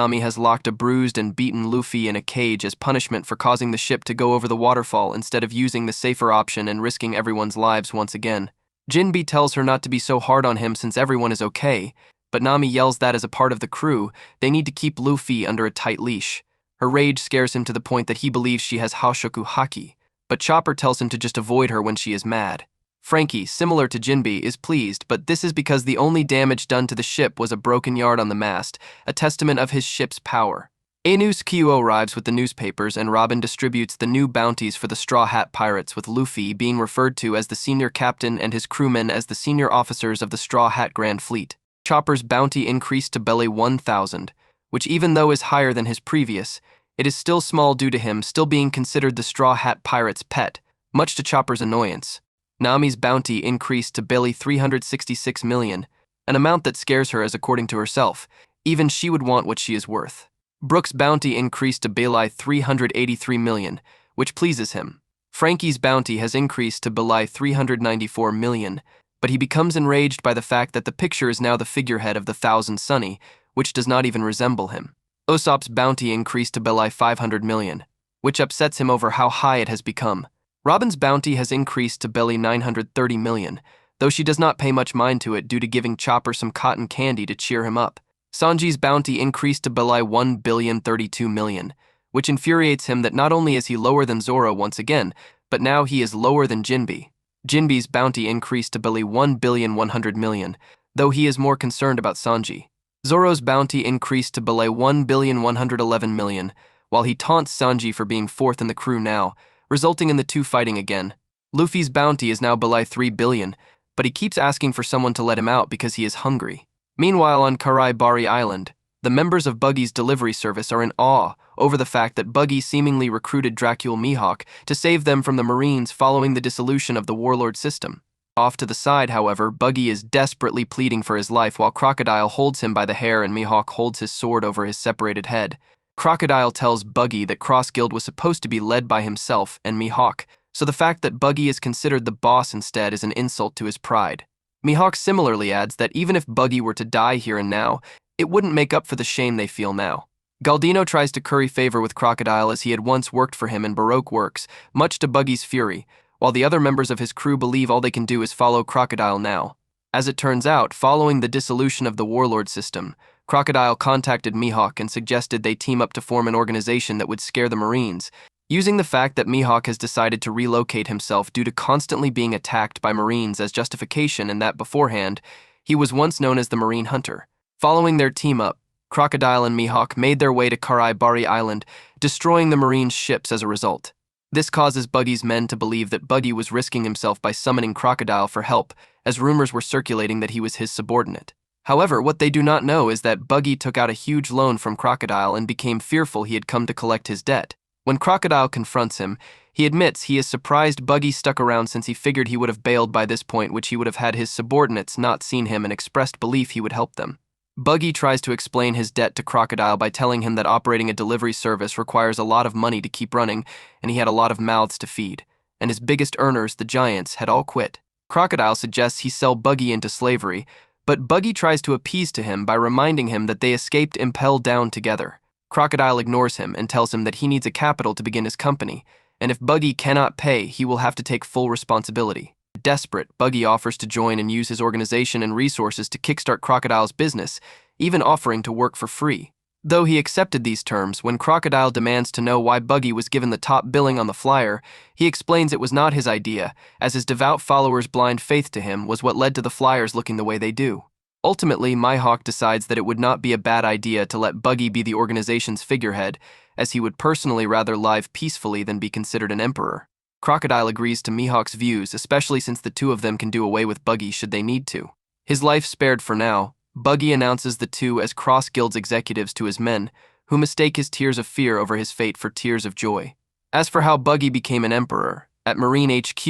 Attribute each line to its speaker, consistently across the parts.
Speaker 1: Nami has locked a bruised and beaten Luffy in a cage as punishment for causing the ship to go over the waterfall instead of using the safer option and risking everyone's lives once again. Jinbe tells her not to be so hard on him since everyone is okay, but Nami yells that as a part of the crew, they need to keep Luffy under a tight leash. Her rage scares him to the point that he believes she has Haoshoku Haki, but Chopper tells him to just avoid her when she is mad. Frankie, similar to Jinbe, is pleased, but this is because the only damage done to the ship was a broken yard on the mast, a testament of his ship's power. Anu's Kyo arrives with the newspapers and Robin distributes the new bounties for the Straw Hat Pirates, with Luffy being referred to as the senior captain and his crewmen as the senior officers of the Straw Hat Grand Fleet. Chopper's bounty increased to belly 1,000, which even though is higher than his previous, it is still small due to him still being considered the Straw Hat Pirate's pet, much to Chopper's annoyance. Nami's bounty increased to belly 366 million, an amount that scares her as according to herself, even she would want what she is worth. Brooke's bounty increased to belly 383 million, which pleases him. Frankie's bounty has increased to belly 394 million, but he becomes enraged by the fact that the picture is now the figurehead of the Thousand Sunny, which does not even resemble him. Usopp's bounty increased to belly 500 million, which upsets him over how high it has become. Robin's bounty has increased to belly 930 million, though she does not pay much mind to it due to giving Chopper some cotton candy to cheer him up. Sanji's bounty increased to belly 1,032 million, which infuriates him that not only is he lower than Zoro once again, but now he is lower than Jinbe. Jinbe's bounty increased to belly 1,100 million, though he is more concerned about Sanji. Zoro's bounty increased to belay 1,111 million, while he taunts Sanji for being fourth in the crew now, resulting in the two fighting again. Luffy's bounty is now belay 3 billion, but he keeps asking for someone to let him out because he is hungry. Meanwhile, on Bari Island, the members of Buggy's delivery service are in awe over the fact that Buggy seemingly recruited Dracula Mihawk to save them from the Marines following the dissolution of the warlord system. Off to the side, however, Buggy is desperately pleading for his life while Crocodile holds him by the hair and Mihawk holds his sword over his separated head. Crocodile tells Buggy that Cross Guild was supposed to be led by himself and Mihawk, so the fact that Buggy is considered the boss instead is an insult to his pride. Mihawk similarly adds that even if Buggy were to die here and now, it wouldn't make up for the shame they feel now. Galdino tries to curry favor with Crocodile as he had once worked for him in Baroque works, much to Buggy's fury, while the other members of his crew believe all they can do is follow Crocodile now. As it turns out, following the dissolution of the warlord system, Crocodile contacted Mihawk and suggested they team up to form an organization that would scare the Marines, using the fact that Mihawk has decided to relocate himself due to constantly being attacked by Marines as justification, and that beforehand, he was once known as the Marine Hunter. Following their team-up, Crocodile and Mihawk made their way to Bari Island, destroying the Marines' ships as a result. This causes Buggy's men to believe that Buggy was risking himself by summoning Crocodile for help, as rumors were circulating that he was his subordinate. However, what they do not know is that Buggy took out a huge loan from Crocodile and became fearful he had come to collect his debt. When Crocodile confronts him, he admits he is surprised Buggy stuck around since he figured he would have bailed by this point, which he would have had his subordinates not seen him and expressed belief he would help them. Buggy tries to explain his debt to Crocodile by telling him that operating a delivery service requires a lot of money to keep running, and he had a lot of mouths to feed, and his biggest earners, the Giants, had all quit. Crocodile suggests he sell Buggy into slavery, but Buggy tries to appease to him by reminding him that they escaped Impel Down together. Crocodile ignores him and tells him that he needs a capital to begin his company, and if Buggy cannot pay, he will have to take full responsibility. Desperate, Buggy offers to join and use his organization and resources to kickstart Crocodile's business, even offering to work for free. Though he accepted these terms, when Crocodile demands to know why Buggy was given the top billing on the flyer, he explains it was not his idea, as his devout followers' blind faith to him was what led to the flyers looking the way they do. Ultimately, Mihawk decides that it would not be a bad idea to let Buggy be the organization's figurehead, as he would personally rather live peacefully than be considered an emperor. Crocodile agrees to Mihawk's views, especially since the two of them can do away with Buggy should they need to. His life spared for now, Buggy announces the two as Cross Guild's executives to his men, who mistake his tears of fear over his fate for tears of joy. As for how Buggy became an emperor, at Marine HQ,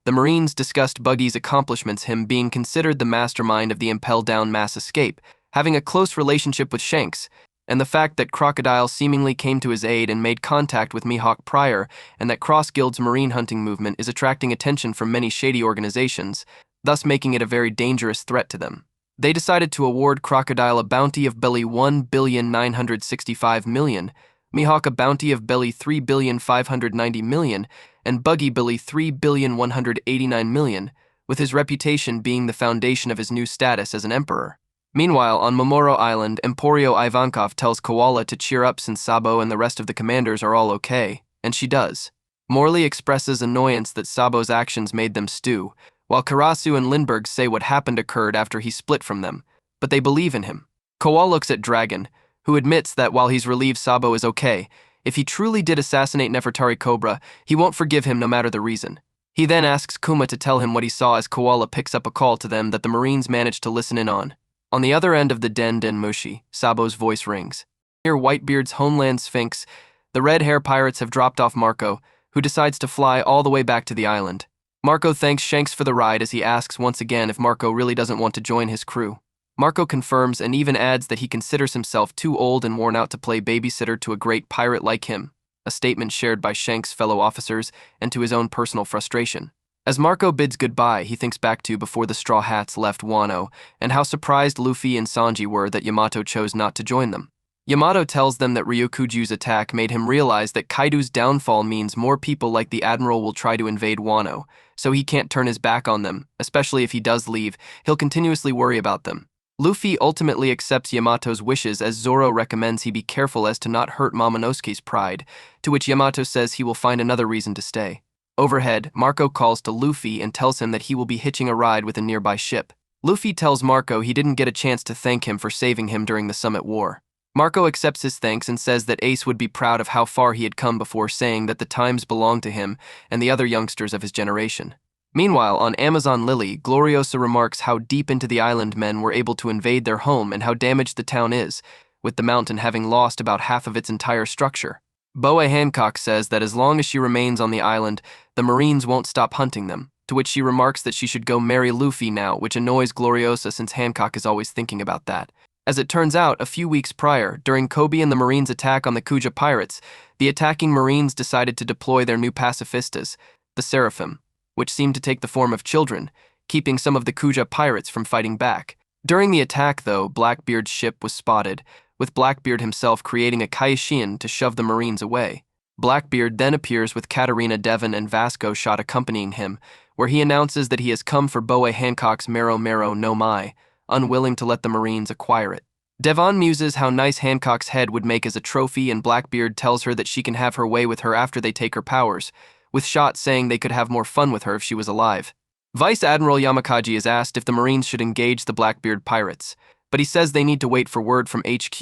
Speaker 1: the Marines discussed Buggy's accomplishments, him being considered the mastermind of the Impel Down mass escape, having a close relationship with Shanks, and the fact that Crocodile seemingly came to his aid and made contact with Mihawk prior, and that Cross Guild's marine hunting movement is attracting attention from many shady organizations, thus making it a very dangerous threat to them. They decided to award Crocodile a bounty of belly 1,965,000,000, Mihawk a bounty of belly 3,590,000,000, and Buggy belly 3,189,000,000, with his reputation being the foundation of his new status as an emperor. Meanwhile, on Momoro Island, Emporio Ivankov tells Koala to cheer up since Sabo and the rest of the commanders are all okay, and she does. Morley expresses annoyance that Sabo's actions made them stew, while Karasu and Lindbergh say what happened occurred after he split from them, but they believe in him. Koala looks at Dragon, who admits that while he's relieved Sabo is okay, if he truly did assassinate Nefertari Cobra, he won't forgive him no matter the reason. He then asks Kuma to tell him what he saw as Koala picks up a call to them that the Marines managed to listen in on. On the other end of the Den Mushi, Sabo's voice rings. Near Whitebeard's homeland Sphinx, the red hair pirates have dropped off Marco, who decides to fly all the way back to the island. Marco thanks Shanks for the ride as he asks once again if Marco really doesn't want to join his crew. Marco confirms and even adds that he considers himself too old and worn out to play babysitter to a great pirate like him, a statement shared by Shanks' fellow officers and to his own personal frustration. As Marco bids goodbye, he thinks back to before the Straw Hats left Wano and how surprised Luffy and Sanji were that Yamato chose not to join them. Yamato tells them that Ryokuju's attack made him realize that Kaido's downfall means more people like the Admiral will try to invade Wano, so he can't turn his back on them, especially if he does leave, he'll continuously worry about them. Luffy ultimately accepts Yamato's wishes as Zoro recommends he be careful as to not hurt Momonosuke's pride, to which Yamato says he will find another reason to stay. Overhead, Marco calls to Luffy and tells him that he will be hitching a ride with a nearby ship. Luffy tells Marco he didn't get a chance to thank him for saving him during the Summit War. Marco accepts his thanks and says that Ace would be proud of how far he had come before saying that the times belonged to him and the other youngsters of his generation. Meanwhile, on Amazon Lily, Gloriosa remarks how deep into the island men were able to invade their home and how damaged the town is, with the mountain having lost about half of its entire structure. Boa Hancock says that as long as she remains on the island, the Marines won't stop hunting them, to which she remarks that she should go marry Luffy now, which annoys Gloriosa since Hancock is always thinking about that. As it turns out, a few weeks prior, during Kobe and the Marines' attack on the Kuja pirates, the attacking Marines decided to deploy their new pacifistas, the Seraphim, which seemed to take the form of children, keeping some of the Kuja pirates from fighting back. During the attack, though, Blackbeard's ship was spotted, with Blackbeard himself creating a kaishin to shove the Marines away. Blackbeard then appears with Katarina Devon and Vasco shot accompanying him, where he announces that he has come for Boa Hancock's Mero Mero no Mai, unwilling to let the Marines acquire it. Devon muses how nice Hancock's head would make as a trophy, and Blackbeard tells her that she can have her way with her after they take her powers, with Shot saying they could have more fun with her if she was alive. Vice Admiral Yamakaji is asked if the Marines should engage the Blackbeard pirates, but he says they need to wait for word from HQ,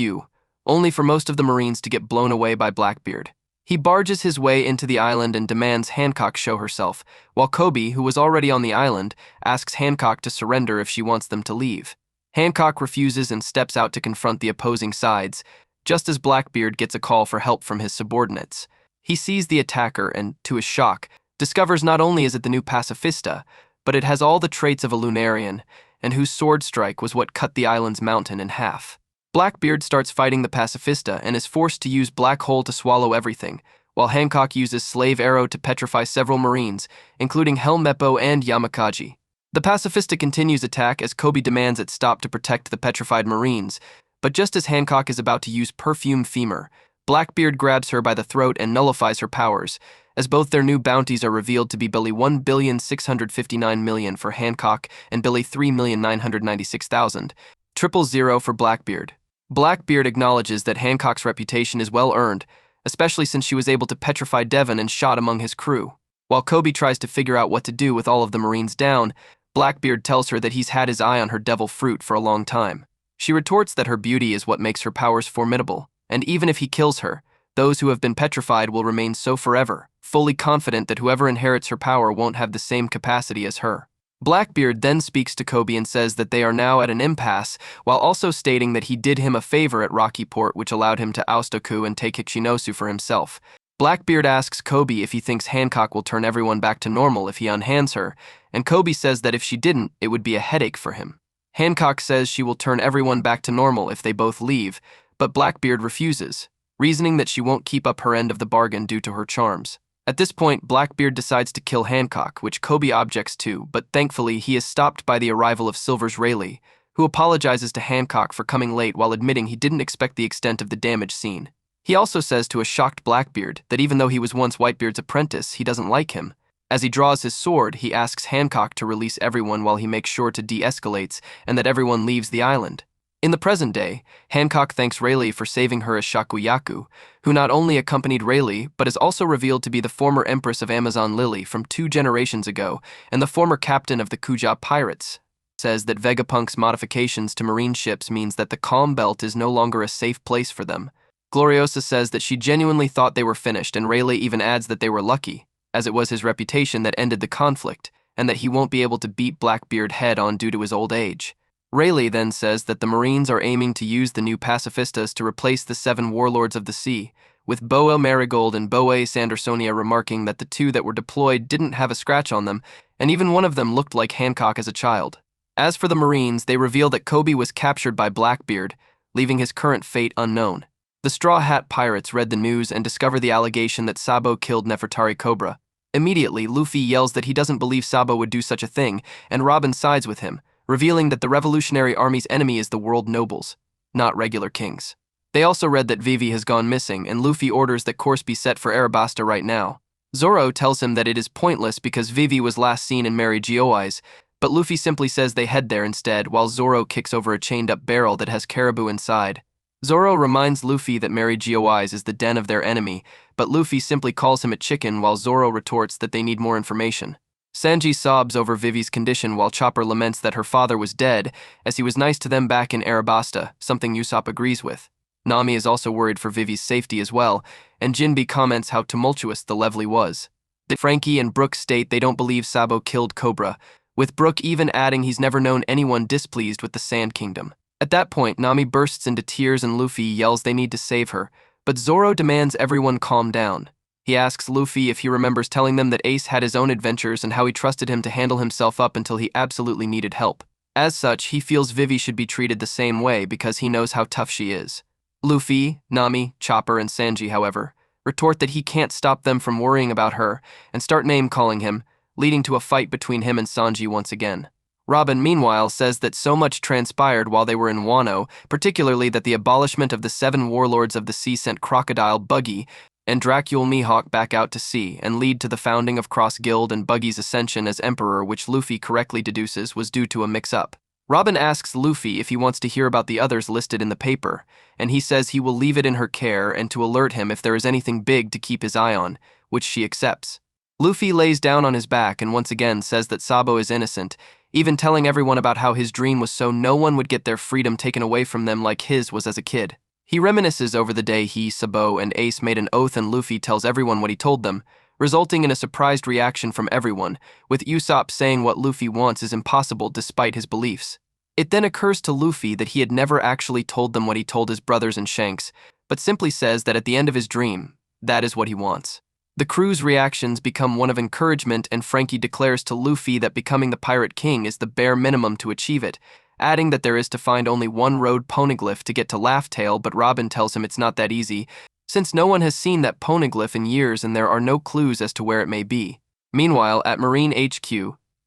Speaker 1: only for most of the Marines to get blown away by Blackbeard. He barges his way into the island and demands Hancock show herself, while Kobe, who was already on the island, asks Hancock to surrender if she wants them to leave. Hancock refuses and steps out to confront the opposing sides, just as Blackbeard gets a call for help from his subordinates. He sees the attacker and, to his shock, discovers not only is it the new pacifista, but it has all the traits of a Lunarian, and whose sword strike was what cut the island's mountain in half. Blackbeard starts fighting the pacifista and is forced to use Black Hole to swallow everything, while Hancock uses Slave Arrow to petrify several Marines, including Helmeppo and Yamakaji. The pacifista continues attack as Kobe demands it stop to protect the petrified Marines, but just as Hancock is about to use Perfume Femur, Blackbeard grabs her by the throat and nullifies her powers, as both their new bounties are revealed to be Billy 1,659,000,000 for Hancock and Billy 3,996,000, 000 for Blackbeard. Blackbeard acknowledges that Hancock's reputation is well earned, especially since she was able to petrify Devon and Shot among his crew. While Kobe tries to figure out what to do with all of the Marines down, Blackbeard tells her that he's had his eye on her devil fruit for a long time. She retorts that her beauty is what makes her powers formidable, and even if he kills her, those who have been petrified will remain so forever, fully confident that whoever inherits her power won't have the same capacity as her. Blackbeard then speaks to Kobe and says that they are now at an impasse, while also stating that he did him a favor at Rocky Port which allowed him to oust Oku and take Hikshinosu for himself. Blackbeard asks Kobe if he thinks Hancock will turn everyone back to normal if he unhands her, and Kobe says that if she didn't, it would be a headache for him. Hancock says she will turn everyone back to normal if they both leave, but Blackbeard refuses, reasoning that she won't keep up her end of the bargain due to her charms. At this point, Blackbeard decides to kill Hancock, which Kobe objects to, but thankfully he is stopped by the arrival of Silver's Rayleigh, who apologizes to Hancock for coming late while admitting he didn't expect the extent of the damage seen. He also says to a shocked Blackbeard that even though he was once Whitebeard's apprentice, he doesn't like him. As he draws his sword, he asks Hancock to release everyone while he makes sure to de-escalates and that everyone leaves the island. In the present day, Hancock thanks Rayleigh for saving her as Shakuyaku, who not only accompanied Rayleigh but is also revealed to be the former Empress of Amazon Lily from 2 generations ago and the former captain of the Kuja pirates. Says that Vegapunk's modifications to marine ships means that the Calm Belt is no longer a safe place for them. Gloriosa says that she genuinely thought they were finished, and Rayleigh even adds that they were lucky, as it was his reputation that ended the conflict, and that he won't be able to beat Blackbeard head-on due to his old age. Rayleigh then says that the Marines are aiming to use the new pacifistas to replace the 7 warlords of the sea, with Boa Marigold and Boa Sandersonia remarking that the 2 that were deployed didn't have a scratch on them, and even one of them looked like Hancock as a child. As for the Marines, they reveal that Kobe was captured by Blackbeard, leaving his current fate unknown. The Straw Hat Pirates read the news and discover the allegation that Sabo killed Nefertari Cobra. Immediately, Luffy yells that he doesn't believe Sabo would do such a thing, and Robin sides with him, revealing that the Revolutionary Army's enemy is the world nobles, not regular kings. They also read that Vivi has gone missing, and Luffy orders that course be set for Arabasta right now. Zoro tells him that it is pointless because Vivi was last seen in Mary Geoise, but Luffy simply says they head there instead, while Zoro kicks over a chained-up barrel that has caribou inside. Zoro reminds Luffy that Mary Geoise is the den of their enemy, but Luffy simply calls him a chicken while Zoro retorts that they need more information. Sanji sobs over Vivi's condition while Chopper laments that her father was dead, as he was nice to them back in Arabasta, something Usopp agrees with. Nami is also worried for Vivi's safety as well, and Jinbe comments how tumultuous the Levely was. Frankie and Brook state they don't believe Sabo killed Cobra, with Brook even adding he's never known anyone displeased with the Sand Kingdom. At that point, Nami bursts into tears and Luffy yells they need to save her, but Zoro demands everyone calm down. He asks Luffy if he remembers telling them that Ace had his own adventures and how he trusted him to handle himself up until he absolutely needed help. As such, he feels Vivi should be treated the same way because he knows how tough she is. Luffy, Nami, Chopper, and Sanji, however, retort that he can't stop them from worrying about her and start name-calling him, leading to a fight between him and Sanji once again. Robin, meanwhile, says that so much transpired while they were in Wano, particularly that the abolishment of the 7 warlords of the sea sent Crocodile, Buggy, and Dracule Mihawk back out to sea and lead to the founding of Cross Guild and Buggy's ascension as emperor, which Luffy correctly deduces was due to a mix-up. Robin asks Luffy if he wants to hear about the others listed in the paper, and he says he will leave it in her care and to alert him if there is anything big to keep his eye on, which she accepts. Luffy lays down on his back and once again says that Sabo is innocent, even telling everyone about how his dream was so no one would get their freedom taken away from them like his was as a kid. He reminisces over the day he, Sabo, and Ace made an oath and Luffy tells everyone what he told them, resulting in a surprised reaction from everyone, with Usopp saying what Luffy wants is impossible despite his beliefs. It then occurs to Luffy that he had never actually told them what he told his brothers and Shanks, but simply says that at the end of his dream, that is what he wants. The crew's reactions become one of encouragement, and Frankie declares to Luffy that becoming the Pirate King is the bare minimum to achieve it, adding that there is to find only one road poneglyph to get to Laugh Tale, but Robin tells him it's not that easy, since no one has seen that poneglyph in years and there are no clues as to where it may be. Meanwhile, at Marine HQ,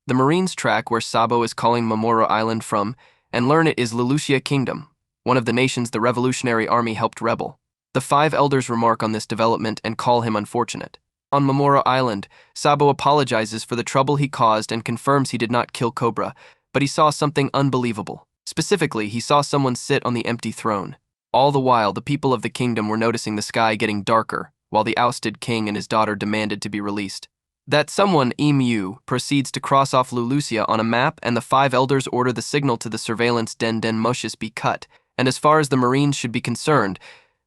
Speaker 1: the Marines track where Sabo is calling Momoro Island from and learn it is Lelouchia Kingdom, one of the nations the Revolutionary Army helped rebel. The 5 elders remark on this development and call him unfortunate. On Momoro Island, Sabo apologizes for the trouble he caused and confirms he did not kill Cobra, but he saw something unbelievable. Specifically, he saw someone sit on the empty throne. All the while, the people of the kingdom were noticing the sky getting darker, while the ousted king and his daughter demanded to be released. That someone, Emu, proceeds to cross off Lelouchia on a map, and the 5 elders order the signal to the surveillance Den Moshes be cut, and as far as the Marines should be concerned,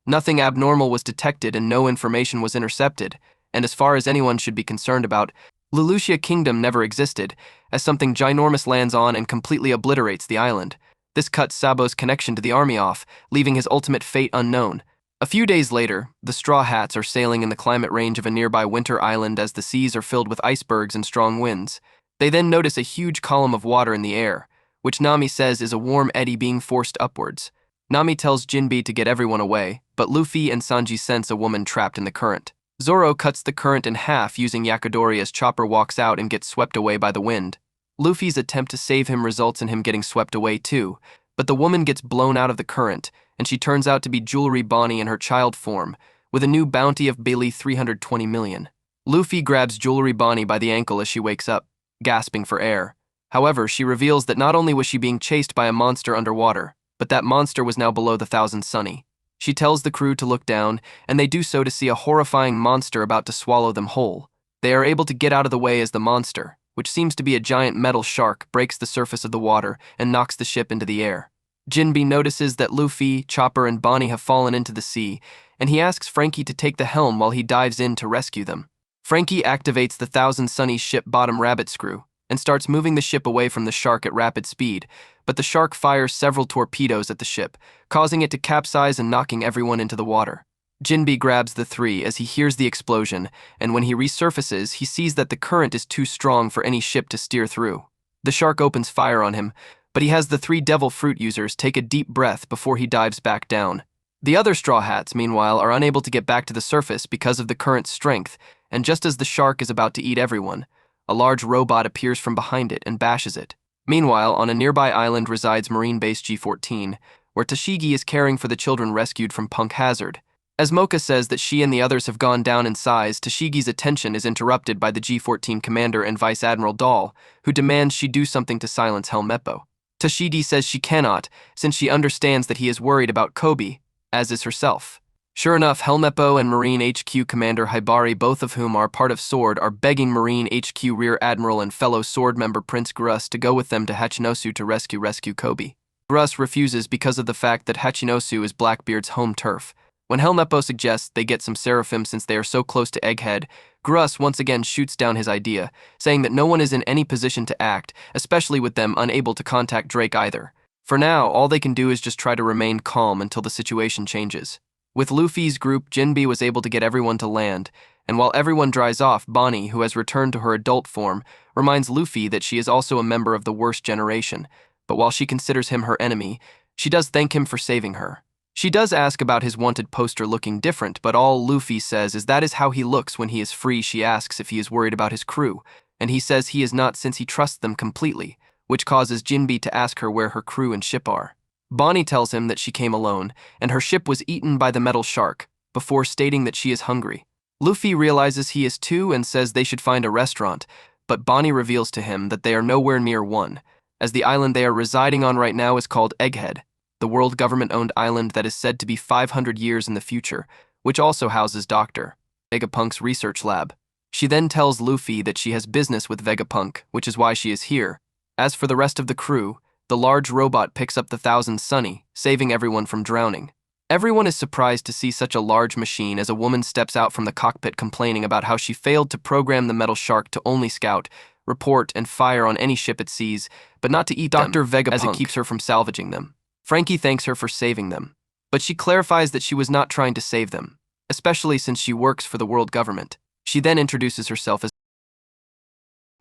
Speaker 1: nothing abnormal was detected and no information was intercepted, and as far as anyone should be concerned about, Lelouchia Kingdom never existed, as something ginormous lands on and completely obliterates the island. This cuts Sabo's connection to the army off, leaving his ultimate fate unknown. A few days later, the Straw Hats are sailing in the climate range of a nearby winter island as the seas are filled with icebergs and strong winds. They then notice a huge column of water in the air, which Nami says is a warm eddy being forced upwards. Nami tells Jinbe to get everyone away, but Luffy and Sanji sense a woman trapped in the current. Zoro cuts the current in half using Yakodori as Chopper walks out and gets swept away by the wind. Luffy's attempt to save him results in him getting swept away too, but the woman gets blown out of the current, and she turns out to be Jewelry Bonnie in her child form, with a new bounty of Bailey 320 million. Luffy grabs Jewelry Bonnie by the ankle as she wakes up, gasping for air. However, she reveals that not only was she being chased by a monster underwater, but that monster was now below the Thousand Sunny. She tells the crew to look down, and they do so to see a horrifying monster about to swallow them whole. They are able to get out of the way as the monster, which seems to be a giant metal shark, breaks the surface of the water and knocks the ship into the air. Jinbe notices that Luffy, Chopper, and Bonnie have fallen into the sea, and he asks Frankie to take the helm while he dives in to rescue them. Frankie activates the Thousand Sunny's ship bottom rabbit screw and starts moving the ship away from the shark at rapid speed, but the shark fires several torpedoes at the ship, causing it to capsize and knocking everyone into the water. Jinbe grabs the three as he hears the explosion, and when he resurfaces, he sees that the current is too strong for any ship to steer through. The shark opens fire on him, but he has the three devil fruit users take a deep breath before he dives back down. The other Straw Hats, meanwhile, are unable to get back to the surface because of the current's strength, and just as the shark is about to eat everyone, a large robot appears from behind it and bashes it. Meanwhile, on a nearby island resides Marine Base G-14, where Tashigi is caring for the children rescued from Punk Hazard. As Mocha says that she and the others have gone down in size, Tashigi's attention is interrupted by the G-14 commander and Vice Admiral Dahl, who demands she do something to silence Helmeppo. Tashigi says she cannot, since she understands that he is worried about Kobe, as is herself. Sure enough, Helmeppo and Marine HQ Commander Hibari, both of whom are part of SWORD, are begging Marine HQ Rear Admiral and fellow SWORD member Prince Grus to go with them to Hachinosu to rescue Kobe. Grus refuses because of the fact that Hachinosu is Blackbeard's home turf. When Helmeppo suggests they get some seraphim since they are so close to Egghead, Grus once again shoots down his idea, saying that no one is in any position to act, especially with them unable to contact Drake either. For now, all they can do is just try to remain calm until the situation changes. With Luffy's group, Jinbe was able to get everyone to land, and while everyone dries off, Bonnie, who has returned to her adult form, reminds Luffy that she is also a member of the worst generation, but while she considers him her enemy, she does thank him for saving her. She does ask about his wanted poster looking different, but all Luffy says is that is how he looks when he is free. She asks if he is worried about his crew, and he says he is not since he trusts them completely, which causes Jinbe to ask her where her crew and ship are. Bonnie tells him that she came alone, and her ship was eaten by the metal shark, before stating that she is hungry. Luffy realizes he is too and says they should find a restaurant, but Bonnie reveals to him that they are nowhere near one, as the island they are residing on right now is called Egghead, the world government-owned island that is said to be 500 years in the future, which also houses Dr. Vegapunk's research lab. She then tells Luffy that she has business with Vegapunk, which is why she is here. As for the rest of the crew, the large robot picks up the Thousand Sunny, saving everyone from drowning. Everyone is surprised to see such a large machine as a woman steps out from the cockpit complaining about how she failed to program the metal shark to only scout, report, and fire on any ship it sees, but not to eat Dr. Vegapunk as it keeps her from salvaging them. Frankie thanks her for saving them, but she clarifies that she was not trying to save them, especially since she works for the world government. She then introduces herself as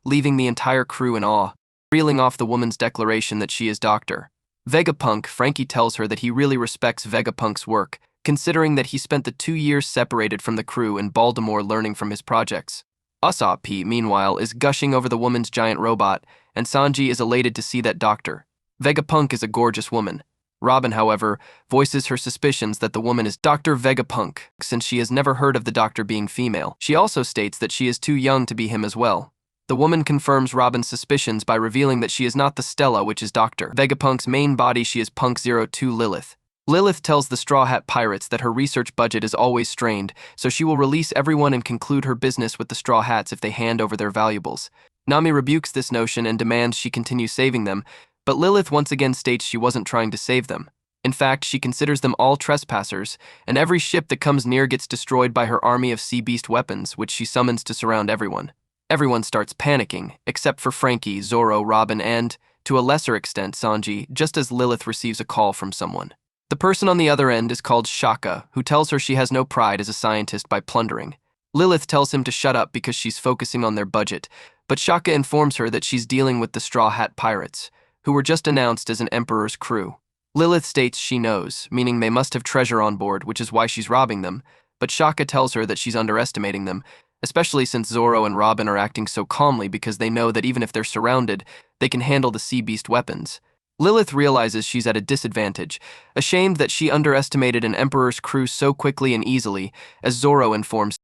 Speaker 1: leaving the entire crew in awe, reeling off the woman's declaration that she is Dr. Vegapunk. Frankie tells her that he really respects Vegapunk's work, considering that he spent the 2 years separated from the crew in Baltimore learning from his projects. Usopp, meanwhile, is gushing over the woman's giant robot, and Sanji is elated to see that Dr. Vegapunk is a gorgeous woman. Robin, however, voices her suspicions that the woman is Dr. Vegapunk, since she has never heard of the doctor being female. She also states that she is too young to be him as well. The woman confirms Robin's suspicions by revealing that she is not the Stella, which is Dr. Vegapunk's main body. She is Punk 02 Lilith. Lilith tells the Straw Hat Pirates that her research budget is always strained, so she will release everyone and conclude her business with the Straw Hats if they hand over their valuables. Nami rebukes this notion and demands she continue saving them, but Lilith once again states she wasn't trying to save them. In fact, she considers them all trespassers, and every ship that comes near gets destroyed by her army of sea beast weapons, which she summons to surround everyone. Everyone starts panicking, except for Frankie, Zoro, Robin, and, to a lesser extent, Sanji, just as Lilith receives a call from someone. The person on the other end is called Shaka, who tells her she has no pride as a scientist by plundering. Lilith tells him to shut up because she's focusing on their budget, but Shaka informs her that she's dealing with the Straw Hat Pirates, who were just announced as an Emperor's crew. Lilith states she knows, meaning they must have treasure on board, which is why she's robbing them, but Shaka tells her that she's underestimating them, especially since Zoro and Robin are acting so calmly because they know that even if they're surrounded, they can handle the sea beast weapons. Lilith realizes she's at a disadvantage, ashamed that she underestimated an emperor's crew so quickly and easily, as Zoro informs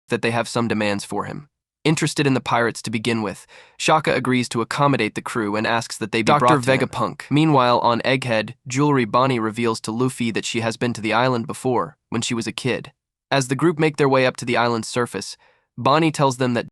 Speaker 1: that they have some demands for him. Interested in the pirates to begin with, Shaka agrees to accommodate the crew and asks that they be brought to him. Vegapunk. Meanwhile, on Egghead, Jewelry Bonnie reveals to Luffy that she has been to the island before, when she was a kid. As the group make their way up to the island's surface, Bonnie tells them that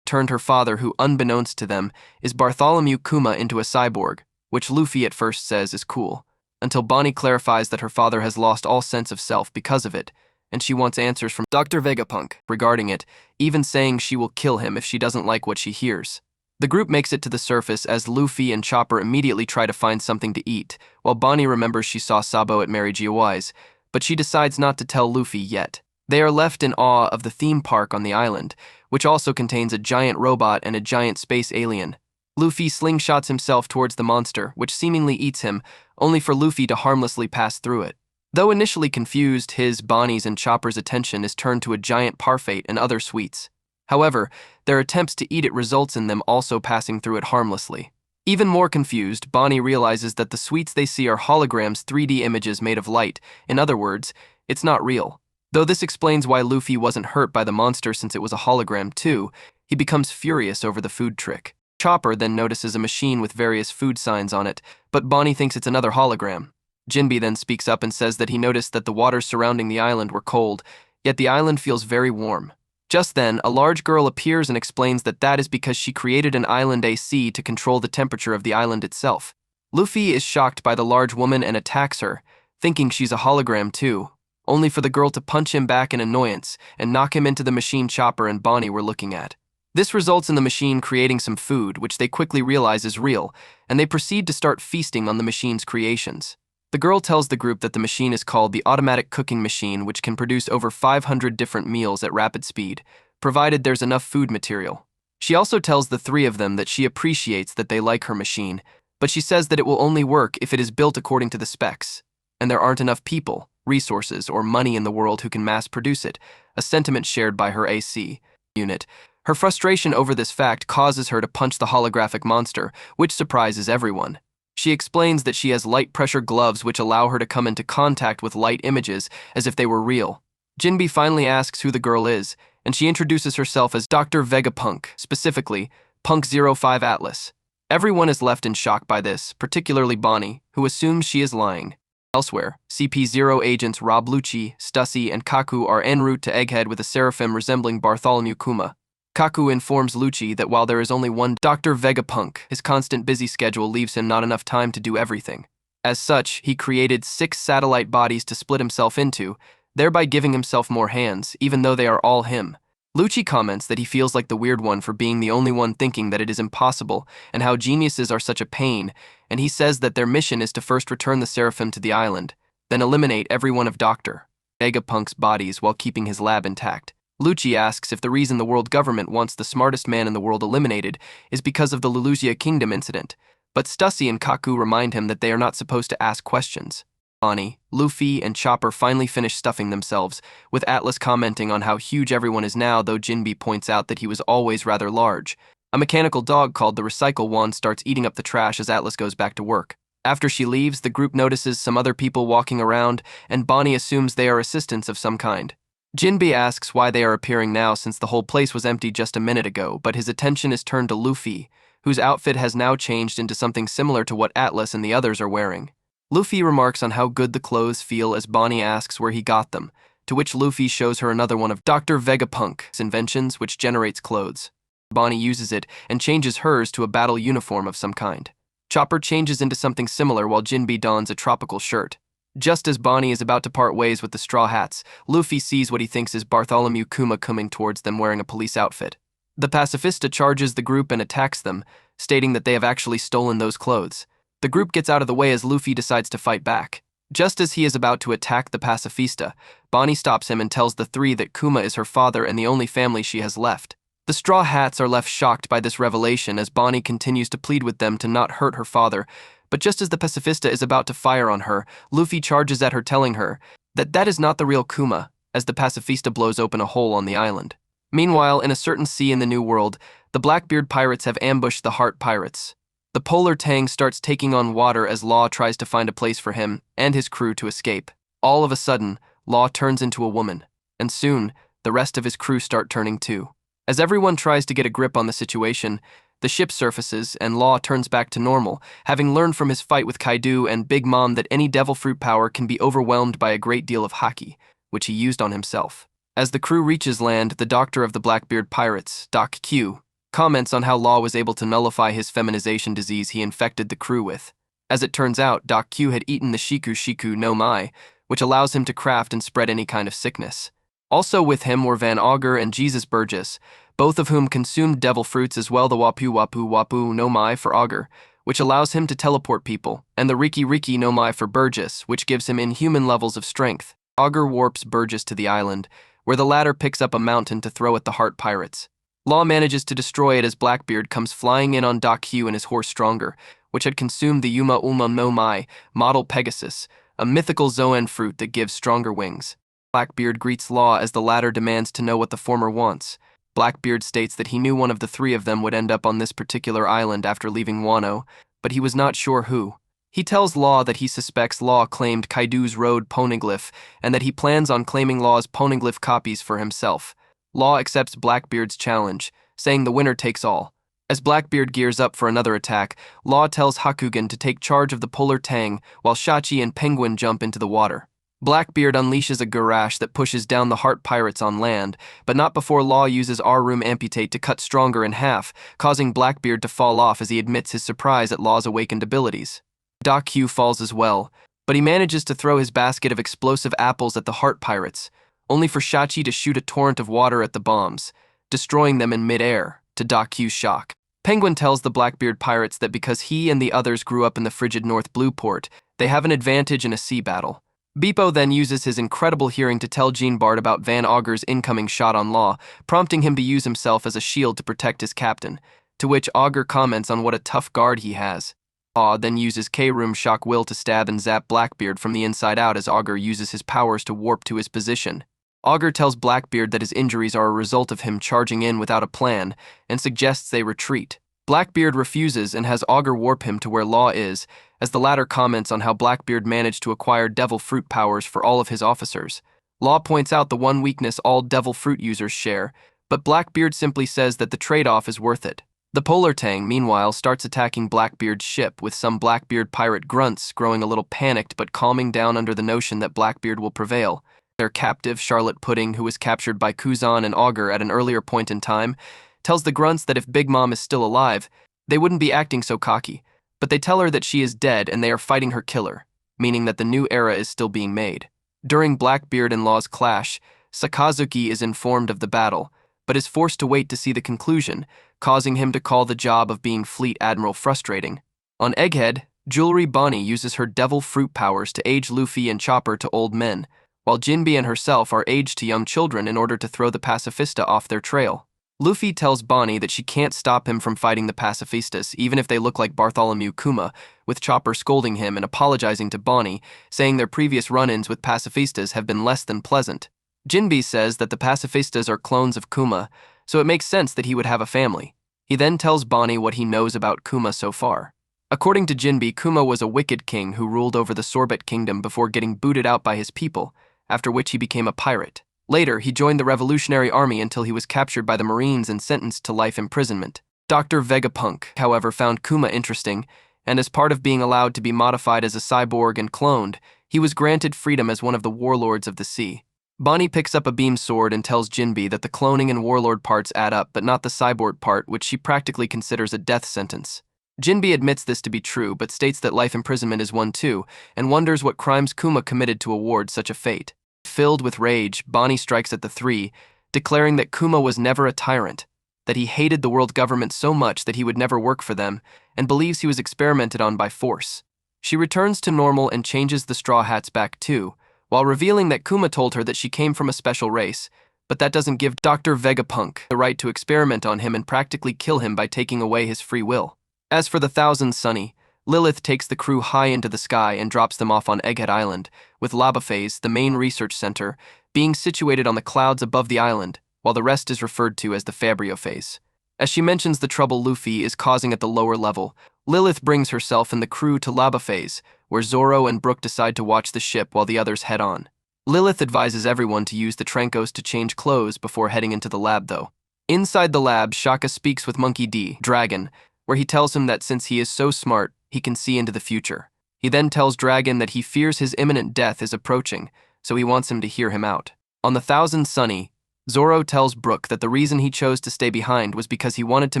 Speaker 1: turned her father, who, unbeknownst to them, is Bartholomew Kuma, into a cyborg, which Luffy at first says is cool, until Bonnie clarifies that her father has lost all sense of self because of it, and she wants answers from Dr. Vegapunk regarding it, even saying she will kill him if she doesn't like what she hears. The group makes it to the surface as Luffy and Chopper immediately try to find something to eat, while Bonnie remembers she saw Sabo at Mary Giawai's, but she decides not to tell Luffy yet. They are left in awe of the theme park on the island, which also contains a giant robot and a giant space alien. Luffy slingshots himself towards the monster, which seemingly eats him, only for Luffy to harmlessly pass through it. Though initially confused, his, Bonnie's, and Chopper's attention is turned to a giant parfait and other sweets. However, their attempts to eat it results in them also passing through it harmlessly. Even more confused, Bonnie realizes that the sweets they see are holograms, 3D images made of light. In other words, it's not real. Though this explains why Luffy wasn't hurt by the monster since it was a hologram too, he becomes furious over the food trick. Chopper then notices a machine with various food signs on it, but Bonnie thinks it's another hologram. Jinbe then speaks up and says that he noticed that the waters surrounding the island were cold, yet the island feels very warm. Just then, a large girl appears and explains that that is because she created an island AC to control the temperature of the island itself. Luffy is shocked by the large woman and attacks her, thinking she's a hologram too, only for the girl to punch him back in annoyance and knock him into the machine Chopper and Bonnie were looking at. This results in the machine creating some food, which they quickly realize is real, and they proceed to start feasting on the machine's creations. The girl tells the group that the machine is called the automatic cooking machine, which can produce over 500 different meals at rapid speed, provided there's enough food material. She also tells the three of them that she appreciates that they like her machine, but she says that it will only work if it is built according to the specs, and there aren't enough people, resources, or money in the world who can mass produce it, a sentiment shared by her AC unit. Her frustration over this fact causes her to punch the holographic monster, which surprises everyone. She explains that she has light pressure gloves which allow her to come into contact with light images as if they were real. Jinbe finally asks who the girl is, and she introduces herself as Dr. Vegapunk, specifically Punk 05 Atlas. Everyone is left in shock by this, particularly Bonnie, who assumes she is lying. Elsewhere, CP0 agents Rob Lucci, Stussy, and Kaku are en route to Egghead with a seraphim resembling Bartholomew Kuma. Kaku informs Lucci that while there is only one Dr. Vegapunk, his constant busy schedule leaves him not enough time to do everything. As such, he created 6 satellite bodies to split himself into, thereby giving himself more hands, even though they are all him. Lucci comments that he feels like the weird one for being the only one thinking that it is impossible, and how geniuses are such a pain, and he says that their mission is to first return the seraphim to the island, then eliminate every one of Dr. Vegapunk's bodies while keeping his lab intact. Lucci asks if the reason the world government wants the smartest man in the world eliminated is because of the Lulusia Kingdom incident, but Stussy and Kaku remind him that they are not supposed to ask questions. Bonnie, Luffy, and Chopper finally finish stuffing themselves, with Atlas commenting on how huge everyone is now, though Jinbe points out that he was always rather large. A mechanical dog called the Recycle Wand starts eating up the trash as Atlas goes back to work. After she leaves, the group notices some other people walking around, and Bonnie assumes they are assistants of some kind. Jinbe asks why they are appearing now since the whole place was empty just a minute ago, but his attention is turned to Luffy, whose outfit has now changed into something similar to what Atlas and the others are wearing. Luffy remarks on how good the clothes feel as Bonnie asks where he got them, to which Luffy shows her another one of Dr. Vegapunk's inventions, which generates clothes. Bonnie uses it and changes hers to a battle uniform of some kind. Chopper changes into something similar while Jinbe dons a tropical shirt. Just as Bonnie is about to part ways with the Straw Hats, Luffy sees what he thinks is Bartholomew Kuma coming towards them wearing a police outfit. The pacifista charges the group and attacks them, stating that they have actually stolen those clothes. The group gets out of the way as Luffy decides to fight back. Just as he is about to attack the pacifista, Bonnie stops him and tells the three that Kuma is her father and the only family she has left. The Straw Hats are left shocked by this revelation as Bonnie continues to plead with them to not hurt her father, but just as the pacifista is about to fire on her, Luffy charges at her telling her that that is not the real Kuma, as the pacifista blows open a hole on the island. Meanwhile, in a certain sea in the New World, the Blackbeard pirates have ambushed the Heart pirates. The polar tang starts taking on water as Law tries to find a place for him and his crew to escape. All of a sudden, Law turns into a woman, and soon, the rest of his crew start turning too. As everyone tries to get a grip on the situation, the ship surfaces and Law turns back to normal, having learned from his fight with Kaido and Big Mom that any devil fruit power can be overwhelmed by a great deal of haki, which he used on himself. As the crew reaches land, the doctor of the Blackbeard pirates, Doc Q, comments on how Law was able to nullify his feminization disease he infected the crew with. As it turns out, Doc Q had eaten the Shiku no Mai, which allows him to craft and spread any kind of sickness. Also with him were Van Augur and Jesus Burgess, both of whom consumed devil fruits, as well the Wapu no Mai for Augur, which allows him to teleport people, and the Riki no Mai for Burgess, which gives him inhuman levels of strength. Augur warps Burgess to the island, where the latter picks up a mountain to throw at the Heart pirates. Law manages to destroy it as Blackbeard comes flying in on Doc Q and his horse Stronger, which had consumed the Yuma no Mai, model Pegasus, a mythical Zoan fruit that gives stronger wings. Blackbeard greets Law as the latter demands to know what the former wants. Blackbeard states that he knew one of the three of them would end up on this particular island after leaving Wano, but he was not sure who. He tells Law that he suspects Law claimed Kaido's road poneglyph and that he plans on claiming Law's poneglyph copies for himself. Law accepts Blackbeard's challenge, saying the winner takes all. As Blackbeard gears up for another attack, Law tells Hakugan to take charge of the polar tang while Shachi and Penguin jump into the water. Blackbeard unleashes a Garash that pushes down the Heart pirates on land, but not before Law uses R-Room Amputate to cut Stronger in half, causing Blackbeard to fall off as he admits his surprise at Law's awakened abilities. Doc Q falls as well, but he manages to throw his basket of explosive apples at the Heart pirates, only for Shachi to shoot a torrent of water at the bombs, destroying them in mid-air, to Doc Q's shock. Penguin tells the Blackbeard pirates that because he and the others grew up in the frigid North Blue Port, they have an advantage in a sea battle. Beepo then uses his incredible hearing to tell Jean Bart about Van Augur's incoming shot on Law, prompting him to use himself as a shield to protect his captain, to which Augur comments on what a tough guard he has. Law then uses K-Room Shock Will to stab and zap Blackbeard from the inside out as Augur uses his powers to warp to his position. Augur tells Blackbeard that his injuries are a result of him charging in without a plan, and suggests they retreat. Blackbeard refuses and has Augur warp him to where Law is, as the latter comments on how Blackbeard managed to acquire devil fruit powers for all of his officers. Law points out the one weakness all devil fruit users share, but Blackbeard simply says that the trade-off is worth it. The polar tang, meanwhile, starts attacking Blackbeard's ship, with some Blackbeard pirate grunts growing a little panicked but calming down under the notion that Blackbeard will prevail. Their captive, Charlotte Pudding, who was captured by Kuzan and Augur at an earlier point in time, tells the grunts that if Big Mom is still alive, they wouldn't be acting so cocky, but they tell her that she is dead and they are fighting her killer, meaning that the new era is still being made. During Blackbeard and Law's clash, Sakazuki is informed of the battle, but is forced to wait to see the conclusion, causing him to call the job of being Fleet Admiral frustrating. On Egghead, Jewelry Bonnie uses her devil fruit powers to age Luffy and Chopper to old men, while Jinbe and herself are aged to young children in order to throw the Pacifista off their trail. Luffy tells Bonnie that she can't stop him from fighting the Pacifistas, even if they look like Bartholomew Kuma, with Chopper scolding him and apologizing to Bonnie, saying their previous run-ins with Pacifistas have been less than pleasant. Jinbe says that the Pacifistas are clones of Kuma, so it makes sense that he would have a family. He then tells Bonnie what he knows about Kuma so far. According to Jinbe, Kuma was a wicked king who ruled over the Sorbet Kingdom before getting booted out by his people, after which he became a pirate. Later, he joined the Revolutionary Army until he was captured by the Marines and sentenced to life imprisonment. Dr. Vegapunk, however, found Kuma interesting, and as part of being allowed to be modified as a cyborg and cloned, he was granted freedom as one of the warlords of the sea. Bonnie picks up a beam sword and tells Jinbe that the cloning and warlord parts add up, but not the cyborg part, which she practically considers a death sentence. Jinbe admits this to be true, but states that life imprisonment is one too, and wonders what crimes Kuma committed to award such a fate. Filled with rage, Bonnie strikes at the three, declaring that Kuma was never a tyrant, that he hated the world government so much that he would never work for them, and believes he was experimented on by force. She returns to normal and changes the Straw Hats back too, while revealing that Kuma told her that she came from a special race, but that doesn't give Dr. Vegapunk the right to experiment on him and practically kill him by taking away his free will. As for the Thousand Sunny, Lilith takes the crew high into the sky and drops them off on Egghead Island, with Labaphase, the main research center, being situated on the clouds above the island, while the rest is referred to as the Fabrio phase. As she mentions the trouble Luffy is causing at the lower level, Lilith brings herself and the crew to Lava phase, where Zoro and Brook decide to watch the ship while the others head on. Lilith advises everyone to use the Trenkos to change clothes before heading into the lab, though. Inside the lab, Shaka speaks with Monkey D, Dragon, where he tells him that since he is so smart, he can see into the future. He then tells Dragon that he fears his imminent death is approaching, so he wants him to hear him out. On the Thousand Sunny, Zoro tells Brook that the reason he chose to stay behind was because he wanted to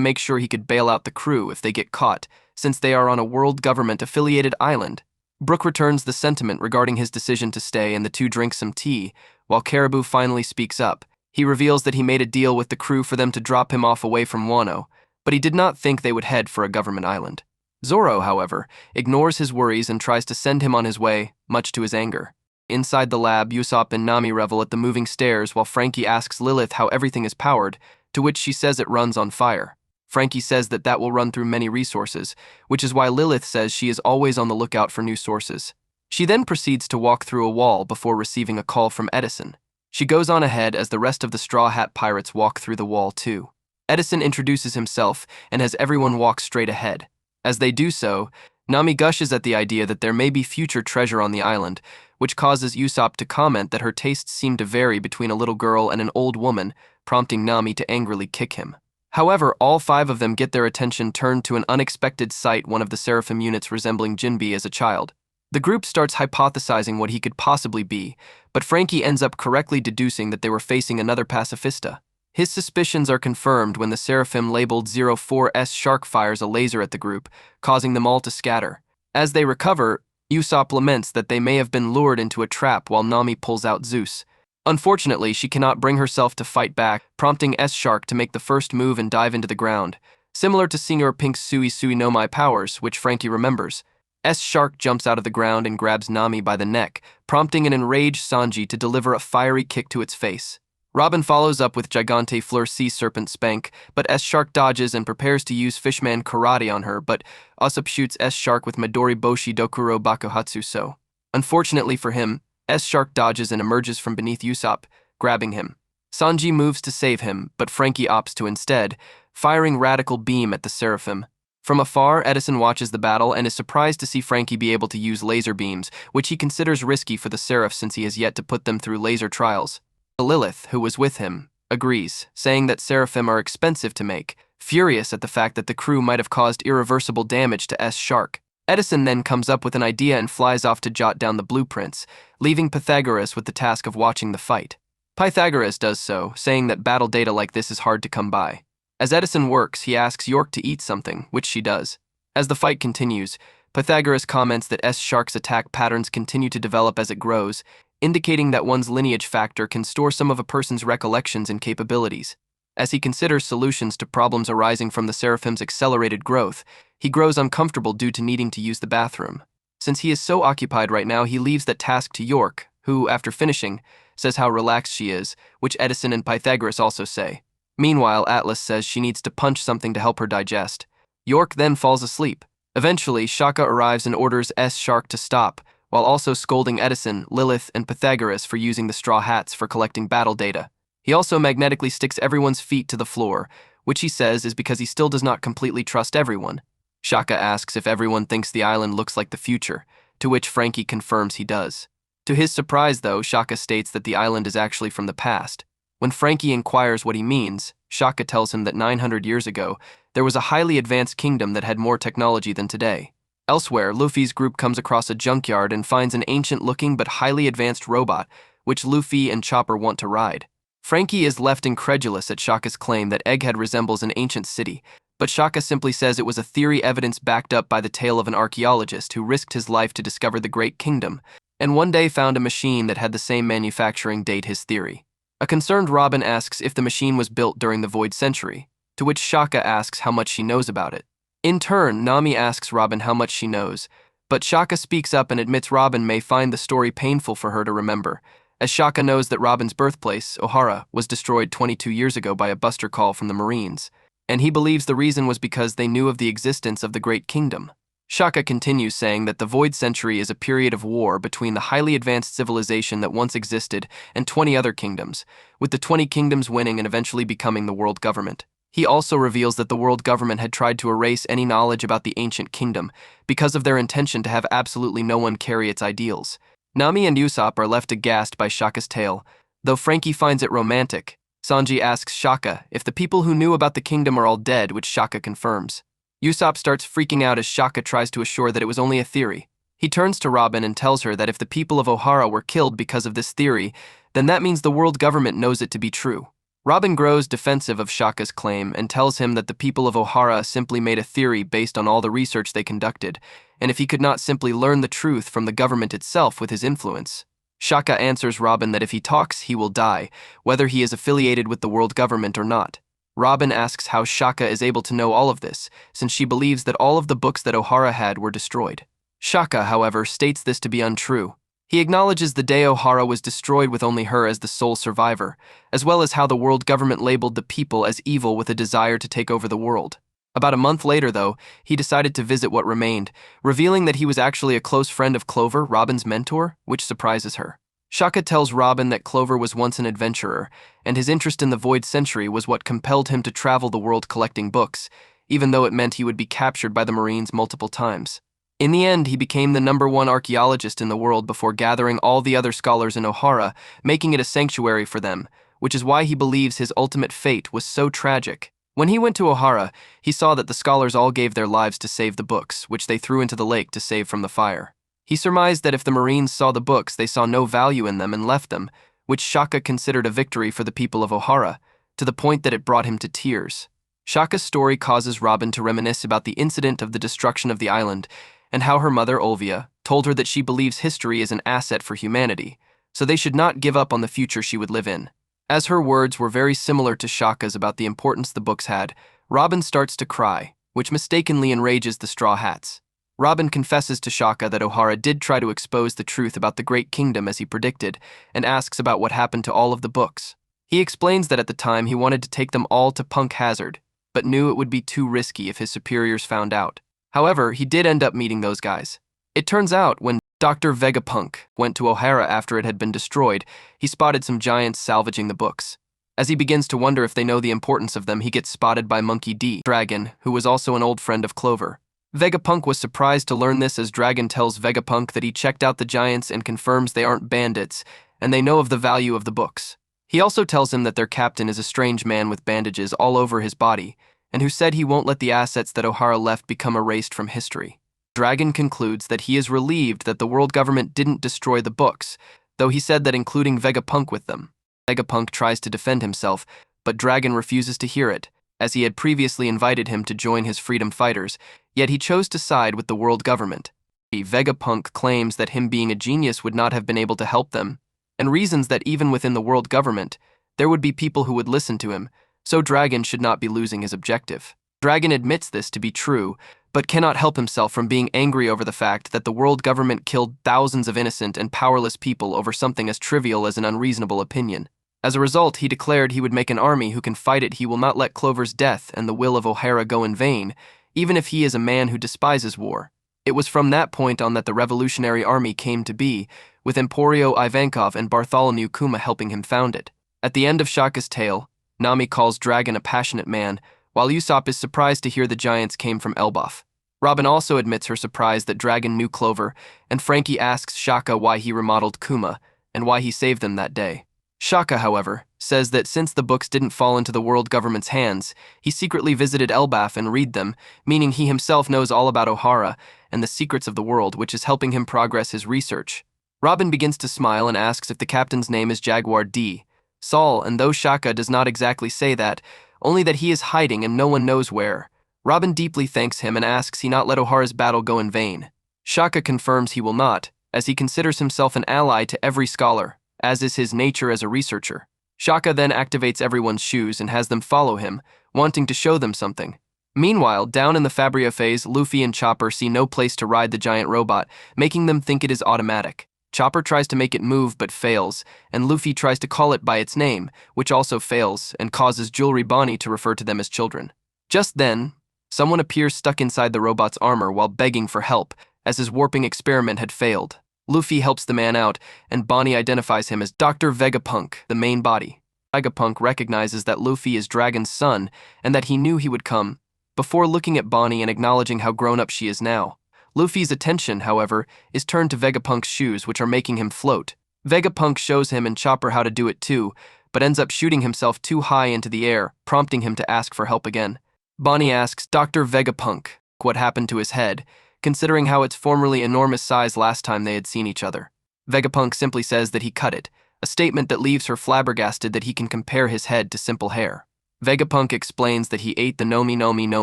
Speaker 1: make sure he could bail out the crew if they get caught, since they are on a world government-affiliated island. Brook returns the sentiment regarding his decision to stay, and the two drink some tea, while Caribou finally speaks up. He reveals that he made a deal with the crew for them to drop him off away from Wano, but he did not think they would head for a government island. Zoro, however, ignores his worries and tries to send him on his way, much to his anger. Inside the lab, Usopp and Nami revel at the moving stairs while Frankie asks Lilith how everything is powered, to which she says it runs on fire. Frankie says that will run through many resources, which is why Lilith says she is always on the lookout for new sources. She then proceeds to walk through a wall before receiving a call from Edison. She goes on ahead as the rest of the Straw Hat Pirates walk through the wall too. Edison introduces himself and has everyone walk straight ahead. As they do so, Nami gushes at the idea that there may be future treasure on the island, which causes Usopp to comment that her tastes seem to vary between a little girl and an old woman, prompting Nami to angrily kick him. However, all five of them get their attention turned to an unexpected sight, one of the Seraphim units resembling Jinbe as a child. The group starts hypothesizing what he could possibly be, but Frankie ends up correctly deducing that they were facing another pacifista. His suspicions are confirmed when the Seraphim labeled 04S Shark fires a laser at the group, causing them all to scatter. As they recover, Usopp laments that they may have been lured into a trap while Nami pulls out Zeus. Unfortunately, she cannot bring herself to fight back, prompting S-Shark to make the first move and dive into the ground. Similar to Senior Pink's Sui Sui no Mai powers, which Frankie remembers, S-Shark jumps out of the ground and grabs Nami by the neck, prompting an enraged Sanji to deliver a fiery kick to its face. Robin follows up with Gigante Fleur Sea Serpent Spank, but S-Shark dodges and prepares to use Fishman Karate on her, but Usopp shoots S-Shark with Midori Boshi Dokuro Bakuhatsu So. Unfortunately for him, S-Shark dodges and emerges from beneath Usopp, grabbing him. Sanji moves to save him, but Frankie opts to instead, firing Radical Beam at the Seraphim. From afar, Edison watches the battle and is surprised to see Frankie be able to use laser beams, which he considers risky for the Seraph since he has yet to put them through laser trials. Lilith, who was with him, agrees, saying that Seraphim are expensive to make, furious at the fact that the crew might have caused irreversible damage to S-Shark. Edison then comes up with an idea and flies off to jot down the blueprints, leaving Pythagoras with the task of watching the fight. Pythagoras does so, saying that battle data like this is hard to come by. As Edison works, he asks York to eat something, which she does. As the fight continues, Pythagoras comments that S-Shark's attack patterns continue to develop as it grows, indicating that one's lineage factor can store some of a person's recollections and capabilities. As he considers solutions to problems arising from the Seraphim's accelerated growth, he grows uncomfortable due to needing to use the bathroom. Since he is so occupied right now, he leaves that task to York, who, after finishing, says how relaxed she is, which Edison and Pythagoras also say. Meanwhile, Atlas says she needs to punch something to help her digest. York then falls asleep. Eventually, Shaka arrives and orders S-Shark to stop, while also scolding Edison, Lilith, and Pythagoras for using the straw hats for collecting battle data. He also magnetically sticks everyone's feet to the floor, which he says is because he still does not completely trust everyone. Shaka asks if everyone thinks the island looks like the future, to which Frankie confirms he does. To his surprise, though, Shaka states that the island is actually from the past. When Frankie inquires what he means, Shaka tells him that 900 years ago, there was a highly advanced kingdom that had more technology than today. Elsewhere, Luffy's group comes across a junkyard and finds an ancient-looking but highly advanced robot, which Luffy and Chopper want to ride. Frankie is left incredulous at Shaka's claim that Egghead resembles an ancient city, but Shaka simply says it was a theory evidence backed up by the tale of an archaeologist who risked his life to discover the Great Kingdom, and one day found a machine that had the same manufacturing date his theory. A concerned Robin asks if the machine was built during the Void Century, to which Shaka asks how much she knows about it. In turn, Nami asks Robin how much she knows, but Shaka speaks up and admits Robin may find the story painful for her to remember, as Shaka knows that Robin's birthplace, Ohara, was destroyed 22 years ago by a buster call from the Marines, and he believes the reason was because they knew of the existence of the Great Kingdom. Shaka continues saying that the Void Century is a period of war between the highly advanced civilization that once existed and 20 other kingdoms, with the 20 kingdoms winning and eventually becoming the world government. He also reveals that the world government had tried to erase any knowledge about the ancient kingdom because of their intention to have absolutely no one carry its ideals. Nami and Usopp are left aghast by Shaka's tale, though Frankie finds it romantic. Sanji asks Shaka if the people who knew about the kingdom are all dead, which Shaka confirms. Usopp starts freaking out as Shaka tries to assure that it was only a theory. He turns to Robin and tells her that if the people of Ohara were killed because of this theory, then that means the world government knows it to be true. Robin grows defensive of Shaka's claim and tells him that the people of Ohara simply made a theory based on all the research they conducted, and if he could not simply learn the truth from the government itself with his influence. Shaka answers Robin that if he talks, he will die, whether he is affiliated with the world government or not. Robin asks how Shaka is able to know all of this, since she believes that all of the books that Ohara had were destroyed. Shaka, however, states this to be untrue. He acknowledges the day Ohara was destroyed with only her as the sole survivor, as well as how the world government labeled the people as evil with a desire to take over the world. About a month later, though, he decided to visit what remained, revealing that he was actually a close friend of Clover, Robin's mentor, which surprises her. Shaka tells Robin that Clover was once an adventurer, and his interest in the Void Century was what compelled him to travel the world collecting books, even though it meant he would be captured by the Marines multiple times. In the end, he became the #1 archaeologist in the world before gathering all the other scholars in Ohara, making it a sanctuary for them, which is why he believes his ultimate fate was so tragic. When he went to Ohara, he saw that the scholars all gave their lives to save the books, which they threw into the lake to save from the fire. He surmised that if the Marines saw the books, they saw no value in them and left them, which Shaka considered a victory for the people of Ohara, to the point that it brought him to tears. Shaka's story causes Robin to reminisce about the incident of the destruction of the island, and how her mother, Olvia, told her that she believes history is an asset for humanity, so they should not give up on the future she would live in. As her words were very similar to Shaka's about the importance the books had, Robin starts to cry, which mistakenly enrages the Straw Hats. Robin confesses to Shaka that Ohara did try to expose the truth about the Great Kingdom as he predicted, and asks about what happened to all of the books. He explains that at the time he wanted to take them all to Punk Hazard, but knew it would be too risky if his superiors found out. However, he did end up meeting those guys. It turns out, when Dr. Vegapunk went to Ohara after it had been destroyed, he spotted some giants salvaging the books. As he begins to wonder if they know the importance of them, he gets spotted by Monkey D. Dragon, who was also an old friend of Clover. Vegapunk was surprised to learn this as Dragon tells Vegapunk that he checked out the giants and confirms they aren't bandits, and they know of the value of the books. He also tells him that their captain is a strange man with bandages all over his body, and who said he won't let the assets that Ohara left become erased from history. Dragon concludes that he is relieved that the world government didn't destroy the books, though he said that including Vegapunk with them. Vegapunk tries to defend himself, but Dragon refuses to hear it, as he had previously invited him to join his freedom fighters, yet he chose to side with the world government. Vegapunk claims that him being a genius would not have been able to help them, and reasons that even within the world government, there would be people who would listen to him, so Dragon should not be losing his objective. Dragon admits this to be true, but cannot help himself from being angry over the fact that the world government killed thousands of innocent and powerless people over something as trivial as an unreasonable opinion. As a result, he declared he would make an army who can fight it. He will not let Clover's death and the will of Ohara go in vain, even if he is a man who despises war. It was from that point on that the Revolutionary Army came to be, with Emporio Ivankov and Bartholomew Kuma helping him found it. At the end of Shaka's tale, Nami calls Dragon a passionate man, while Usopp is surprised to hear the giants came from Elbaf. Robin also admits her surprise that Dragon knew Clover, and Frankie asks Shaka why he remodeled Kuma, and why he saved them that day. Shaka, however, says that since the books didn't fall into the world government's hands, he secretly visited Elbaf and read them, meaning he himself knows all about Ohara and the secrets of the world, which is helping him progress his research. Robin begins to smile and asks if the captain's name is Jaguar D. Saul, and though Shaka does not exactly say that, only that he is hiding and no one knows where. Robin deeply thanks him and asks he not let Ohara's battle go in vain. Shaka confirms he will not, as he considers himself an ally to every scholar, as is his nature as a researcher. Shaka then activates everyone's shoes and has them follow him, wanting to show them something. Meanwhile, down in the Fabria phase, Luffy and Chopper see no place to ride the giant robot, making them think it is automatic. Chopper tries to make it move but fails, and Luffy tries to call it by its name, which also fails and causes Jewelry Bonnie to refer to them as children. Just then, Someone appears stuck inside the robot's armor while begging for help, as his warping experiment had failed. Luffy helps the man out, and Bonnie identifies him as Dr. Vegapunk, the main body. Vegapunk recognizes that Luffy is Dragon's son, and that he knew he would come, before looking at Bonnie and acknowledging how grown-up she is now. Luffy's attention, however, is turned to Vegapunk's shoes, which are making him float. Vegapunk shows him and Chopper how to do it too, but ends up shooting himself too high into the air, prompting him to ask for help again. Bonnie asks Dr. Vegapunk what happened to his head, considering how its formerly enormous size last time they had seen each other. Vegapunk simply says that he cut it, a statement that leaves her flabbergasted that he can compare his head to simple hair. Vegapunk explains that he ate the Nomi Nomi no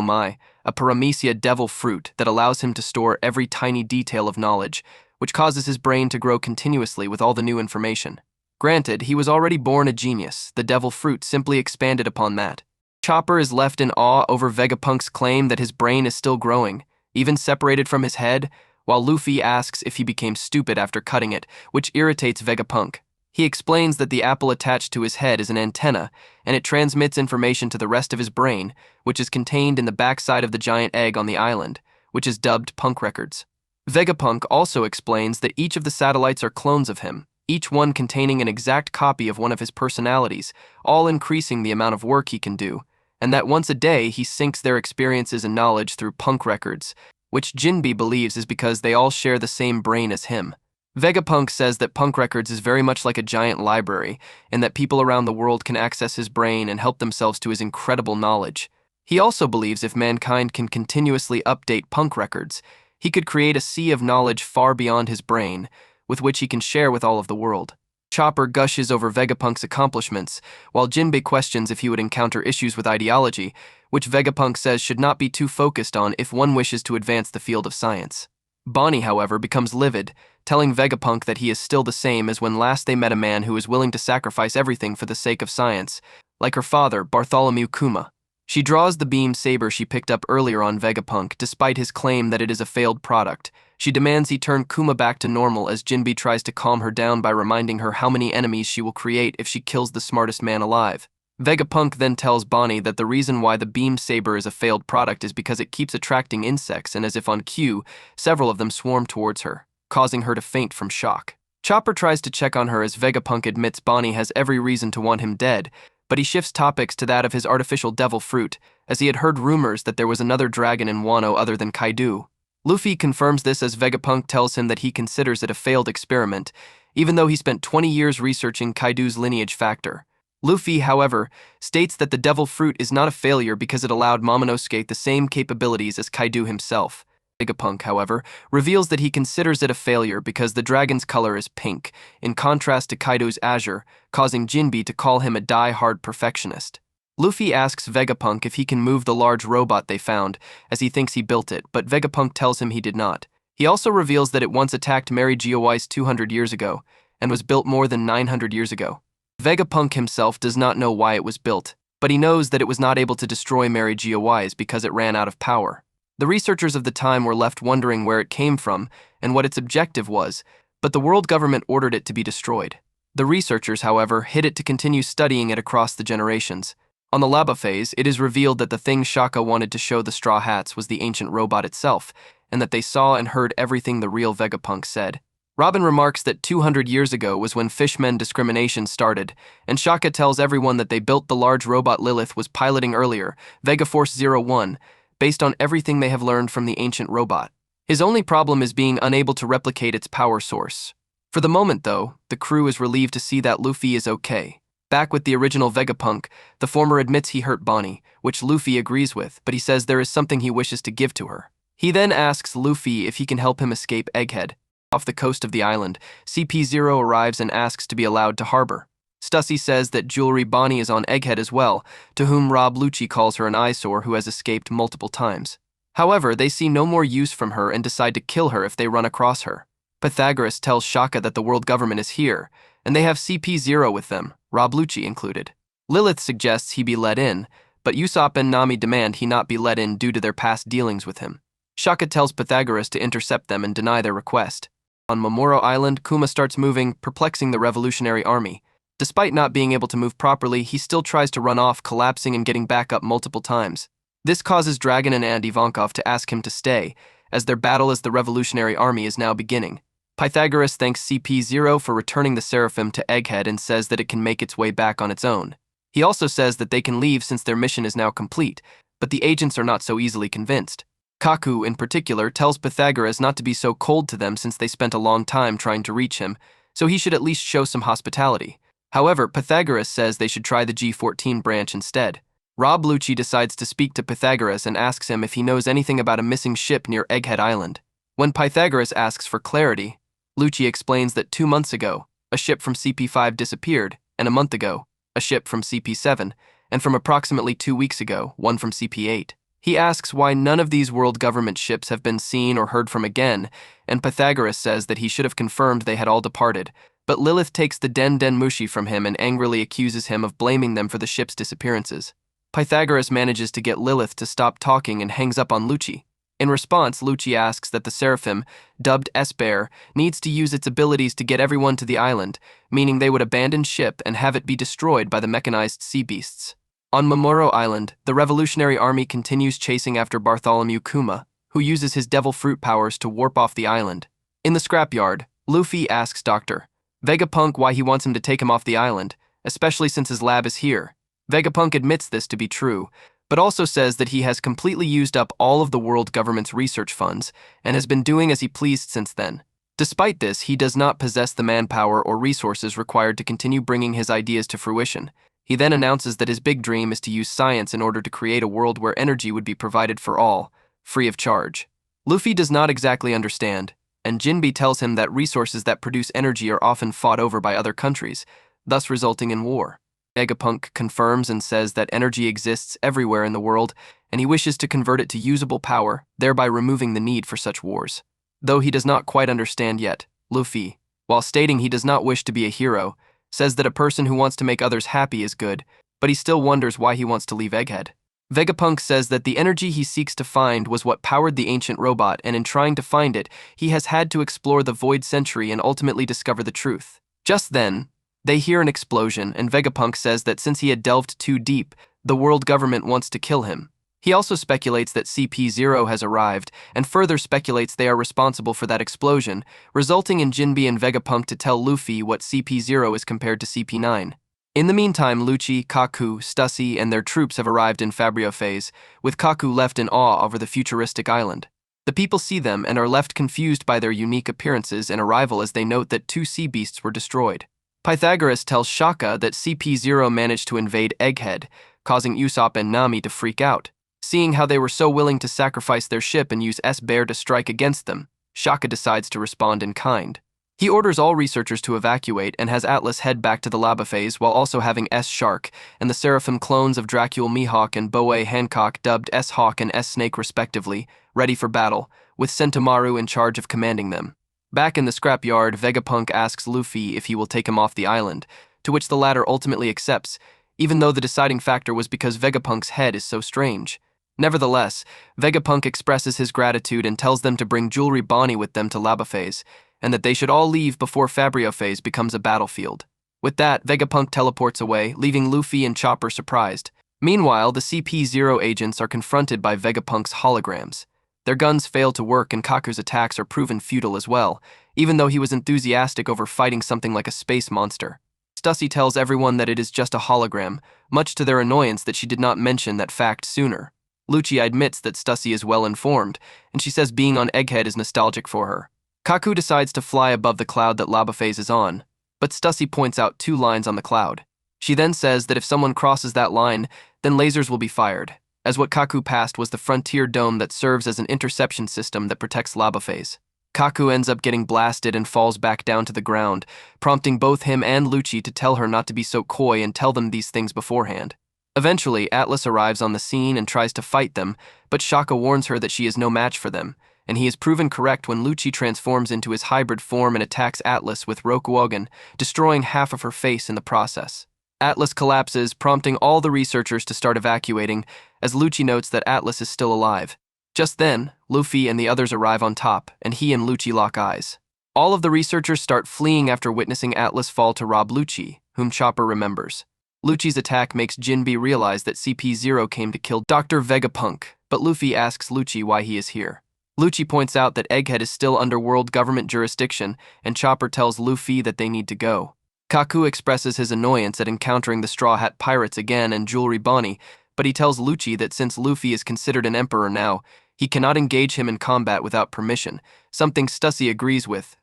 Speaker 1: Mai, a paramecia devil fruit that allows him to store every tiny detail of knowledge, which causes his brain to grow continuously with all the new information. Granted, he was already born a genius, the devil fruit simply expanded upon that. Chopper is left in awe over Vegapunk's claim that his brain is still growing, even separated from his head, while Luffy asks if he became stupid after cutting it, which irritates Vegapunk. He explains that the apple attached to his head is an antenna, and it transmits information to the rest of his brain, which is contained in the backside of the giant egg on the island, which is dubbed Punk Records. Vegapunk also explains that each of the satellites are clones of him, each one containing an exact copy of one of his personalities, all increasing the amount of work he can do, and that once a day he syncs their experiences and knowledge through Punk Records, which Jinbe believes is because they all share the same brain as him. Vegapunk says that Punk Records is very much like a giant library, and that people around the world can access his brain and help themselves to his incredible knowledge. He also believes if mankind can continuously update Punk Records, he could create a sea of knowledge far beyond his brain, with which he can share with all of the world. Chopper gushes over Vegapunk's accomplishments, while Jinbe questions if he would encounter issues with ideology, which Vegapunk says should not be too focused on if one wishes to advance the field of science. Bonnie, however, becomes livid, telling Vegapunk that he is still the same as when last they met a man who is willing to sacrifice everything for the sake of science, like her father, Bartholomew Kuma. She draws the beam saber she picked up earlier on Vegapunk, despite his claim that it is a failed product. She demands he turn Kuma back to normal as Jinbe tries to calm her down by reminding her how many enemies she will create if she kills the smartest man alive. Vegapunk then tells Bonnie that the reason why the beam saber is a failed product is because it keeps attracting insects, and as if on cue, several of them swarm towards her, causing her to faint from shock. Chopper tries to check on her as Vegapunk admits Bonnie has every reason to want him dead, but he shifts topics to that of his artificial devil fruit, as he had heard rumors that there was another dragon in Wano other than Kaido. Luffy confirms this as Vegapunk tells him that he considers it a failed experiment, even though he spent 20 years researching Kaido's lineage factor. Luffy, however, states that the devil fruit is not a failure because it allowed Momonosuke the same capabilities as Kaido himself. Vegapunk, however, reveals that he considers it a failure because the dragon's color is pink, in contrast to Kaido's azure, causing Jinbe to call him a die-hard perfectionist. Luffy asks Vegapunk if he can move the large robot they found, as he thinks he built it, but Vegapunk tells him he did not. He also reveals that it once attacked Mary Geoise 200 years ago, and was built more than 900 years ago. Vegapunk himself does not know why it was built, but he knows that it was not able to destroy Mary Geoise because it ran out of power. The researchers of the time were left wondering where it came from and what its objective was, but the world government ordered it to be destroyed. The researchers, however, hid it to continue studying it across the generations. On the Laba phase, it is revealed that the thing Shaka wanted to show the Straw Hats was the ancient robot itself, and that they saw and heard everything the real Vegapunk said. Robin remarks that 200 years ago was when fishmen discrimination started, and Shaka tells everyone that they built the large robot Lilith was piloting earlier, Vegaforce 01, based on everything they have learned from the ancient robot. His only problem is being unable to replicate its power source. For the moment, though, the crew is relieved to see that Luffy is okay. Back with the original Vegapunk, the former admits he hurt Bonnie, which Luffy agrees with, but he says there is something he wishes to give to her. He then asks Luffy if he can help him escape Egghead. Off the coast of the island, CP0 arrives and asks to be allowed to harbor. Stussy says that Jewelry Bonnie is on Egghead as well, to whom Rob Lucci calls her an eyesore who has escaped multiple times. However, they see no more use from her and decide to kill her if they run across her. Pythagoras tells Shaka that the world government is here, and they have CP0 with them, Rob Lucci included. Lilith suggests he be let in, but Usopp and Nami demand he not be let in due to their past dealings with him. Shaka tells Pythagoras to intercept them and deny their request. On Momoro Island, Kuma starts moving, perplexing the Revolutionary Army. Despite not being able to move properly, he still tries to run off, collapsing and getting back up multiple times. This causes Dragon and Ivankov to ask him to stay, as their battle as the Revolutionary Army is now beginning. Pythagoras thanks CP0 for returning the Seraphim to Egghead and says that it can make its way back on its own. He also says that they can leave since their mission is now complete, but the agents are not so easily convinced. Kaku, in particular, tells Pythagoras not to be so cold to them since they spent a long time trying to reach him, so he should at least show some hospitality. However, Pythagoras says they should try the G14 branch instead. Rob Lucci decides to speak to Pythagoras and asks him if he knows anything about a missing ship near Egghead Island. When Pythagoras asks for clarity, Lucci explains that 2 months ago, a ship from CP5 disappeared, and a month ago, a ship from CP7, and from approximately 2 weeks ago, one from CP8. He asks why none of these world government ships have been seen or heard from again, and Pythagoras says that he should have confirmed they had all departed, but Lilith takes the Den Mushi from him and angrily accuses him of blaming them for the ship's disappearances. Pythagoras manages to get Lilith to stop talking and hangs up on Lucci. In response, Lucci asks that the Seraphim, dubbed S-Bear, needs to use its abilities to get everyone to the island, meaning they would abandon ship and have it be destroyed by the mechanized sea beasts. On Momoro Island, the Revolutionary Army continues chasing after Bartholomew Kuma, who uses his devil fruit powers to warp off the island. In the scrapyard, Luffy asks Dr. Vegapunk why he wants him to take him off the island, especially since his lab is here. Vegapunk admits this to be true, but also says that he has completely used up all of the world government's research funds and has been doing as he pleased since then. Despite this, he does not possess the manpower or resources required to continue bringing his ideas to fruition. He then announces that his big dream is to use science in order to create a world where energy would be provided for all, free of charge. Luffy does not exactly understand, and Jinbe tells him that resources that produce energy are often fought over by other countries, thus resulting in war. Vegapunk confirms and says that energy exists everywhere in the world, and he wishes to convert it to usable power, thereby removing the need for such wars. Though he does not quite understand yet, Luffy, while stating he does not wish to be a hero, says that a person who wants to make others happy is good, but he still wonders why he wants to leave Egghead. Vegapunk says that the energy he seeks to find was what powered the ancient robot, and in trying to find it, he has had to explore the Void Century and ultimately discover the truth. Just then, they hear an explosion, and Vegapunk says that since he had delved too deep, the world government wants to kill him. He also speculates that CP0 has arrived, and further speculates they are responsible for that explosion, resulting in Jinbe and Vegapunk to tell Luffy what CP0 is compared to CP9. In the meantime, Lucci, Kaku, Stussy, and their troops have arrived in Fabrio phase, with Kaku left in awe over the futuristic island. The people see them and are left confused by their unique appearances and arrival as they note that 2 sea beasts were destroyed. Pythagoras tells Shaka that CP0 managed to invade Egghead, causing Usopp and Nami to freak out. Seeing how they were so willing to sacrifice their ship and use S-Bear to strike against them, Shaka decides to respond in kind. He orders all researchers to evacuate and has Atlas head back to the lava phase while also having S-Shark and the Seraphim clones of Dracule Mihawk and Boei Hancock dubbed S-Hawk and S-Snake respectively, ready for battle, with Sentomaru in charge of commanding them. Back in the scrapyard, Vegapunk asks Luffy if he will take him off the island, to which the latter ultimately accepts, even though the deciding factor was because Vegapunk's head is so strange. Nevertheless, Vegapunk expresses his gratitude and tells them to bring Jewelry Bonnie with them to Lava Phase, and that they should all leave before Fabrio Phase becomes a battlefield. With that, Vegapunk teleports away, leaving Luffy and Chopper surprised. Meanwhile, the CP0 agents are confronted by Vegapunk's holograms. Their guns fail to work and Kaku's attacks are proven futile as well, even though he was enthusiastic over fighting something like a space monster. Stussy tells everyone that it is just a hologram, much to their annoyance that she did not mention that fact sooner. Lucci admits that Stussy is well informed, and she says being on Egghead is nostalgic for her. Kaku decides to fly above the cloud that Lava Phase is on, but Stussy points out 2 lines on the cloud. She then says that if someone crosses that line, then lasers will be fired, as what Kaku passed was the frontier dome that serves as an interception system that protects Lava Phase. Kaku ends up getting blasted and falls back down to the ground, prompting both him and Lucci to tell her not to be so coy and tell them these things beforehand. Eventually, Atlas arrives on the scene and tries to fight them, but Shaka warns her that she is no match for them, and he is proven correct when Lucci transforms into his hybrid form and attacks Atlas with Rokuogan, destroying half of her face in the process. Atlas collapses, prompting all the researchers to start evacuating, as Lucci notes that Atlas is still alive. Just then, Luffy and the others arrive on top, and he and Lucci lock eyes. All of the researchers start fleeing after witnessing Atlas fall to rob Lucci, whom Chopper remembers. Lucci's attack makes Jinbe realize that CP0 came to kill Dr. Vegapunk, but Luffy asks Lucci why he is here. Lucci points out that Egghead is still under world government jurisdiction, and Chopper tells Luffy that they need to go. Kaku expresses his annoyance at encountering the Straw Hat Pirates again and Jewelry Bonnie, but he tells Lucci that since Luffy is considered an emperor now, he cannot engage him in combat without permission, something Stussy agrees with.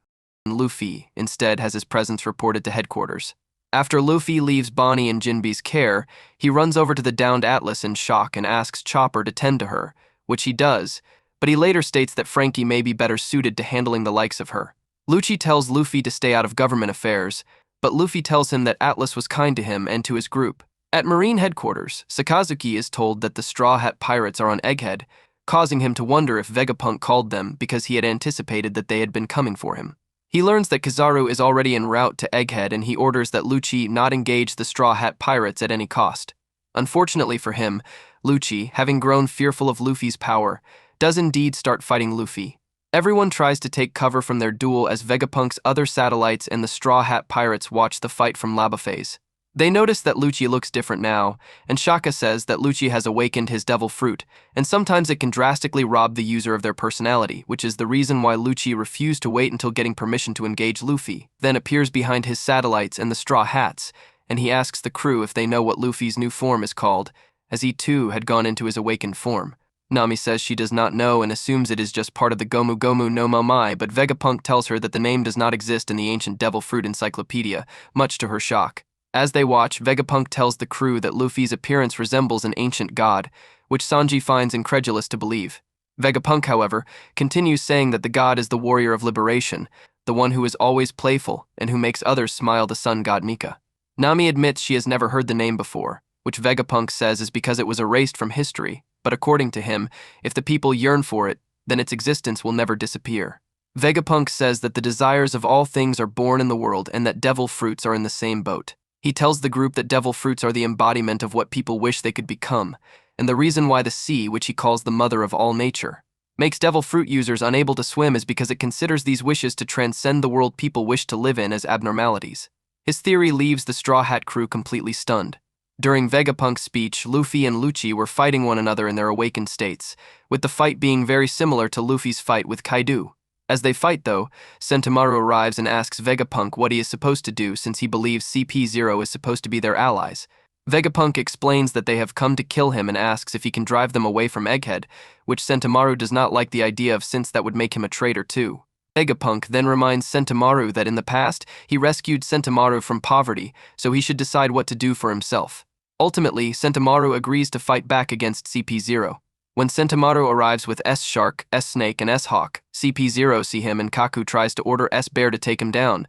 Speaker 1: Luffy, instead, has his presence reported to headquarters. After Luffy leaves Bonnie in Jinbe's care, he runs over to the downed Atlas in shock and asks Chopper to tend to her, which he does, but he later states that Frankie may be better suited to handling the likes of her. Lucci tells Luffy to stay out of government affairs, but Luffy tells him that Atlas was kind to him and to his group. At Marine headquarters, Sakazuki is told that the Straw Hat Pirates are on Egghead, causing him to wonder if Vegapunk called them because he had anticipated that they had been coming for him. He learns that Kizaru is already en route to Egghead and he orders that Lucci not engage the Straw Hat Pirates at any cost. Unfortunately for him, Lucci, having grown fearful of Luffy's power, does indeed start fighting Luffy. Everyone tries to take cover from their duel as Vegapunk's other satellites and the Straw Hat Pirates watch the fight from lava phase. They notice that Lucci looks different now, and Shaka says that Lucci has awakened his devil fruit, and sometimes it can drastically rob the user of their personality, which is the reason why Lucci refused to wait until getting permission to engage Luffy, then appears behind his satellites and the Straw Hats, and he asks the crew if they know what Luffy's new form is called, as he too had gone into his awakened form. Nami says she does not know and assumes it is just part of the Gomu Gomu no Momai, but Vegapunk tells her that the name does not exist in the ancient devil fruit encyclopedia, much to her shock. As they watch, Vegapunk tells the crew that Luffy's appearance resembles an ancient god, which Sanji finds incredulous to believe. Vegapunk, however, continues saying that the god is the warrior of liberation, the one who is always playful and who makes others smile, the sun god Nika. Nami admits she has never heard the name before, which Vegapunk says is because it was erased from history, but according to him, if the people yearn for it, then its existence will never disappear. Vegapunk says that the desires of all things are born in the world and that devil fruits are in the same boat. He tells the group that devil fruits are the embodiment of what people wish they could become, and the reason why the sea, which he calls the mother of all nature, makes devil fruit users unable to swim is because it considers these wishes to transcend the world people wish to live in as abnormalities. His theory leaves the Straw Hat crew completely stunned. During Vegapunk's speech, Luffy and Lucci were fighting one another in their awakened states, with the fight being very similar to Luffy's fight with Kaido. As they fight, though, Sentomaru arrives and asks Vegapunk what he is supposed to do since he believes CP0 is supposed to be their allies. Vegapunk explains that they have come to kill him and asks if he can drive them away from Egghead, which Sentomaru does not like the idea of since that would make him a traitor too. Vegapunk then reminds Sentomaru that in the past, he rescued Sentomaru from poverty, so he should decide what to do for himself. Ultimately, Sentomaru agrees to fight back against CP0. When Sentomaru arrives with S-Shark, S-Snake, and S-Hawk, CP0 see him and Kaku tries to order S-Bear to take him down,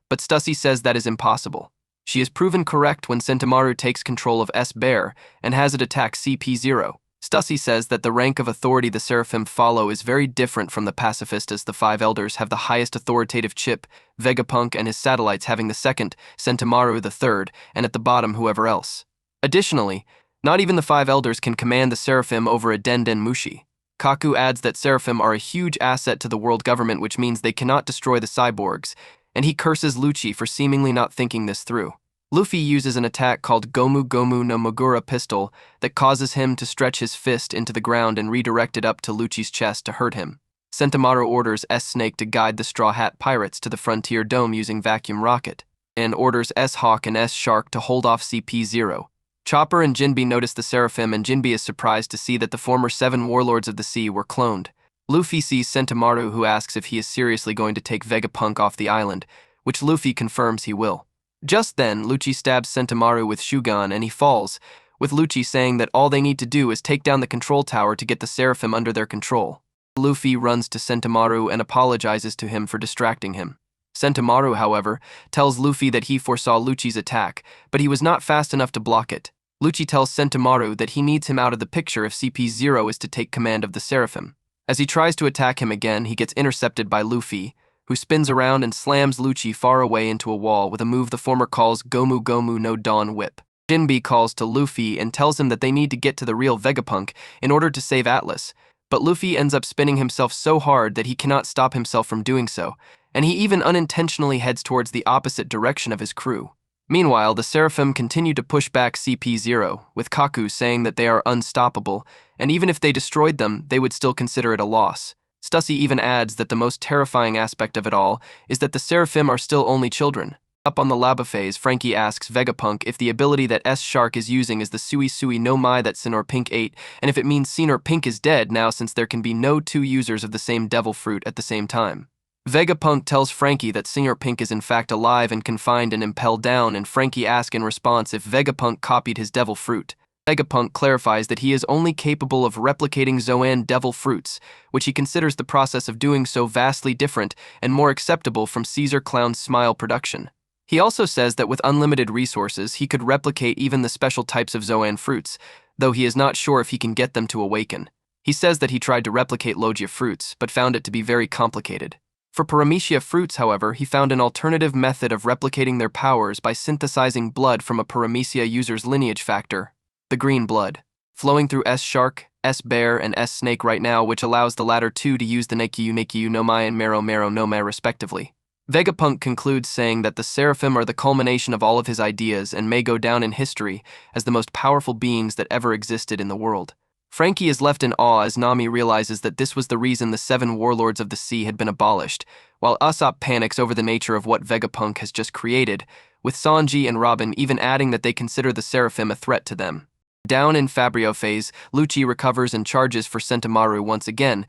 Speaker 1: but Stussy says that is impossible. She is proven correct when Sentomaru takes control of S-Bear and has it attack CP0. Stussy says that the rank of authority the Seraphim follow is very different from the pacifist, as the five elders have the highest authoritative chip, Vegapunk and his satellites having the second, Sentomaru the third, and at the bottom whoever else. Additionally, not even the five elders can command the Seraphim over a Den Mushi. Kaku adds that Seraphim are a huge asset to the world government, which means they cannot destroy the cyborgs, and he curses Lucci for seemingly not thinking this through. Luffy uses an attack called Gomu Gomu no Mogura pistol that causes him to stretch his fist into the ground and redirect it up to Lucci's chest to hurt him. Sentomaru orders S-Snake to guide the Straw Hat Pirates to the Frontier Dome using vacuum rocket, and orders S-Hawk and S-Shark to hold off CP0. Chopper and Jinbe notice the Seraphim, and Jinbe is surprised to see that the former 7 warlords of the sea were cloned. Luffy sees Sentomaru, who asks if he is seriously going to take Vegapunk off the island, which Luffy confirms he will. Just then, Lucci stabs Sentomaru with Shugon and he falls, with Lucci saying that all they need to do is take down the control tower to get the Seraphim under their control. Luffy runs to Sentomaru and apologizes to him for distracting him. Sentomaru, however, tells Luffy that he foresaw Lucci's attack, but he was not fast enough to block it. Lucci tells Sentomaru that he needs him out of the picture if CP0 is to take command of the Seraphim. As he tries to attack him again, he gets intercepted by Luffy, who spins around and slams Lucci far away into a wall with a move the former calls Gomu Gomu no Dawn Whip. Jinbe calls to Luffy and tells him that they need to get to the real Vegapunk in order to save Atlas, but Luffy ends up spinning himself so hard that he cannot stop himself from doing so, and he even unintentionally heads towards the opposite direction of his crew. Meanwhile, the Seraphim continue to push back CP0, with Kaku saying that they are unstoppable, and even if they destroyed them, they would still consider it a loss. Stussy even adds that the most terrifying aspect of it all is that the Seraphim are still only children. Up on the lava phase, Frankie asks Vegapunk if the ability that S-Shark is using is the Sui Sui no Mai that Sinor Pink ate, and if it means Sinor Pink is dead now since there can be no two users of the same devil fruit at the same time. Vegapunk tells Frankie that Sinor Pink is in fact alive and confined and impelled down, and Frankie asks in response if Vegapunk copied his devil fruit. Vegapunk clarifies that he is only capable of replicating Zoan devil fruits, which he considers the process of doing so vastly different and more acceptable from Caesar Clown's Smile production. He also says that with unlimited resources, he could replicate even the special types of Zoan fruits, though he is not sure if he can get them to awaken. He says that he tried to replicate Logia fruits, but found it to be very complicated. For Paramecia fruits, however, he found an alternative method of replicating their powers by synthesizing blood from a Paramecia user's lineage factor, the green blood, flowing through S-Shark, S-Bear, and S-Snake right now, which allows the latter two to use the Nekyu no Mai and Mero no Mai respectively. Vegapunk concludes saying that the Seraphim are the culmination of all of his ideas and may go down in history as the most powerful beings that ever existed in the world. Frankie is left in awe as Nami realizes that this was the reason the 7 warlords of the sea had been abolished, while Usopp panics over the nature of what Vegapunk has just created, with Sanji and Robin even adding that they consider the Seraphim a threat to them. Down in Fabrio phase, Lucci recovers and charges for Sentomaru once again,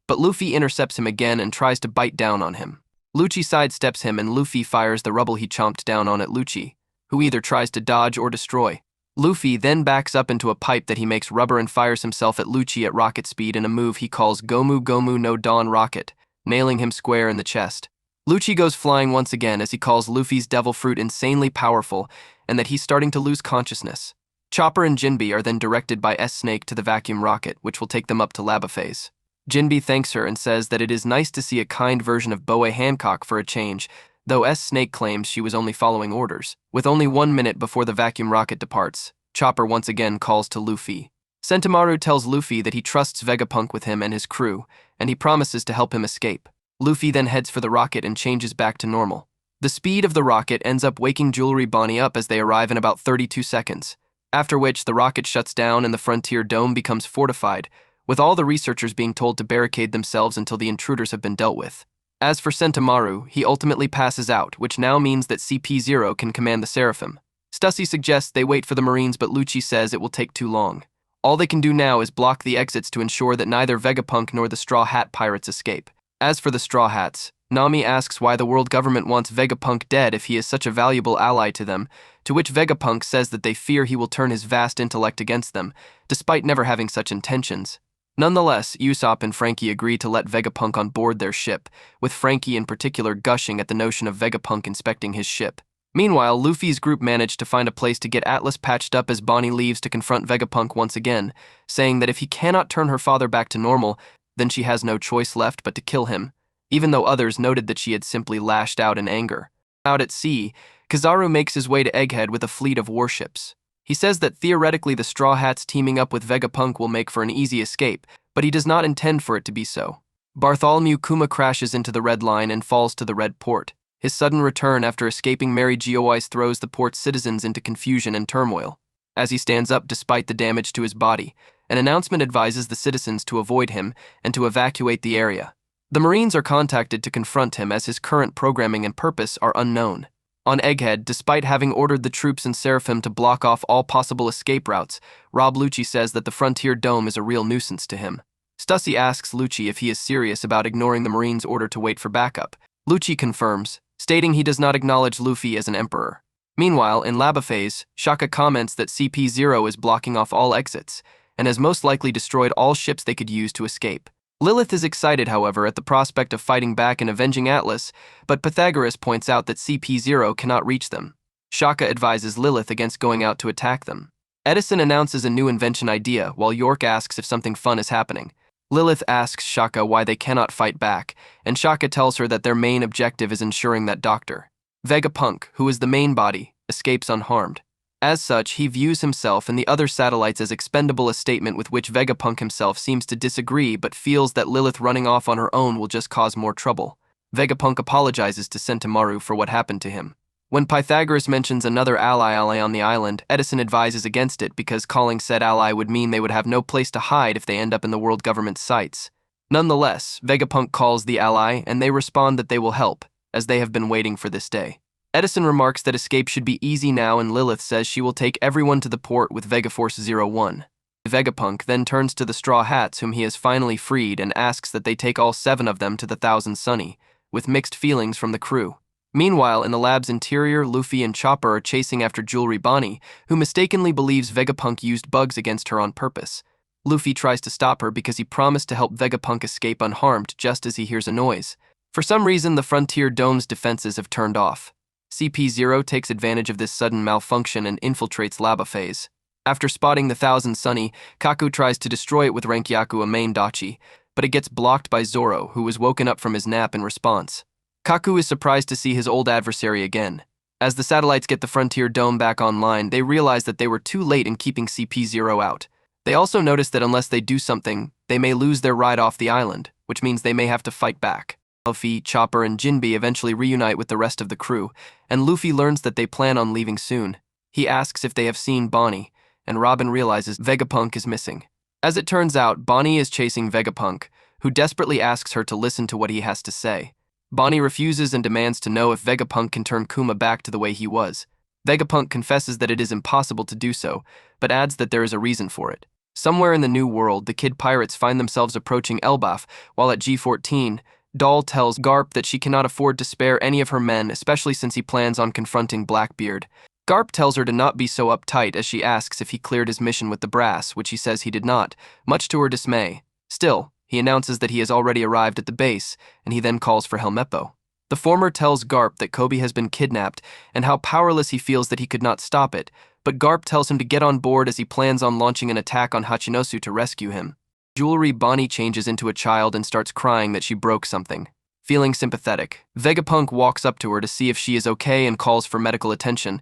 Speaker 1: but Luffy intercepts him again and tries to bite down on him. Lucci sidesteps him and Luffy fires the rubble he chomped down on at Lucci, who either tries to dodge or destroy. Luffy then backs up into a pipe that he makes rubber and fires himself at Lucci at rocket speed in a move he calls Gomu Gomu no Dawn Rocket, nailing him square in the chest. Lucci goes flying once again as he calls Luffy's devil fruit insanely powerful and that he's starting to lose consciousness. Chopper and Jinbe are then directed by S-Snake to the vacuum rocket, which will take them up to lava phase. Jinbe thanks her and says that it is nice to see a kind version of Boa Hancock for a change, though S-Snake claims she was only following orders. With only 1 minute before the vacuum rocket departs, Chopper once again calls to Luffy. Sentomaru tells Luffy that he trusts Vegapunk with him and his crew, and he promises to help him escape. Luffy then heads for the rocket and changes back to normal. The speed of the rocket ends up waking Jewelry Bonnie up as they arrive in about 32 seconds, after which the rocket shuts down and the Frontier Dome becomes fortified, with all the researchers being told to barricade themselves until the intruders have been dealt with. As for Sentomaru, he ultimately passes out, which now means that CP0 can command the Seraphim. Stussy suggests they wait for the Marines, but Lucci says it will take too long. All they can do now is block the exits to ensure that neither Vegapunk nor the Straw Hat pirates escape. As for the Straw Hats, Nami asks why the world government wants Vegapunk dead if he is such a valuable ally to them, to which Vegapunk says that they fear he will turn his vast intellect against them, despite never having such intentions. Nonetheless, Usopp and Frankie agree to let Vegapunk on board their ship, with Frankie in particular gushing at the notion of Vegapunk inspecting his ship. Meanwhile, Luffy's group managed to find a place to get Atlas patched up as Bonnie leaves to confront Vegapunk once again, saying that if he cannot turn her father back to normal, then she has no choice left but to kill him, even though others noted that she had simply lashed out in anger. Out at sea, Kizaru makes his way to Egghead with a fleet of warships. He says that theoretically the Straw Hats teaming up with Vegapunk will make for an easy escape, but he does not intend for it to be so. Bartholomew Kuma crashes into the Red Line and falls to the Red Port. His sudden return after escaping Mary Geoise throws the port's citizens into confusion and turmoil. As he stands up despite the damage to his body, an announcement advises the citizens to avoid him and to evacuate the area. The Marines are contacted to confront him as his current programming and purpose are unknown. On Egghead, despite having ordered the troops and Seraphim to block off all possible escape routes, Rob Lucci says that the Frontier Dome is a real nuisance to him. Stussy asks Lucci if he is serious about ignoring the Marines' order to wait for backup. Lucci confirms, stating he does not acknowledge Luffy as an emperor. Meanwhile, in Lava Phase, Shaka comments that CP0 is blocking off all exits, and has most likely destroyed all ships they could use to escape. Lilith is excited, however, at the prospect of fighting back and avenging Atlas, but Pythagoras points out that CP0 cannot reach them. Shaka advises Lilith against going out to attack them. Edison announces a new invention idea, while York asks if something fun is happening. Lilith asks Shaka why they cannot fight back, and Shaka tells her that their main objective is ensuring that Dr. Vegapunk, who is the main body, escapes unharmed. As such, he views himself and the other satellites as expendable, a statement with which Vegapunk himself seems to disagree but feels that Lilith running off on her own will just cause more trouble. Vegapunk apologizes to Sentomaru for what happened to him. When Pythagoras mentions another ally on the island, Edison advises against it because calling said ally would mean they would have no place to hide if they end up in the world government's sights. Nonetheless, Vegapunk calls the ally and they respond that they will help, as they have been waiting for this day. Edison remarks that escape should be easy now, and Lilith says she will take everyone to the port with Vegaforce 01. Vegapunk then turns to the Straw Hats, whom he has finally freed, and asks that they take all 7 of them to the Thousand Sunny, with mixed feelings from the crew. Meanwhile, in the lab's interior, Luffy and Chopper are chasing after Jewelry Bonnie, who mistakenly believes Vegapunk used bugs against her on purpose. Luffy tries to stop her because he promised to help Vegapunk escape unharmed just as he hears a noise. For some reason, the Frontier Dome's defenses have turned off. CP0 takes advantage of this sudden malfunction and infiltrates Lava Phase. After spotting the Thousand Sunny, Kaku tries to destroy it with Renkyaku Amain-dachi, but it gets blocked by Zoro, who was woken up from his nap in response. Kaku is surprised to see his old adversary again. As the satellites get the Frontier Dome back online, they realize that they were too late in keeping CP0 out. They also notice that unless they do something, they may lose their ride off the island, which means they may have to fight back. Luffy, Chopper, and Jinbe eventually reunite with the rest of the crew, and Luffy learns that they plan on leaving soon. He asks if they have seen Bonnie, and Robin realizes Vegapunk is missing. As it turns out, Bonnie is chasing Vegapunk, who desperately asks her to listen to what he has to say. Bonnie refuses and demands to know if Vegapunk can turn Kuma back to the way he was. Vegapunk confesses that it is impossible to do so, but adds that there is a reason for it. Somewhere in the New World, the Kid Pirates find themselves approaching Elbaf, while at G14, Doll tells Garp that she cannot afford to spare any of her men, especially since he plans on confronting Blackbeard. Garp tells her to not be so uptight as she asks if he cleared his mission with the brass, which he says he did not, much to her dismay. Still, he announces that he has already arrived at the base, and he then calls for Helmeppo. The former tells Garp that Kobe has been kidnapped and how powerless he feels that he could not stop it, but Garp tells him to get on board as he plans on launching an attack on Hachinosu to rescue him. Jewelry Bonnie changes into a child and starts crying that she broke something. Feeling sympathetic, Vegapunk walks up to her to see if she is okay and calls for medical attention,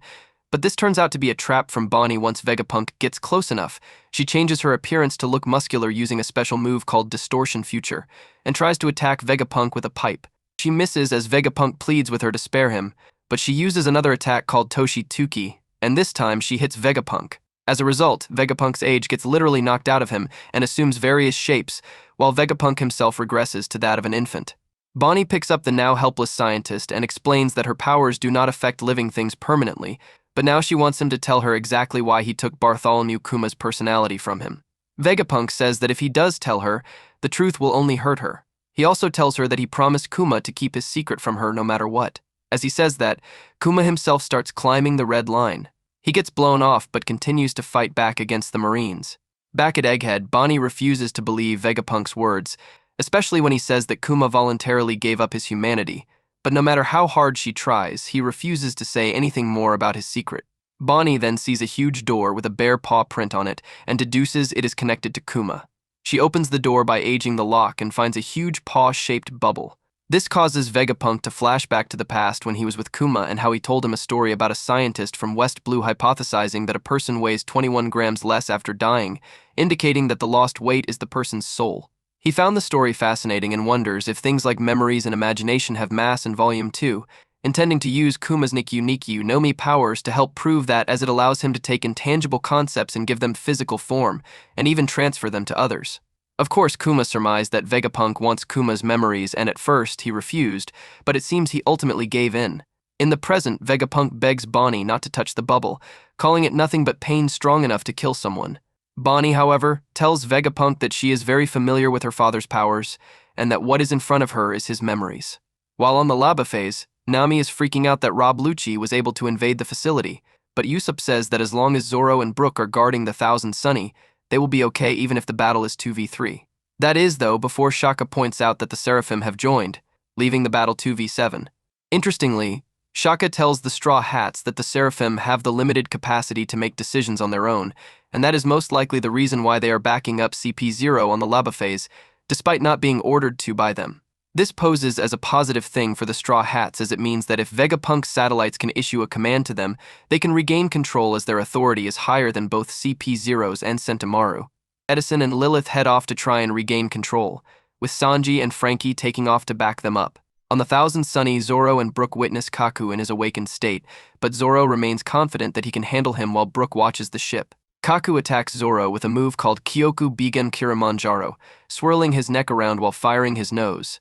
Speaker 1: but this turns out to be a trap from Bonnie. Once Vegapunk gets close enough, she changes her appearance to look muscular using a special move called Distortion Future, and tries to attack Vegapunk with a pipe. She misses as Vegapunk pleads with her to spare him, but she uses another attack called Toshi Tuki, and this time she hits Vegapunk. As a result, Vegapunk's age gets literally knocked out of him and assumes various shapes, while Vegapunk himself regresses to that of an infant. Bonnie picks up the now helpless scientist and explains that her powers do not affect living things permanently, but now she wants him to tell her exactly why he took Bartholomew Kuma's personality from him. Vegapunk says that if he does tell her, the truth will only hurt her. He also tells her that he promised Kuma to keep his secret from her no matter what. As he says that, Kuma himself starts climbing the red line. He gets blown off but continues to fight back against the Marines. Back at Egghead, Bonnie refuses to believe Vegapunk's words, especially when he says that Kuma voluntarily gave up his humanity, but no matter how hard she tries, he refuses to say anything more about his secret. Bonnie then sees a huge door with a bare paw print on it and deduces it is connected to Kuma. She opens the door by aging the lock and finds a huge paw-shaped bubble. This causes Vegapunk to flash back to the past when he was with Kuma and how he told him a story about a scientist from West Blue hypothesizing that a person weighs 21 grams less after dying, indicating that the lost weight is the person's soul. He found the story fascinating and wonders if things like memories and imagination have mass and volume too, intending to use Kuma's Nikyu no Mi powers to help prove that, as it allows him to take intangible concepts and give them physical form, and even transfer them to others. Of course, Kuma surmised that Vegapunk wants Kuma's memories, and at first he refused, but it seems he ultimately gave in. In the present, Vegapunk begs Bonnie not to touch the bubble, calling it nothing but pain strong enough to kill someone. Bonnie, however, tells Vegapunk that she is very familiar with her father's powers, and that what is in front of her is his memories. While on the Laba phase, Nami is freaking out that Rob Lucci was able to invade the facility, but Usopp says that as long as Zoro and Brook are guarding the Thousand Sunny, they will be okay even if the battle is 2v3. That is, though, before Shaka points out that the Seraphim have joined, leaving the battle 2v7. Interestingly, Shaka tells the Straw Hats that the Seraphim have the limited capacity to make decisions on their own, and that is most likely the reason why they are backing up CP0 on the Laba phase, despite not being ordered to by them. This poses as a positive thing for the Straw Hats, as it means that if Vegapunk's satellites can issue a command to them, they can regain control as their authority is higher than both CP0's and Sentomaru. Edison and Lilith head off to try and regain control, with Sanji and Frankie taking off to back them up. On the Thousand Sunny, Zoro and Brook witness Kaku in his awakened state, but Zoro remains confident that he can handle him while Brook watches the ship. Kaku attacks Zoro with a move called Kyoku Bigen Kirimanjaro, swirling his neck around while firing his nose.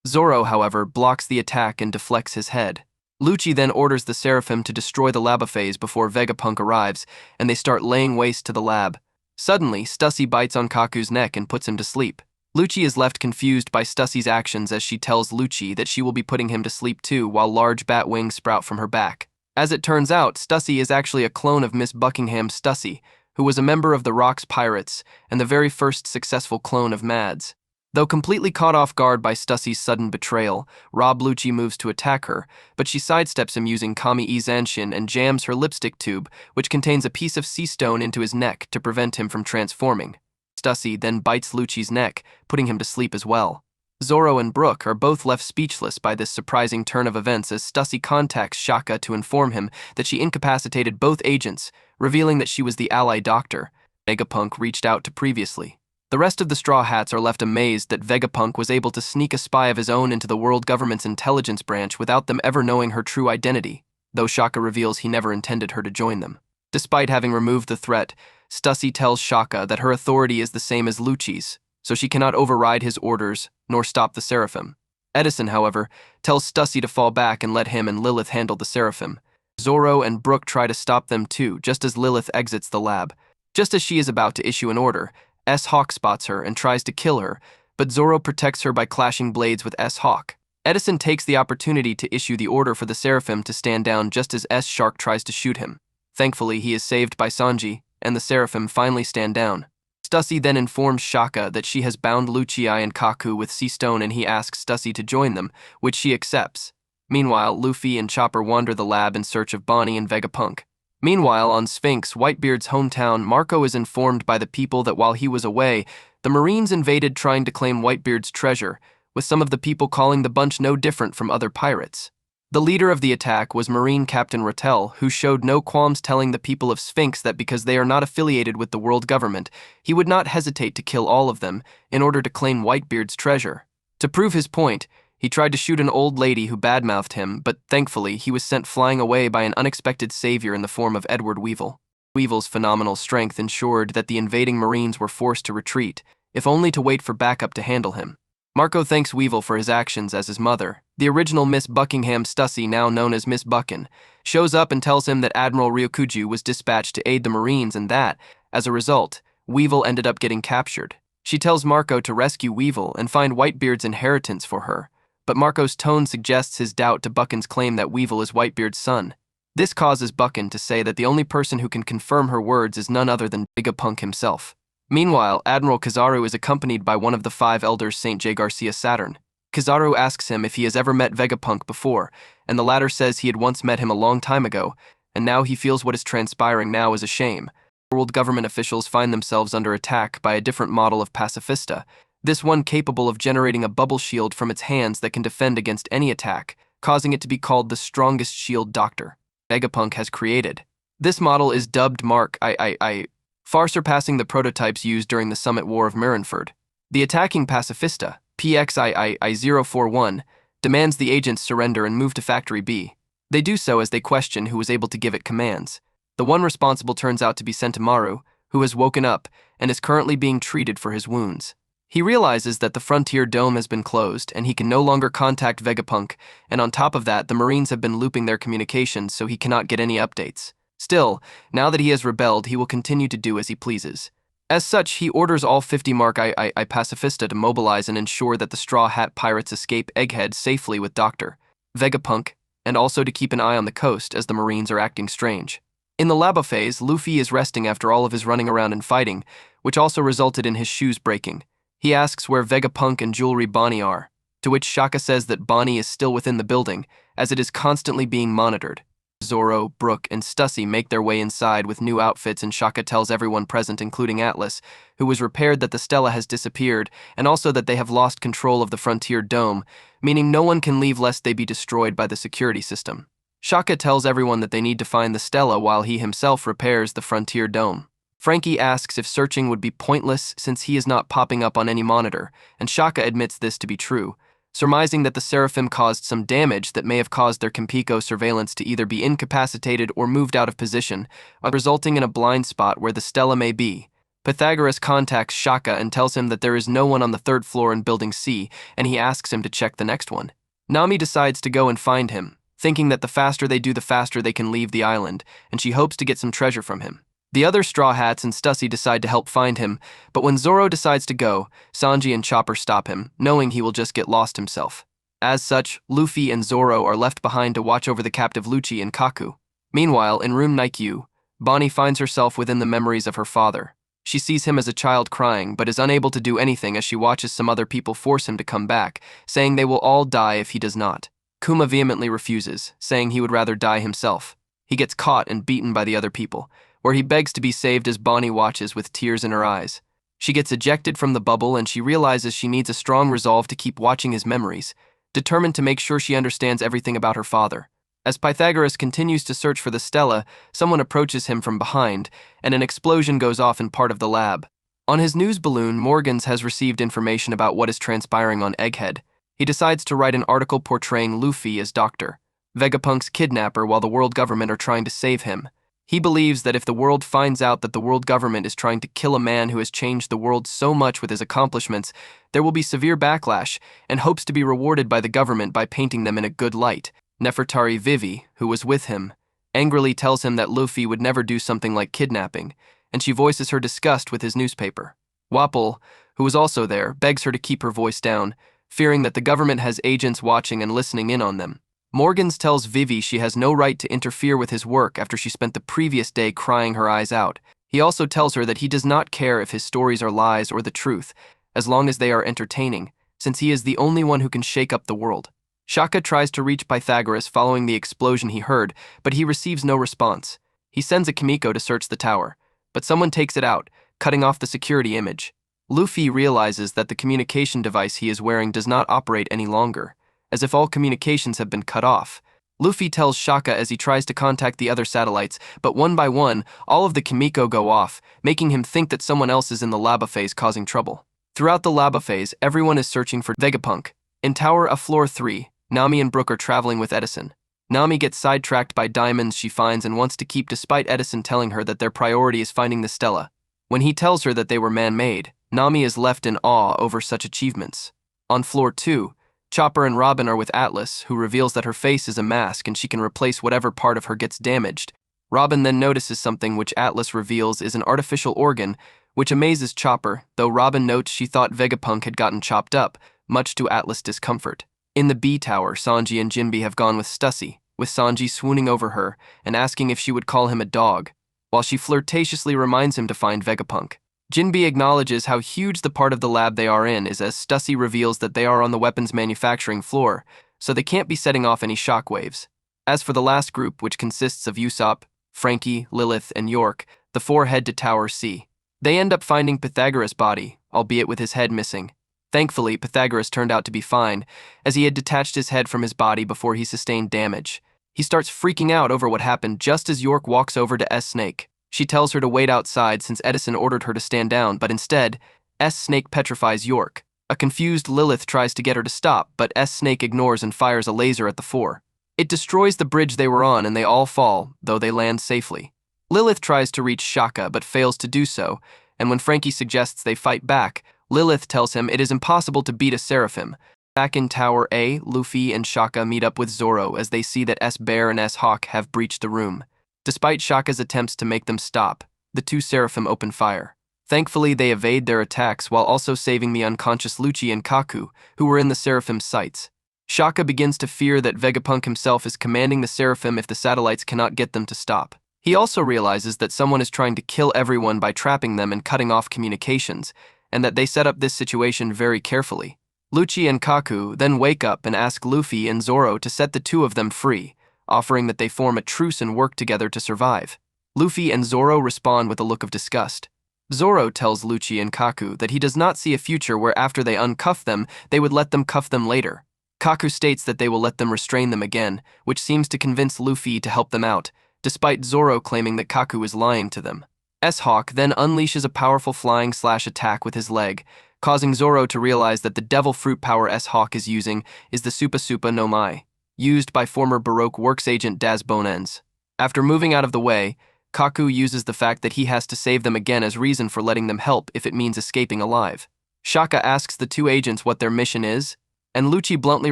Speaker 1: Zoro, however, blocks the attack and deflects his head. Lucci then orders the Seraphim to destroy the labophase before Vegapunk arrives, and they start laying waste to the lab. Suddenly, Stussy bites on Kaku's neck and puts him to sleep. Lucci is left confused by Stussy's actions as she tells Lucci that she will be putting him to sleep too while large bat wings sprout from her back. As it turns out, Stussy is actually a clone of Miss Buckingham Stussy, who was a member of the Rocks Pirates and the very first successful clone of Mads. Though completely caught off guard by Stussy's sudden betrayal, Rob Lucci moves to attack her, but she sidesteps him using Kami Izanshin and jams her lipstick tube, which contains a piece of sea stone, into his neck to prevent him from transforming. Stussy then bites Lucci's neck, putting him to sleep as well. Zoro and Brook are both left speechless by this surprising turn of events as Stussy contacts Shaka to inform him that she incapacitated both agents, revealing that she was the ally doctor Vegapunk reached out to previously. The rest of the Straw Hats are left amazed that Vegapunk was able to sneak a spy of his own into the world government's intelligence branch without them ever knowing her true identity, though Shaka reveals he never intended her to join them. Despite having removed the threat, Stussy tells Shaka that her authority is the same as Lucci's, so she cannot override his orders nor stop the Seraphim. Edison, however, tells Stussy to fall back and let him and Lilith handle the Seraphim. Zoro and Brook try to stop them too, just as Lilith exits the lab. Just as she is about to issue an order, S-Hawk spots her and tries to kill her, but Zoro protects her by clashing blades with S-Hawk. Edison takes the opportunity to issue the order for the Seraphim to stand down just as S-Shark tries to shoot him. Thankfully, he is saved by Sanji, and the Seraphim finally stand down. Stussy then informs Shaka that she has bound Lucci and Kaku with sea stone, and he asks Stussy to join them, which she accepts. Meanwhile, Luffy and Chopper wander the lab in search of Bonnie and Vegapunk. Meanwhile, on Sphinx, Whitebeard's hometown, Marco is informed by the people that while he was away, the Marines invaded trying to claim Whitebeard's treasure, with some of the people calling the bunch no different from other pirates. The leader of the attack was Marine Captain Rattel, who showed no qualms telling the people of Sphinx that because they are not affiliated with the world government, he would not hesitate to kill all of them in order to claim Whitebeard's treasure. To prove his point, he tried to shoot an old lady who badmouthed him, but thankfully he was sent flying away by an unexpected savior in the form of Edward Weevil. Weevil's phenomenal strength ensured that the invading Marines were forced to retreat, if only to wait for backup to handle him. Marco thanks Weevil for his actions as his mother. The original Miss Buckingham Stussy, now known as Miss Buckin, shows up and tells him that Admiral Ryokuju was dispatched to aid the Marines and that, as a result, Weevil ended up getting captured. She tells Marco to rescue Weevil and find Whitebeard's inheritance for her, but Marco's tone suggests his doubt to Buckin's claim that Weevil is Whitebeard's son. This causes Buckin to say that the only person who can confirm her words is none other than Vegapunk himself. Meanwhile, Admiral Kizaru is accompanied by one of the 5 elders, St. J. Garcia Saturn. Kizaru asks him if he has ever met Vegapunk before, and the latter says he had once met him a long time ago, and now he feels what is transpiring now is a shame. World government officials find themselves under attack by a different model of pacifista, this one capable of generating a bubble shield from its hands that can defend against any attack, causing it to be called the strongest shield doctor Vegapunk has created. This model is dubbed Mark I, far surpassing the prototypes used during the Summit War of Marineford. The attacking pacifista, PXII-041, demands the agents surrender and move to Factory B. They do so as they question who was able to give it commands. The one responsible turns out to be Sentomaru, who has woken up and is currently being treated for his wounds. He realizes that the Frontier Dome has been closed and he can no longer contact Vegapunk, and on top of that, the Marines have been looping their communications so he cannot get any updates. Still, now that he has rebelled, he will continue to do as he pleases. As such, he orders all 50 Mark I Pacifista to mobilize and ensure that the Straw Hat Pirates escape Egghead safely with Dr. Vegapunk, and also to keep an eye on the coast as the Marines are acting strange. In the labo phase, Luffy is resting after all of his running around and fighting, which also resulted in his shoes breaking. He asks where Vegapunk and Jewelry Bonnie are, to which Shaka says that Bonnie is still within the building, as it is constantly being monitored. Zoro, Brook, and Stussy make their way inside with new outfits, and Shaka tells everyone present, including Atlas, who was repaired, that the Stella has disappeared, and also that they have lost control of the Frontier Dome, meaning no one can leave lest they be destroyed by the security system. Shaka tells everyone that they need to find the Stella while he himself repairs the Frontier Dome. Frankie asks if searching would be pointless since he is not popping up on any monitor, and Shaka admits this to be true, surmising that the Seraphim caused some damage that may have caused their Compiko surveillance to either be incapacitated or moved out of position, resulting in a blind spot where the Stella may be. Pythagoras contacts Shaka and tells him that there is no one on the third floor in Building C, and he asks him to check the next one. Nami decides to go and find him, thinking that the faster they do, the faster they can leave the island, and she hopes to get some treasure from him. The other Straw Hats and Stussy decide to help find him, but when Zoro decides to go, Sanji and Chopper stop him, knowing he will just get lost himself. As such, Luffy and Zoro are left behind to watch over the captive Lucci and Kaku. Meanwhile, in room Nikyu, Bonnie finds herself within the memories of her father. She sees him as a child crying, but is unable to do anything as she watches some other people force him to come back, saying they will all die if he does not. Kuma vehemently refuses, saying he would rather die himself. He gets caught and beaten by the other people, where he begs to be saved as Bonnie watches with tears in her eyes. She gets ejected from the bubble and she realizes she needs a strong resolve to keep watching his memories, determined to make sure she understands everything about her father. As Pythagoras continues to search for the Stella, someone approaches him from behind, and an explosion goes off in part of the lab. On his news balloon, Morgans has received information about what is transpiring on Egghead. He decides to write an article portraying Luffy as Dr. Vegapunk's kidnapper while the world government are trying to save him. He believes that if the world finds out that the world government is trying to kill a man who has changed the world so much with his accomplishments, there will be severe backlash, and hopes to be rewarded by the government by painting them in a good light. Nefertari Vivi, who was with him, angrily tells him that Luffy would never do something like kidnapping, and she voices her disgust with his newspaper. Wapol, who was also there, begs her to keep her voice down, fearing that the government has agents watching and listening in on them. Morgans tells Vivi she has no right to interfere with his work after she spent the previous day crying her eyes out. He also tells her that he does not care if his stories are lies or the truth, as long as they are entertaining, since he is the only one who can shake up the world. Shaka tries to reach Pythagoras following the explosion he heard, but he receives no response. He sends a Kimiko to search the tower, but someone takes it out, cutting off the security image. Luffy realizes that the communication device he is wearing does not operate any longer, as if all communications have been cut off. Luffy tells Shaka as he tries to contact the other satellites, but one by one, all of the Kimiko go off, making him think that someone else is in the lava phase causing trouble. Throughout the lava phase, everyone is searching for Vegapunk. In Tower of Floor 3, Nami and Brook are traveling with Edison. Nami gets sidetracked by diamonds she finds and wants to keep despite Edison telling her that their priority is finding the Stella. When he tells her that they were man-made, Nami is left in awe over such achievements. On Floor 2, Chopper and Robin are with Atlas, who reveals that her face is a mask and she can replace whatever part of her gets damaged. Robin then notices something which Atlas reveals is an artificial organ, which amazes Chopper, though Robin notes she thought Vegapunk had gotten chopped up, much to Atlas' discomfort. In the B Tower, Sanji and Jinbe have gone with Stussy, with Sanji swooning over her and asking if she would call him a dog, while she flirtatiously reminds him to find Vegapunk. Jinbe acknowledges how huge the part of the lab they are in is as Stussy reveals that they are on the weapons manufacturing floor, so they can't be setting off any shockwaves. As for the last group, which consists of Usopp, Frankie, Lilith, and York, the four head to Tower C. They end up finding Pythagoras' body, albeit with his head missing. Thankfully, Pythagoras turned out to be fine, as he had detached his head from his body before he sustained damage. He starts freaking out over what happened just as York walks over to S-Snake. She tells her to wait outside since Edison ordered her to stand down, but instead, S-Snake petrifies York. A confused Lilith tries to get her to stop, but S-Snake ignores and fires a laser at the four. It destroys the bridge they were on and they all fall, though they land safely. Lilith tries to reach Shaka but fails to do so, and when Frankie suggests they fight back, Lilith tells him it is impossible to beat a Seraphim. Back in Tower A, Luffy and Shaka meet up with Zoro as they see that S-Bear and S-Hawk have breached the room. Despite Shaka's attempts to make them stop, the two Seraphim open fire. Thankfully, they evade their attacks while also saving the unconscious Lucci and Kaku, who were in the Seraphim's sights. Shaka begins to fear that Vegapunk himself is commanding the Seraphim if the satellites cannot get them to stop. He also realizes that someone is trying to kill everyone by trapping them and cutting off communications, and that they set up this situation very carefully. Lucci and Kaku then wake up and ask Luffy and Zoro to set the two of them free, offering that they form a truce and work together to survive. Luffy and Zoro respond with a look of disgust. Zoro tells Lucci and Kaku that he does not see a future where after they uncuff them, they would let them cuff them later. Kaku states that they will let them restrain them again, which seems to convince Luffy to help them out, despite Zoro claiming that Kaku is lying to them. S-Hawk then unleashes a powerful flying slash attack with his leg, causing Zoro to realize that the devil fruit power S-Hawk is using is the Supa Supa no Mai, used by former Baroque Works agent Daz Bonens. After moving out of the way, Kaku uses the fact that he has to save them again as reason for letting them help if it means escaping alive. Shaka asks the two agents what their mission is, and Lucci bluntly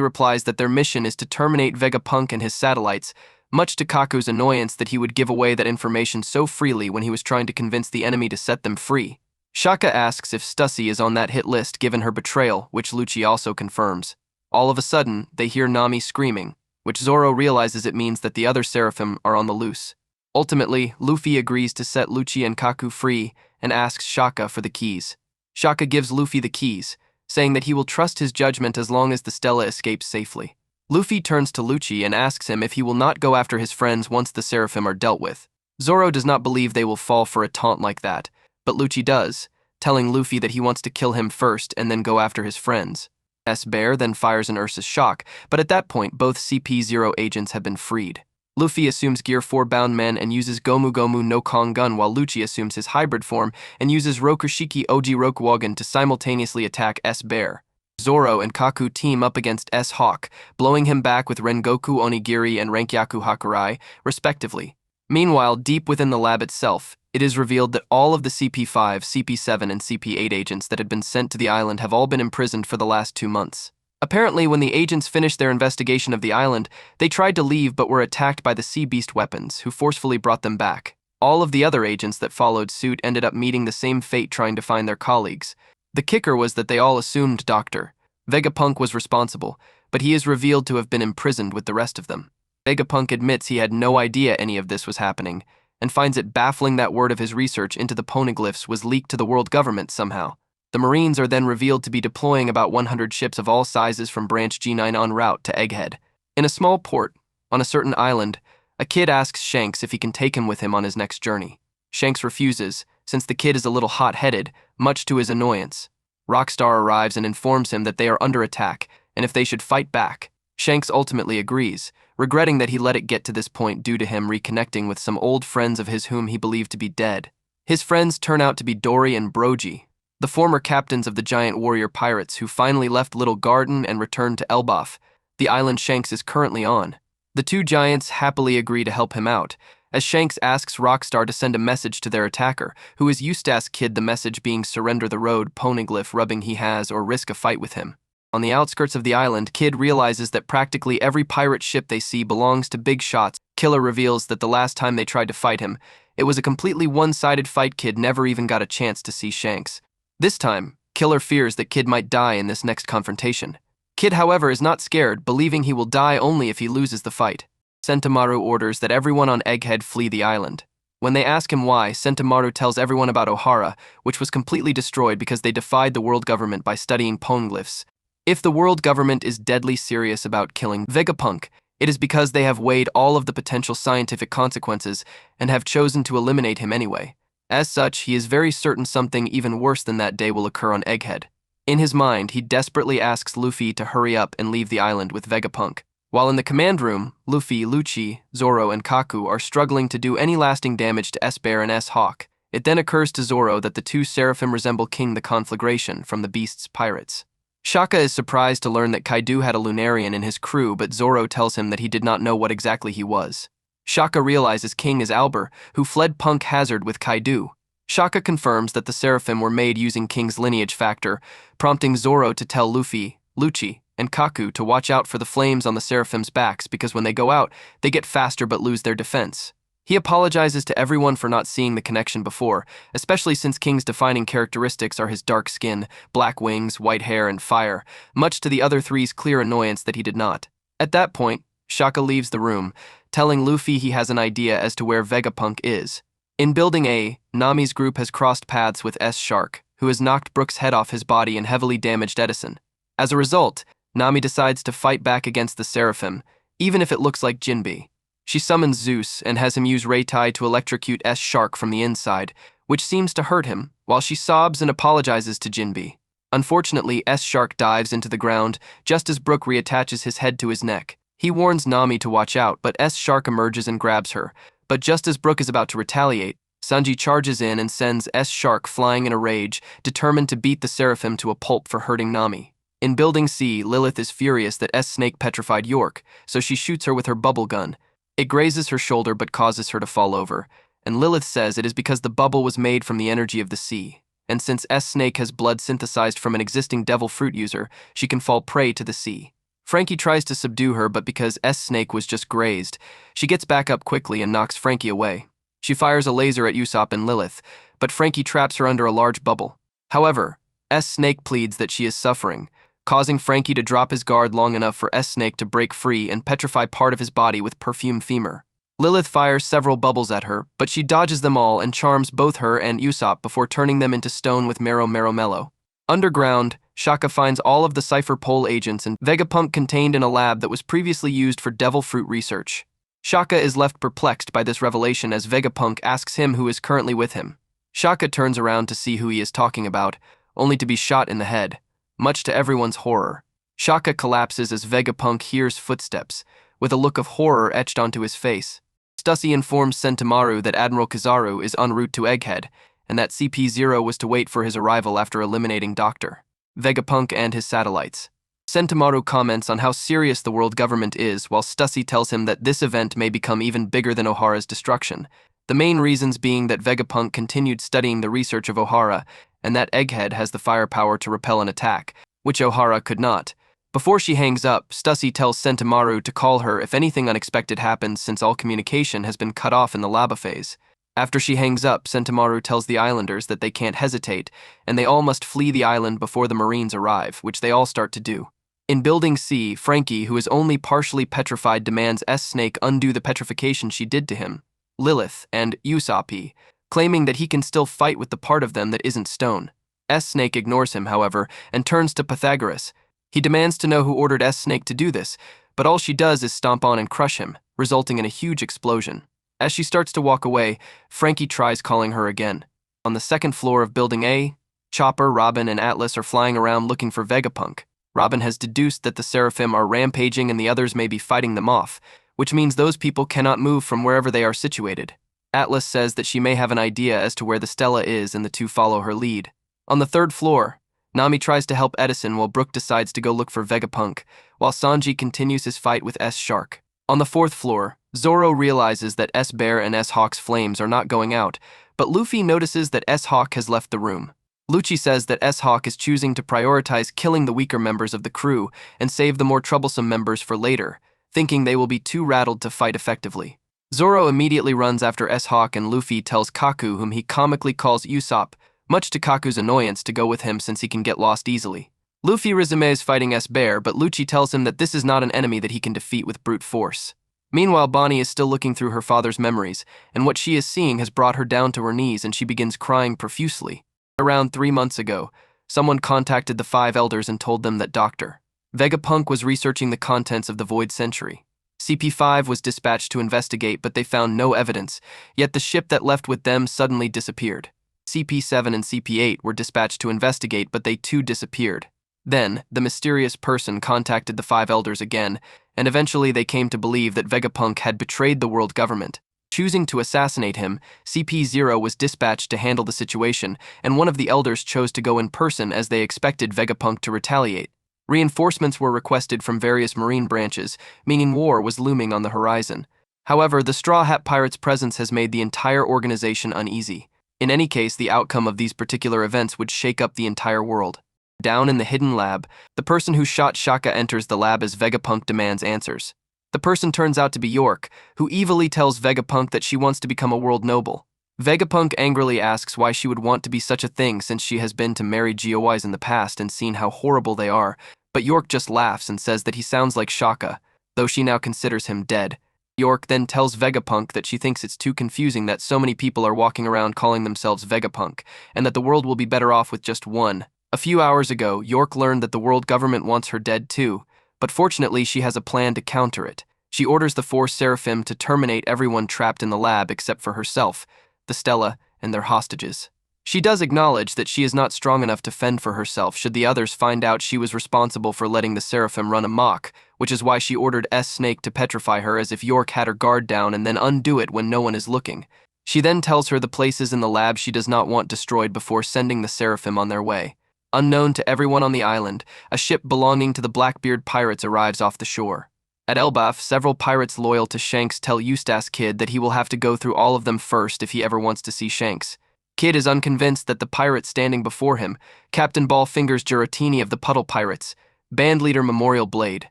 Speaker 1: replies that their mission is to terminate Vegapunk and his satellites, much to Kaku's annoyance that he would give away that information so freely when he was trying to convince the enemy to set them free. Shaka asks if Stussy is on that hit list given her betrayal, which Lucci also confirms. All of a sudden, they hear Nami screaming, which Zoro realizes it means that the other Seraphim are on the loose. Ultimately, Luffy agrees to set Lucci and Kaku free and asks Shaka for the keys. Shaka gives Luffy the keys, saying that he will trust his judgment as long as the Stella escapes safely. Luffy turns to Lucci and asks him if he will not go after his friends once the Seraphim are dealt with. Zoro does not believe they will fall for a taunt like that, but Lucci does, telling Luffy that he wants to kill him first and then go after his friends. S-Bear then fires an Ursus shock, but at that point both CP0 agents have been freed. Luffy assumes Gear 4 bound men and uses Gomu Gomu no Kong gun, while Lucci assumes his hybrid form and uses Rokushiki Oji Rokuwagen to simultaneously attack S-Bear. Zoro and Kaku team up against S-Hawk, blowing him back with Rengoku Onigiri and Renkyaku Hakurai, respectively. Meanwhile, deep within the lab itself, it is revealed that all of the CP5, CP7, and CP8 agents that had been sent to the island have all been imprisoned for the last 2 months. Apparently, when the agents finished their investigation of the island, they tried to leave but were attacked by the Sea Beast weapons, who forcefully brought them back. All of the other agents that followed suit ended up meeting the same fate trying to find their colleagues. The kicker was that they all assumed Dr. Vegapunk was responsible, but he is revealed to have been imprisoned with the rest of them. Vegapunk admits he had no idea any of this was happening, and finds it baffling that word of his research into the poneglyphs was leaked to the world government somehow. The Marines are then revealed to be deploying about 100 ships of all sizes from Branch G9 en route to Egghead. In a small port, on a certain island, a kid asks Shanks if he can take him with him on his next journey. Shanks refuses, since the kid is a little hot-headed, much to his annoyance. Rockstar arrives and informs him that they are under attack, and if they should fight back. Shanks ultimately agrees, regretting that he let it get to this point due to him reconnecting with some old friends of his whom he believed to be dead. His friends turn out to be Dory and Brogy, the former captains of the giant warrior pirates who finally left Little Garden and returned to Elbaf, the island Shanks is currently on. The two giants happily agree to help him out, as Shanks asks Rockstar to send a message to their attacker, who is Eustace Kid, the message being surrender the road poneglyph rubbing he has or risk a fight with him. On the outskirts of the island, Kid realizes that practically every pirate ship they see belongs to Big Shots. Killer reveals that the last time they tried to fight him, it was a completely one-sided fight. Kid never even got a chance to see Shanks. This time, Killer fears that Kid might die in this next confrontation. Kid, however, is not scared, believing he will die only if he loses the fight. Sentomaru orders that everyone on Egghead flee the island. When they ask him why, Sentomaru tells everyone about Ohara, which was completely destroyed because they defied the world government by studying poneglyphs. If the world government is deadly serious about killing Vegapunk, it is because they have weighed all of the potential scientific consequences and have chosen to eliminate him anyway. As such, he is very certain something even worse than that day will occur on Egghead. In his mind, he desperately asks Luffy to hurry up and leave the island with Vegapunk. While in the command room, Luffy, Lucci, Zoro, and Kaku are struggling to do any lasting damage to S-Bear and S-Hawk. It then occurs to Zoro that the two Seraphim resemble King the Conflagration from the Beast's pirates. Shaka is surprised to learn that Kaido had a Lunarian in his crew, but Zoro tells him that he did not know what exactly he was. Shaka realizes King is Albert, who fled Punk Hazard with Kaido. Shaka confirms that the Seraphim were made using King's lineage factor, prompting Zoro to tell Luffy, Lucci, and Kaku to watch out for the flames on the Seraphim's backs because when they go out, they get faster but lose their defense. He apologizes to everyone for not seeing the connection before, especially since King's defining characteristics are his dark skin, black wings, white hair, and fire, much to the other three's clear annoyance that he did not. At that point, Shaka leaves the room, telling Luffy he has an idea as to where Vegapunk is. In Building A, Nami's group has crossed paths with S-Shark, who has knocked Brook's head off his body and heavily damaged Edison. As a result, Nami decides to fight back against the Seraphim, even if it looks like Jinbe. She summons Zeus and has him use Reitai to electrocute S-Shark from the inside, which seems to hurt him, while she sobs and apologizes to Jinbe. Unfortunately, S-Shark dives into the ground just as Brook reattaches his head to his neck. He warns Nami to watch out, but S-Shark emerges and grabs her. But just as Brook is about to retaliate, Sanji charges in and sends S-Shark flying in a rage, determined to beat the Seraphim to a pulp for hurting Nami. In Building C, Lilith is furious that S-Snake petrified York, so she shoots her with her bubble gun. It grazes her shoulder but causes her to fall over, and Lilith says it is because the bubble was made from the energy of the sea, and since S-Snake has blood synthesized from an existing devil fruit user, she can fall prey to the sea. Frankie tries to subdue her, but because S-Snake was just grazed, she gets back up quickly and knocks Frankie away. She fires a laser at Usopp and Lilith, but Frankie traps her under a large bubble. However, S-Snake pleads that she is suffering, causing Frankie to drop his guard long enough for S-Snake to break free and petrify part of his body with perfume femur. Lilith fires several bubbles at her, but she dodges them all and charms both her and Usopp before turning them into stone with Mero Mero Mello. Underground, Shaka finds all of the Cypher Pole agents and Vegapunk contained in a lab that was previously used for devil fruit research. Shaka is left perplexed by this revelation as Vegapunk asks him who is currently with him. Shaka turns around to see who he is talking about, only to be shot in the head, much to everyone's horror. Shaka collapses as Vegapunk hears footsteps, with a look of horror etched onto his face. Stussy informs Sentomaru that Admiral Kizaru is en route to Egghead, and that CP0 was to wait for his arrival after eliminating Dr. Vegapunk and his satellites. Sentomaru comments on how serious the world government is, while Stussy tells him that this event may become even bigger than Ohara's destruction, the main reasons being that Vegapunk continued studying the research of Ohara, and that Egghead has the firepower to repel an attack, which Ohara could not. Before she hangs up, Stussy tells Sentomaru to call her if anything unexpected happens since all communication has been cut off in the lava phase. After she hangs up, Sentomaru tells the islanders that they can't hesitate, and they all must flee the island before the Marines arrive, which they all start to do. In Building C, Frankie, who is only partially petrified, demands S-Snake undo the petrification she did to him. Lilith and Usopp, claiming that he can still fight with the part of them that isn't stone. S-Snake ignores him, however, and turns to Pythagoras. He demands to know who ordered S-Snake to do this, but all she does is stomp on and crush him, resulting in a huge explosion. As she starts to walk away, Frankie tries calling her again. On the second floor of Building A, Chopper, Robin, and Atlas are flying around looking for Vegapunk. Robin has deduced that the Seraphim are rampaging and the others may be fighting them off, which means those people cannot move from wherever they are situated. Atlas says that she may have an idea as to where the Stella is, and the two follow her lead. On the third floor, Nami tries to help Edison while Brook decides to go look for Vegapunk, while Sanji continues his fight with S-Shark. On the fourth floor, Zoro realizes that S-Bear and S-Hawk's flames are not going out, but Luffy notices that S-Hawk has left the room. Lucci says that S-Hawk is choosing to prioritize killing the weaker members of the crew and save the more troublesome members for later, thinking they will be too rattled to fight effectively. Zoro immediately runs after S-Hawk, and Luffy tells Kaku, whom he comically calls Usopp, much to Kaku's annoyance, to go with him since he can get lost easily. Luffy resumes fighting S-Bear, but Lucci tells him that this is not an enemy that he can defeat with brute force. Meanwhile, Bonnie is still looking through her father's memories, and what she is seeing has brought her down to her knees, and she begins crying profusely. Around 3 months ago, someone contacted the 5 elders and told them that Dr. Vegapunk was researching the contents of the Void Century. CP5 was dispatched to investigate, but they found no evidence, yet the ship that left with them suddenly disappeared. CP7 and CP8 were dispatched to investigate, but they too disappeared. Then, the mysterious person contacted the 5 elders again, and eventually they came to believe that Vegapunk had betrayed the world government. Choosing to assassinate him, CP0 was dispatched to handle the situation, and one of the elders chose to go in person as they expected Vegapunk to retaliate. Reinforcements were requested from various marine branches, meaning war was looming on the horizon. However, the Straw Hat Pirates' presence has made the entire organization uneasy. In any case, the outcome of these particular events would shake up the entire world. Down in the hidden lab, the person who shot Shaka enters the lab as Vegapunk demands answers. The person turns out to be York, who evilly tells Vegapunk that she wants to become a world noble. Vegapunk angrily asks why she would want to be such a thing since she has been to marry GOIs in the past and seen how horrible they are, but York just laughs and says that he sounds like Shaka, though she now considers him dead. York then tells Vegapunk that she thinks it's too confusing that so many people are walking around calling themselves Vegapunk, and that the world will be better off with just one. A few hours ago, York learned that the world government wants her dead too, but fortunately she has a plan to counter it. She orders the 4 Seraphim to terminate everyone trapped in the lab except for herself, the Stella, and their hostages. She does acknowledge that she is not strong enough to fend for herself should the others find out she was responsible for letting the Seraphim run amok, which is why she ordered S-Snake to petrify her as if York had her guard down and then undo it when no one is looking. She then tells her the places in the lab she does not want destroyed before sending the Seraphim on their way. Unknown to everyone on the island, a ship belonging to the Blackbeard pirates arrives off the shore. At Elbaf, several pirates loyal to Shanks tell Eustace Kid that he will have to go through all of them first if he ever wants to see Shanks. Kid is unconvinced that the pirate standing before him, Captain Ballfingers Giratini of the Puddle Pirates, Bandleader Memorial Blade,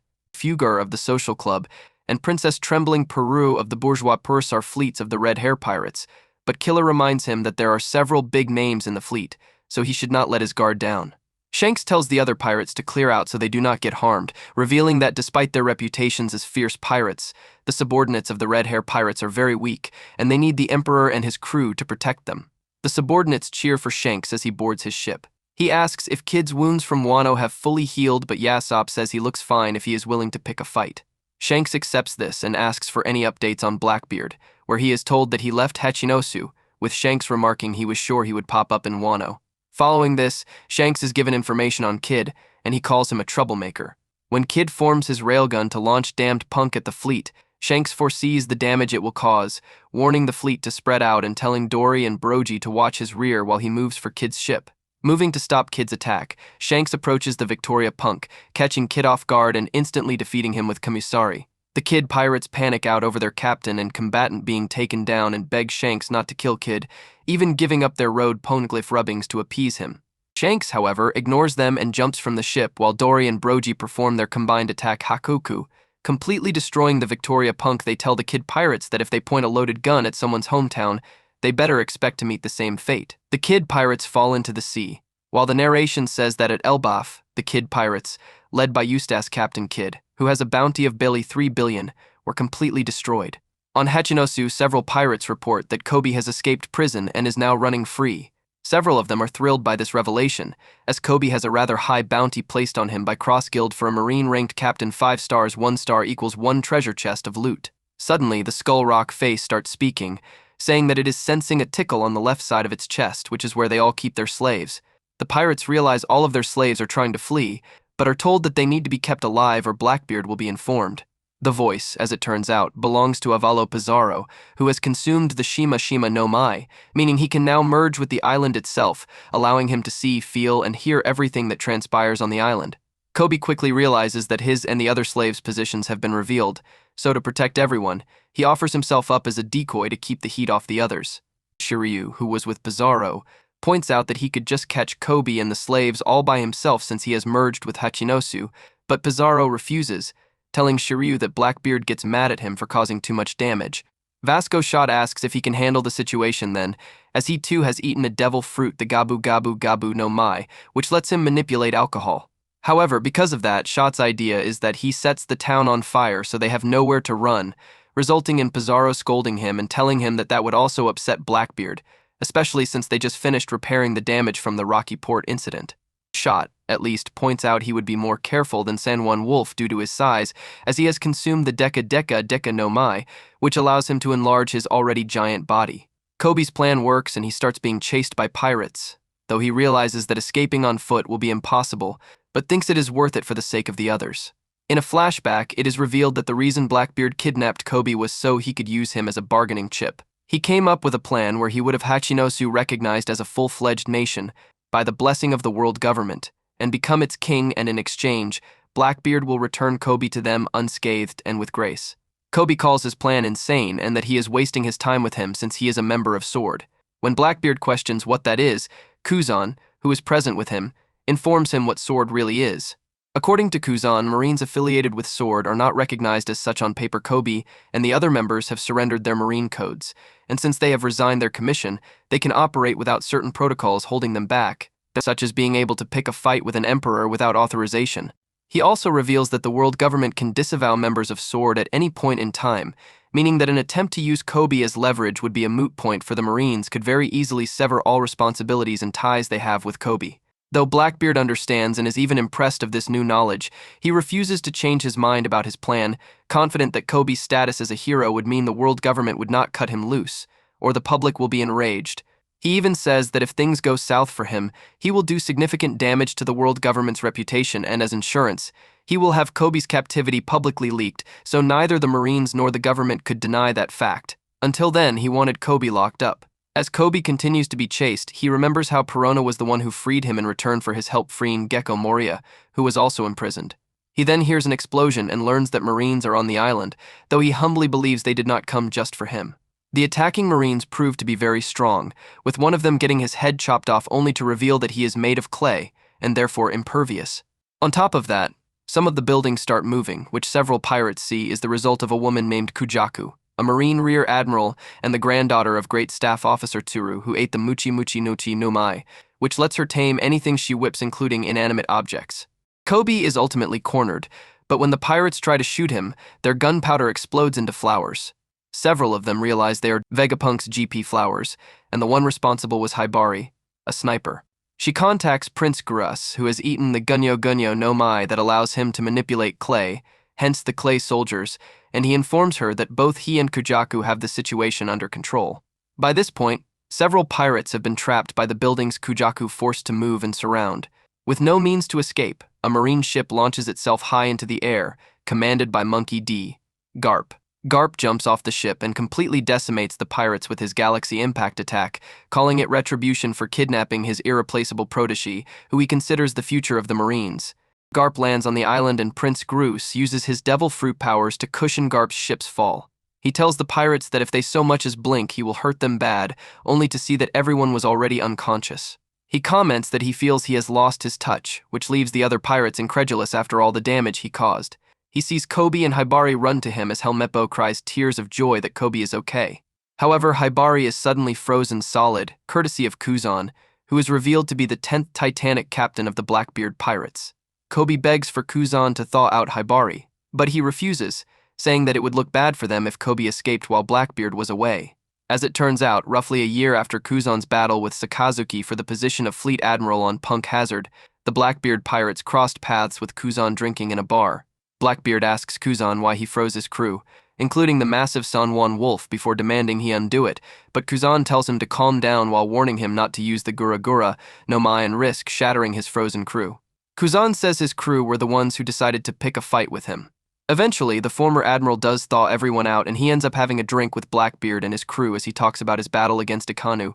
Speaker 1: Fugar of the Social Club, and Princess Trembling Peru of the Bourgeois Purse are fleets of the Red Hair Pirates, but Killer reminds him that there are several big names in the fleet, so he should not let his guard down. Shanks tells the other pirates to clear out so they do not get harmed, revealing that despite their reputations as fierce pirates, the subordinates of the Red Hair Pirates are very weak, and they need the Emperor and his crew to protect them. The subordinates cheer for Shanks as he boards his ship. He asks if Kid's wounds from Wano have fully healed, but Yasopp says he looks fine if he is willing to pick a fight. Shanks accepts this and asks for any updates on Blackbeard, where he is told that he left Hachinosu, with Shanks remarking he was sure he would pop up in Wano. Following this, Shanks is given information on Kid, and he calls him a troublemaker. When Kid forms his railgun to launch damned punk at the fleet, Shanks foresees the damage it will cause, warning the fleet to spread out and telling Dory and Brogy to watch his rear while he moves for Kid's ship. Moving to stop Kid's attack, Shanks approaches the Victoria Punk, catching Kid off guard and instantly defeating him with Kamisari. The Kid pirates panic out over their captain and combatant being taken down and beg Shanks not to kill Kid, even giving up their road poneglyph rubbings to appease him. Shanks, however, ignores them and jumps from the ship while Dory and Brogy perform their combined attack Hakuku. Completely destroying the Victoria Punk, they tell the Kid pirates that if they point a loaded gun at someone's hometown, they better expect to meet the same fate. The Kid pirates fall into the sea, while the narration says that at Elbaf, the Kid pirates, led by Eustace Captain Kid, who has a bounty of barely 3 billion, were completely destroyed. On Hachinosu, several pirates report that Kobe has escaped prison and is now running free. Several of them are thrilled by this revelation, as Kobe has a rather high bounty placed on him by Cross Guild for a Marine-ranked captain 5 stars 1 star equals 1 treasure chest of loot. Suddenly, the Skull Rock face starts speaking, saying that it is sensing a tickle on the left side of its chest, which is where they all keep their slaves. The pirates realize all of their slaves are trying to flee, but are told that they need to be kept alive or Blackbeard will be informed. The voice, as it turns out, belongs to Avalo Pizarro, who has consumed the Shima Shima no Mai, meaning he can now merge with the island itself, allowing him to see, feel, and hear everything that transpires on the island. Kobe quickly realizes that his and the other slaves' positions have been revealed, so to protect everyone, he offers himself up as a decoy to keep the heat off the others. Shiryu, who was with Pizarro, points out that he could just catch Kobe and the slaves all by himself since he has merged with Hachinosu, but Pizarro refuses, telling Shiryu that Blackbeard gets mad at him for causing too much damage. Vasco Shot asks if he can handle the situation then, as he too has eaten a devil fruit, the Gabu Gabu Gabu no Mai, which lets him manipulate alcohol. However, because of that, Shot's idea is that he sets the town on fire so they have nowhere to run, resulting in Pizarro scolding him and telling him that that would also upset Blackbeard, especially since they just finished repairing the damage from the Rocky Port incident. Shot, at least, points out he would be more careful than San Juan Wolf due to his size, as he has consumed the Deca no Mai, which allows him to enlarge his already giant body. Kobe's plan works and he starts being chased by pirates, though he realizes that escaping on foot will be impossible, but thinks it is worth it for the sake of the others. In a flashback, it is revealed that the reason Blackbeard kidnapped Kobe was so he could use him as a bargaining chip. He came up with a plan where he would have Hachinosu recognized as a full-fledged nation by the blessing of the world government, and become its king, and in exchange, Blackbeard will return Kobe to them unscathed and with grace. Kobe calls his plan insane and that he is wasting his time with him since he is a member of Sword. When Blackbeard questions what that is, Kuzan, who is present with him, informs him what Sword really is. According to Kuzan, Marines affiliated with Sword are not recognized as such on paper. Kobe and the other members have surrendered their Marine codes, and since they have resigned their commission, they can operate without certain protocols holding them back, such as being able to pick a fight with an emperor without authorization. He also reveals that the world government can disavow members of Sword at any point in time, meaning that an attempt to use Kobe as leverage would be a moot point, for the Marines could very easily sever all responsibilities and ties they have with Kobe. Though Blackbeard understands and is even impressed of this new knowledge, he refuses to change his mind about his plan, confident that Kobe's status as a hero would mean the world government would not cut him loose, or the public will be enraged. He even says that if things go south for him, he will do significant damage to the world government's reputation, and as insurance, he will have Kobe's captivity publicly leaked, so neither the Marines nor the government could deny that fact. Until then, he wanted Kobe locked up. As Kobe continues to be chased, he remembers how Perona was the one who freed him in return for his help freeing Gecko Moria, who was also imprisoned. He then hears an explosion and learns that Marines are on the island, though he humbly believes they did not come just for him. The attacking Marines prove to be very strong, with one of them getting his head chopped off only to reveal that he is made of clay, and therefore impervious. On top of that, some of the buildings start moving, which several pirates see is the result of a woman named Kujaku, a Marine Rear Admiral and the granddaughter of Great Staff Officer Tsuru, who ate the Muchi Muchi Nuchi no Mai, which lets her tame anything she whips, including inanimate objects. Kobe is ultimately cornered, but when the pirates try to shoot him, their gunpowder explodes into flowers. Several of them realize they are Vegapunk's GP flowers, and the one responsible was Hibari, a sniper. She contacts Prince Grus, who has eaten the Gunyo Gunyo no Mai that allows him to manipulate clay, hence the clay soldiers, and he informs her that both he and Kujaku have the situation under control. By this point, several pirates have been trapped by the buildings Kujaku forced to move and surround. With no means to escape, a marine ship launches itself high into the air, commanded by Monkey D. Garp. Garp jumps off the ship and completely decimates the pirates with his galaxy impact attack, calling it retribution for kidnapping his irreplaceable protégé, who he considers the future of the Marines. Garp lands on the island and Prince Grus uses his devil fruit powers to cushion Garp's ship's fall. He tells the pirates that if they so much as blink, he will hurt them bad, only to see that everyone was already unconscious. He comments that he feels he has lost his touch, which leaves the other pirates incredulous after all the damage he caused. He sees Kobe and Hibari run to him as Helmeppo cries tears of joy that Kobe is okay. However, Hibari is suddenly frozen solid, courtesy of Kuzan, who is revealed to be the 10th Titanic captain of the Blackbeard pirates. Kobe begs for Kuzan to thaw out Hibari, but he refuses, saying that it would look bad for them if Kobe escaped while Blackbeard was away. As it turns out, roughly a year after Kuzan's battle with Sakazuki for the position of Fleet Admiral on Punk Hazard, the Blackbeard pirates crossed paths with Kuzan drinking in a bar. Blackbeard asks Kuzan why he froze his crew, including the massive San Juan Wolf, before demanding he undo it, but Kuzan tells him to calm down while warning him not to use the Gura Gura no Mai and risk shattering his frozen crew. Kuzan says his crew were the ones who decided to pick a fight with him. Eventually, the former admiral does thaw everyone out and he ends up having a drink with Blackbeard and his crew as he talks about his battle against Akanu,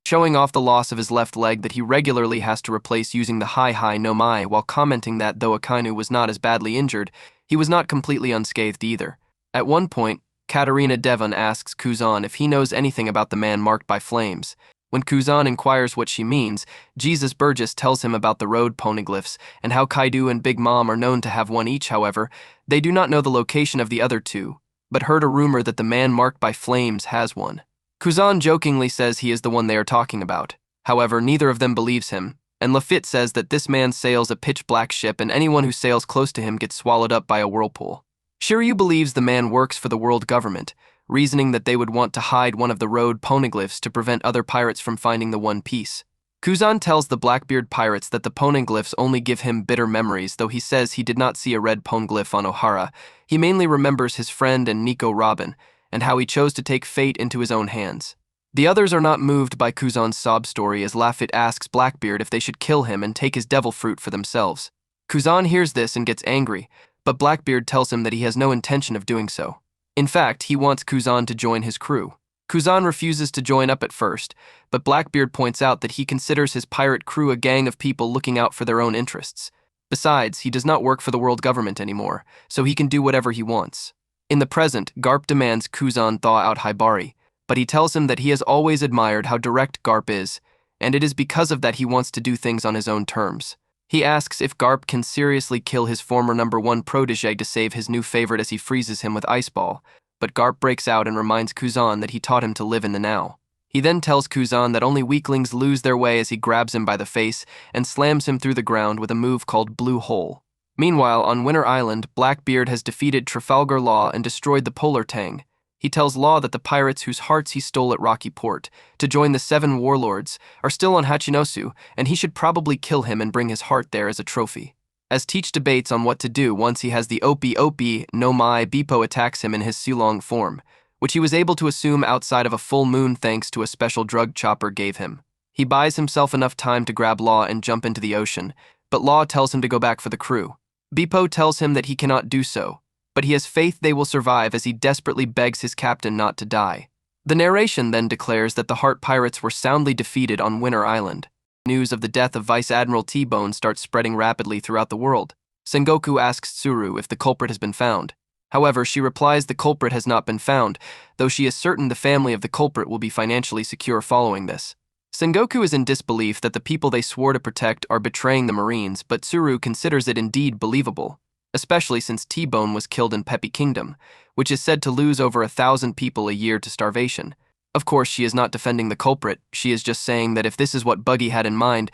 Speaker 1: showing off the loss of his left leg that he regularly has to replace using the Hi no Mai, while commenting that though Akainu was not as badly injured, he was not completely unscathed either. At one point, Katarina Devon asks Kuzan if he knows anything about the man marked by flames. When Kuzan inquires what she means, Jesus Burgess tells him about the road poneglyphs and how Kaido and Big Mom are known to have one each. However, they do not know the location of the other two, but heard a rumor that the man marked by flames has one. Kuzan jokingly says he is the one they are talking about. However, neither of them believes him, and Lafitte says that this man sails a pitch-black ship and anyone who sails close to him gets swallowed up by a whirlpool. Shiryu believes the man works for the world government, reasoning that they would want to hide one of the road poneglyphs to prevent other pirates from finding the One Piece. Kuzan tells the Blackbeard pirates that the poneglyphs only give him bitter memories, though he says he did not see a red poneglyph on Ohara. He mainly remembers his friend and Nico Robin, and how he chose to take fate into his own hands. The others are not moved by Kuzan's sob story as Lafitte asks Blackbeard if they should kill him and take his devil fruit for themselves. Kuzan hears this and gets angry, but Blackbeard tells him that he has no intention of doing so. In fact, he wants Kuzan to join his crew. Kuzan refuses to join up at first, but Blackbeard points out that he considers his pirate crew a gang of people looking out for their own interests. Besides, he does not work for the world government anymore, so he can do whatever he wants. In the present, Garp demands Kuzan thaw out Hibari, but he tells him that he has always admired how direct Garp is, and it is because of that he wants to do things on his own terms. He asks if Garp can seriously kill his former #1 protege to save his new favorite as he freezes him with Ice Ball, but Garp breaks out and reminds Kuzan that he taught him to live in the now. He then tells Kuzan that only weaklings lose their way as he grabs him by the face and slams him through the ground with a move called Blue Hole. Meanwhile, on Winter Island, Blackbeard has defeated Trafalgar Law and destroyed the Polar Tang. He tells Law that the pirates whose hearts he stole at Rocky Port to join the 7 warlords are still on Hachinosu, and he should probably kill him and bring his heart there as a trophy. As Teach debates on what to do once he has the Opi no Mai, Bepo attacks him in his Sulong form, which he was able to assume outside of a full moon thanks to a special drug Chopper gave him. He buys himself enough time to grab Law and jump into the ocean, but Law tells him to go back for the crew. Bepo tells him that he cannot do so, but he has faith they will survive as he desperately begs his captain not to die. The narration then declares that the Heart Pirates were soundly defeated on Winter Island. News of the death of Vice Admiral T-Bone starts spreading rapidly throughout the world. Sengoku asks Tsuru if the culprit has been found. However, she replies the culprit has not been found, though she is certain the family of the culprit will be financially secure following this. Sengoku is in disbelief that the people they swore to protect are betraying the Marines, but Tsuru considers it indeed believable, especially since T-Bone was killed in Peppy Kingdom, which is said to lose over 1,000 people a year to starvation. Of course, she is not defending the culprit, she is just saying that if this is what Buggy had in mind,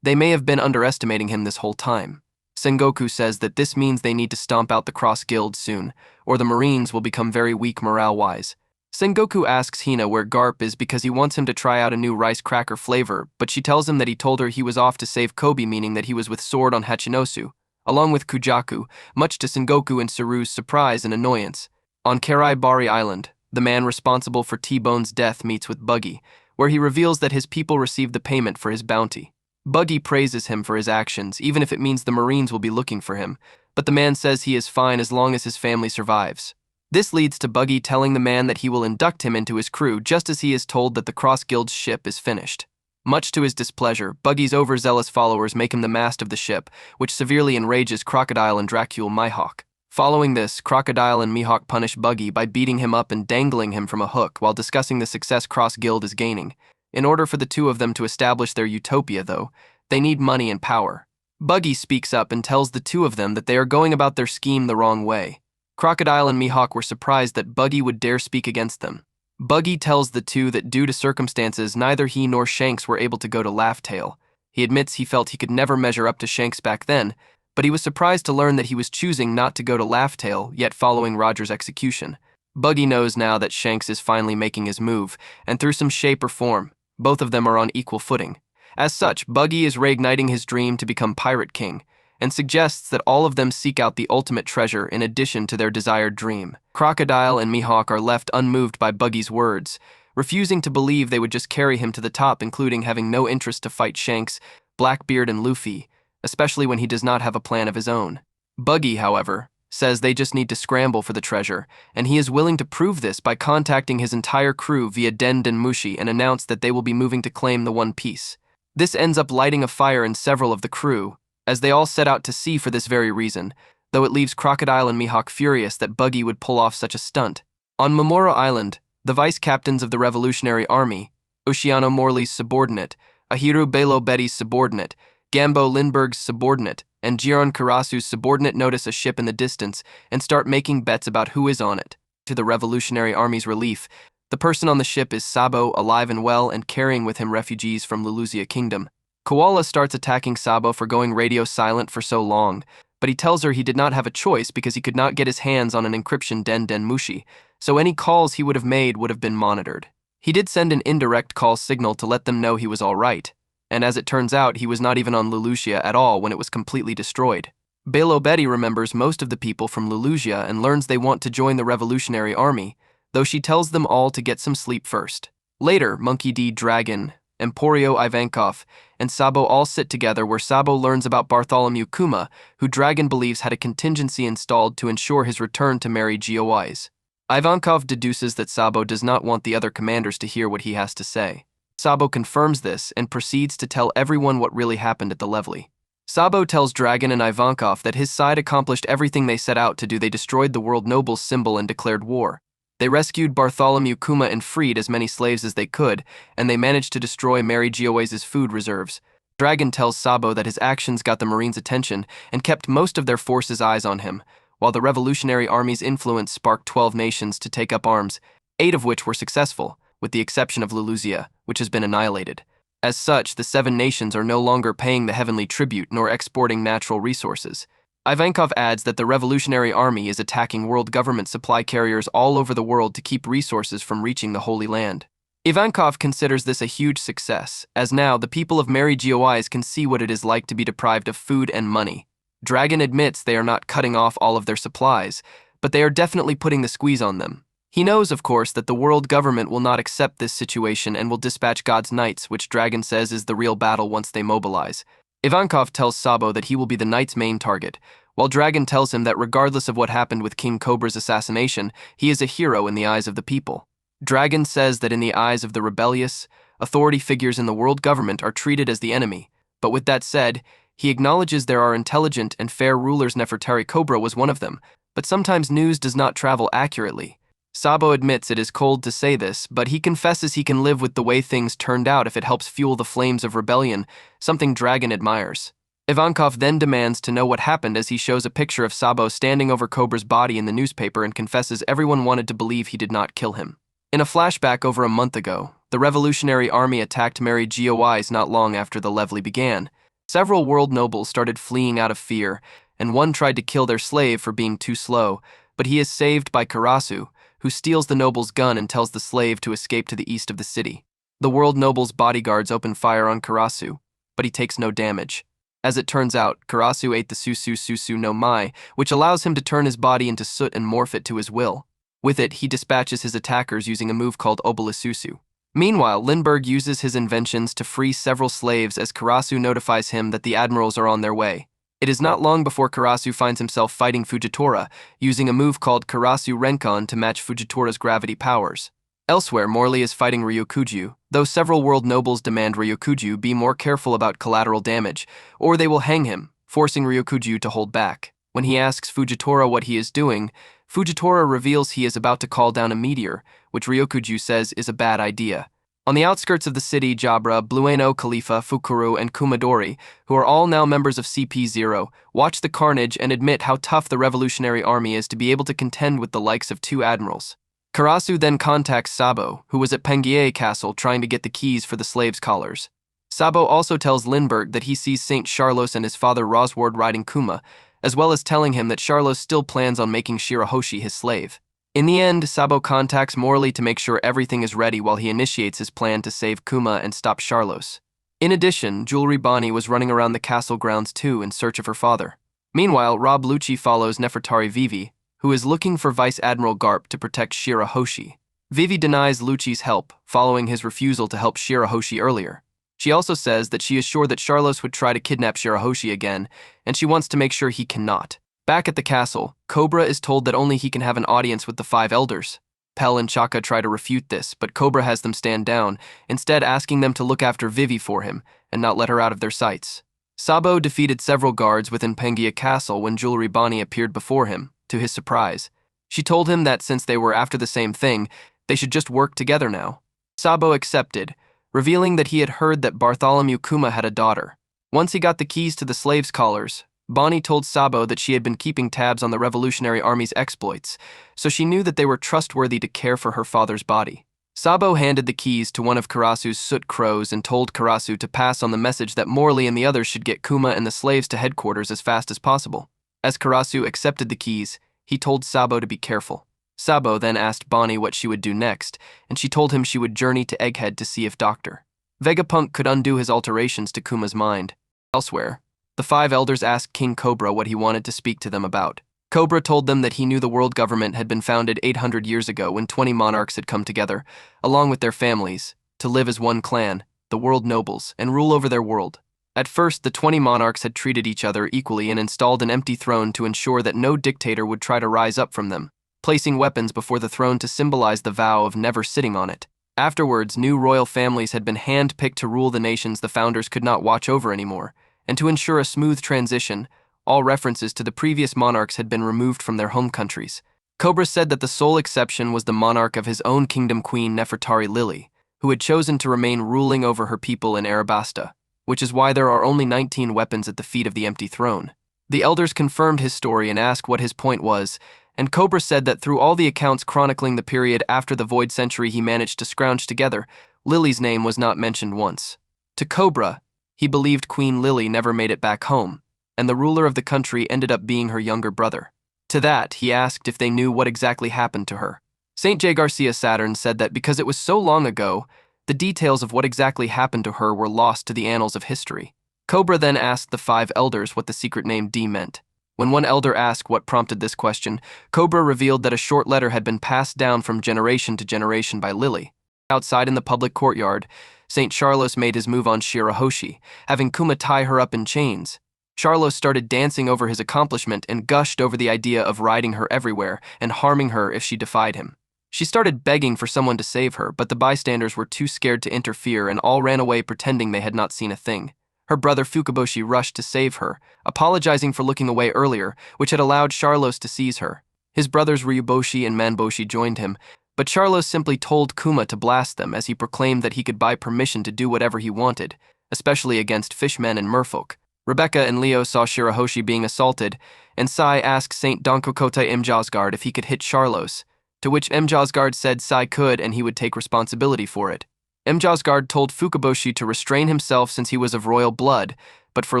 Speaker 1: they may have been underestimating him this whole time. Sengoku says that this means they need to stomp out the Cross Guild soon, or the Marines will become very weak morale-wise. Sengoku asks Hina where Garp is because he wants him to try out a new rice cracker flavor, but she tells him that he told her he was off to save Kobe, meaning that he was with Sword on Hachinosu, along with Kujaku, much to Sengoku and Tsuru's surprise and annoyance. On Karai-Bari Island, the man responsible for T-Bone's death meets with Buggy, where he reveals that his people received the payment for his bounty. Buggy praises him for his actions, even if it means the Marines will be looking for him, but the man says he is fine as long as his family survives. This leads to Buggy telling the man that he will induct him into his crew just as he is told that the Cross Guild's ship is finished. Much to his displeasure, Buggy's overzealous followers make him the mast of the ship, which severely enrages Crocodile and Dracule Mihawk. Following this, Crocodile and Mihawk punish Buggy by beating him up and dangling him from a hook while discussing the success Cross Guild is gaining. In order for the two of them to establish their utopia, though, they need money and power. Buggy speaks up and tells the two of them that they are going about their scheme the wrong way. Crocodile and Mihawk were surprised that Buggy would dare speak against them. Buggy tells the two that due to circumstances, neither he nor Shanks were able to go to Laugh Tale. He admits he felt he could never measure up to Shanks back then, but he was surprised to learn that he was choosing not to go to Laugh Tale, yet following Roger's execution. Buggy knows now that Shanks is finally making his move, and through some shape or form, both of them are on equal footing. As such, Buggy is reigniting his dream to become Pirate King, and suggests that all of them seek out the ultimate treasure in addition to their desired dream. Crocodile and Mihawk are left unmoved by Buggy's words, refusing to believe they would just carry him to the top, including having no interest to fight Shanks, Blackbeard, and Luffy, especially when he does not have a plan of his own. Buggy, however, says they just need to scramble for the treasure, and he is willing to prove this by contacting his entire crew via Den Mushi and announce that they will be moving to claim the One Piece. This ends up lighting a fire in several of the crew, as they all set out to sea for this very reason, though it leaves Crocodile and Mihawk furious that Buggy would pull off such a stunt. On Momoro Island, the vice-captains of the Revolutionary Army, Oceano Morley's subordinate, Ahiru Belo Betty's subordinate, Gambo Lindbergh's subordinate, and Jiron Karasu's subordinate notice a ship in the distance and start making bets about who is on it. To the Revolutionary Army's relief, the person on the ship is Sabo, alive and well, and carrying with him refugees from Luluzia Kingdom. Koala starts attacking Sabo for going radio silent for so long, but he tells her he did not have a choice because he could not get his hands on an encryption Den Mushi, so any calls he would have made would have been monitored. He did send an indirect call signal to let them know he was all right, and as it turns out, he was not even on Luluzia at all when it was completely destroyed. Belo Betty remembers most of the people from Luluzia and learns they want to join the Revolutionary Army, though she tells them all to get some sleep first. Later, Monkey D. Dragon, Emporio Ivankov, and Sabo all sit together where Sabo learns about Bartholomew Kuma, who Dragon believes had a contingency installed to ensure his return to Mary GOIs. Ivankov deduces that Sabo does not want the other commanders to hear what he has to say. Sabo confirms this and proceeds to tell everyone what really happened at the Levely. Sabo tells Dragon and Ivankov that his side accomplished everything they set out to do. They destroyed the World Noble's symbol and declared war. They rescued Bartholomew Kuma and freed as many slaves as they could, and they managed to destroy Mary Gioi's food reserves. Dragon tells Sabo that his actions got the Marines' attention and kept most of their forces' eyes on him, while the Revolutionary Army's influence sparked 12 nations to take up arms, 8 of which were successful, with the exception of Luluzia, which has been annihilated. As such, the 7 nations are no longer paying the heavenly tribute nor exporting natural resources. Ivankov adds that the Revolutionary Army is attacking world government supply carriers all over the world to keep resources from reaching the Holy Land. Ivankov considers this a huge success, as now the people of Mary GOIs can see what it is like to be deprived of food and money. Dragon admits they are not cutting off all of their supplies, but they are definitely putting the squeeze on them. He knows, of course, that the world government will not accept this situation and will dispatch God's Knights, which Dragon says is the real battle once they mobilize. Ivankov tells Sabo that he will be the Knights' main target, while Dragon tells him that regardless of what happened with King Cobra's assassination, he is a hero in the eyes of the people. Dragon says that in the eyes of the rebellious, authority figures in the world government are treated as the enemy, but with that said, he acknowledges there are intelligent and fair rulers. Nefertari Cobra was one of them, but sometimes news does not travel accurately. Sabo admits it is cold to say this, but he confesses he can live with the way things turned out if it helps fuel the flames of rebellion, something Dragon admires. Ivankov then demands to know what happened as he shows a picture of Sabo standing over Cobra's body in the newspaper and confesses everyone wanted to believe he did not kill him. In a flashback over a month ago, the Revolutionary Army attacked Mary Geoise not long after the levy began. Several world nobles started fleeing out of fear, and one tried to kill their slave for being too slow, but he is saved by Karasu, who steals the noble's gun and tells the slave to escape to the east of the city. The world noble's bodyguards open fire on Karasu, but he takes no damage. As it turns out, Karasu ate the Susu no Mai, which allows him to turn his body into soot and morph it to his will. With it, he dispatches his attackers using a move called Obelisusu. Meanwhile, Lindbergh uses his inventions to free several slaves as Karasu notifies him that the admirals are on their way. It is not long before Karasu finds himself fighting Fujitora, using a move called Karasu Renkon to match Fujitora's gravity powers. Elsewhere, Morley is fighting Ryokuju, though several world nobles demand Ryokuju be more careful about collateral damage, or they will hang him, forcing Ryokuju to hold back. When he asks Fujitora what he is doing, Fujitora reveals he is about to call down a meteor, which Ryokuju says is a bad idea. On the outskirts of the city, Jabra, Blueno, Khalifa, Fukuru, and Kumadori, who are all now members of CP0, watch the carnage and admit how tough the Revolutionary Army is to be able to contend with the likes of two admirals. Karasu then contacts Sabo, who was at Pengie Castle trying to get the keys for the slaves' collars. Sabo also tells Lindbergh that he sees Saint Charlos and his father Rosward riding Kuma, as well as telling him that Charlos still plans on making Shirahoshi his slave. In the end, Sabo contacts Morley to make sure everything is ready while he initiates his plan to save Kuma and stop Charlos. In addition, Jewelry Bonnie was running around the castle grounds too in search of her father. Meanwhile, Rob Lucci follows Nefertari Vivi, who is looking for Vice Admiral Garp to protect Shirahoshi. Vivi denies Lucci's help, following his refusal to help Shirahoshi earlier. She also says that she is sure that Charlos would try to kidnap Shirahoshi again, and she wants to make sure he cannot. Back at the castle, Cobra is told that only he can have an audience with the 5 elders. Pell and Chaka try to refute this, but Cobra has them stand down, instead asking them to look after Vivi for him and not let her out of their sights. Sabo defeated several guards within Pengia Castle when Jewelry Bonnie appeared before him, to his surprise. She told him that since they were after the same thing, they should just work together now. Sabo accepted, revealing that he had heard that Bartholomew Kuma had a daughter. Once he got the keys to the slaves' collars, Bonnie told Sabo that she had been keeping tabs on the Revolutionary Army's exploits, so she knew that they were trustworthy to care for her father's body. Sabo handed the keys to one of Karasu's soot crows and told Karasu to pass on the message that Morley and the others should get Kuma and the slaves to headquarters as fast as possible. As Karasu accepted the keys, he told Sabo to be careful. Sabo then asked Bonnie what she would do next, and she told him she would journey to Egghead to see if Dr. Vegapunk could undo his alterations to Kuma's mind. Elsewhere, the 5 elders asked King Cobra what he wanted to speak to them about. Cobra told them that he knew the world government had been founded 800 years ago when 20 monarchs had come together, along with their families, to live as one clan, the world nobles, and rule over their world. At first, the 20 monarchs had treated each other equally and installed an empty throne to ensure that no dictator would try to rise up from them, placing weapons before the throne to symbolize the vow of never sitting on it. Afterwards, new royal families had been hand-picked to rule the nations the founders could not watch over anymore, and to ensure a smooth transition, all references to the previous monarchs had been removed from their home countries. Cobra said that the sole exception was the monarch of his own kingdom, Queen Nefertari Lily, who had chosen to remain ruling over her people in Arabasta, which is why there are only 19 weapons at the feet of the empty throne. The elders confirmed his story and asked what his point was, and Cobra said that through all the accounts chronicling the period after the Void Century he managed to scrounge together, Lily's name was not mentioned once. To Cobra, he believed Queen Lily never made it back home, and the ruler of the country ended up being her younger brother. To that, he asked if they knew what exactly happened to her. St. J. Garcia Saturn said that because it was so long ago, the details of what exactly happened to her were lost to the annals of history. Cobra then asked the 5 elders what the secret name D meant. When one elder asked what prompted this question, Cobra revealed that a short letter had been passed down from generation to generation by Lily. Outside in the public courtyard, St. Charlos made his move on Shirahoshi, having Kuma tie her up in chains. Charlos started dancing over his accomplishment and gushed over the idea of riding her everywhere and harming her if she defied him. She started begging for someone to save her, but the bystanders were too scared to interfere and all ran away pretending they had not seen a thing. Her brother Fukaboshi rushed to save her, apologizing for looking away earlier, which had allowed Charlos to seize her. His brothers Ryuboshi and Manboshi joined him, but Charlos simply told Kuma to blast them as he proclaimed that he could buy permission to do whatever he wanted, especially against fishmen and merfolk. Rebecca and Leo saw Shirahoshi being assaulted, and Sai asked Saint Donkokote Mjosgard if he could hit Charlos, to which Mjosgard said Sai could and he would take responsibility for it. Mjosgard told Fukaboshi to restrain himself since he was of royal blood, but for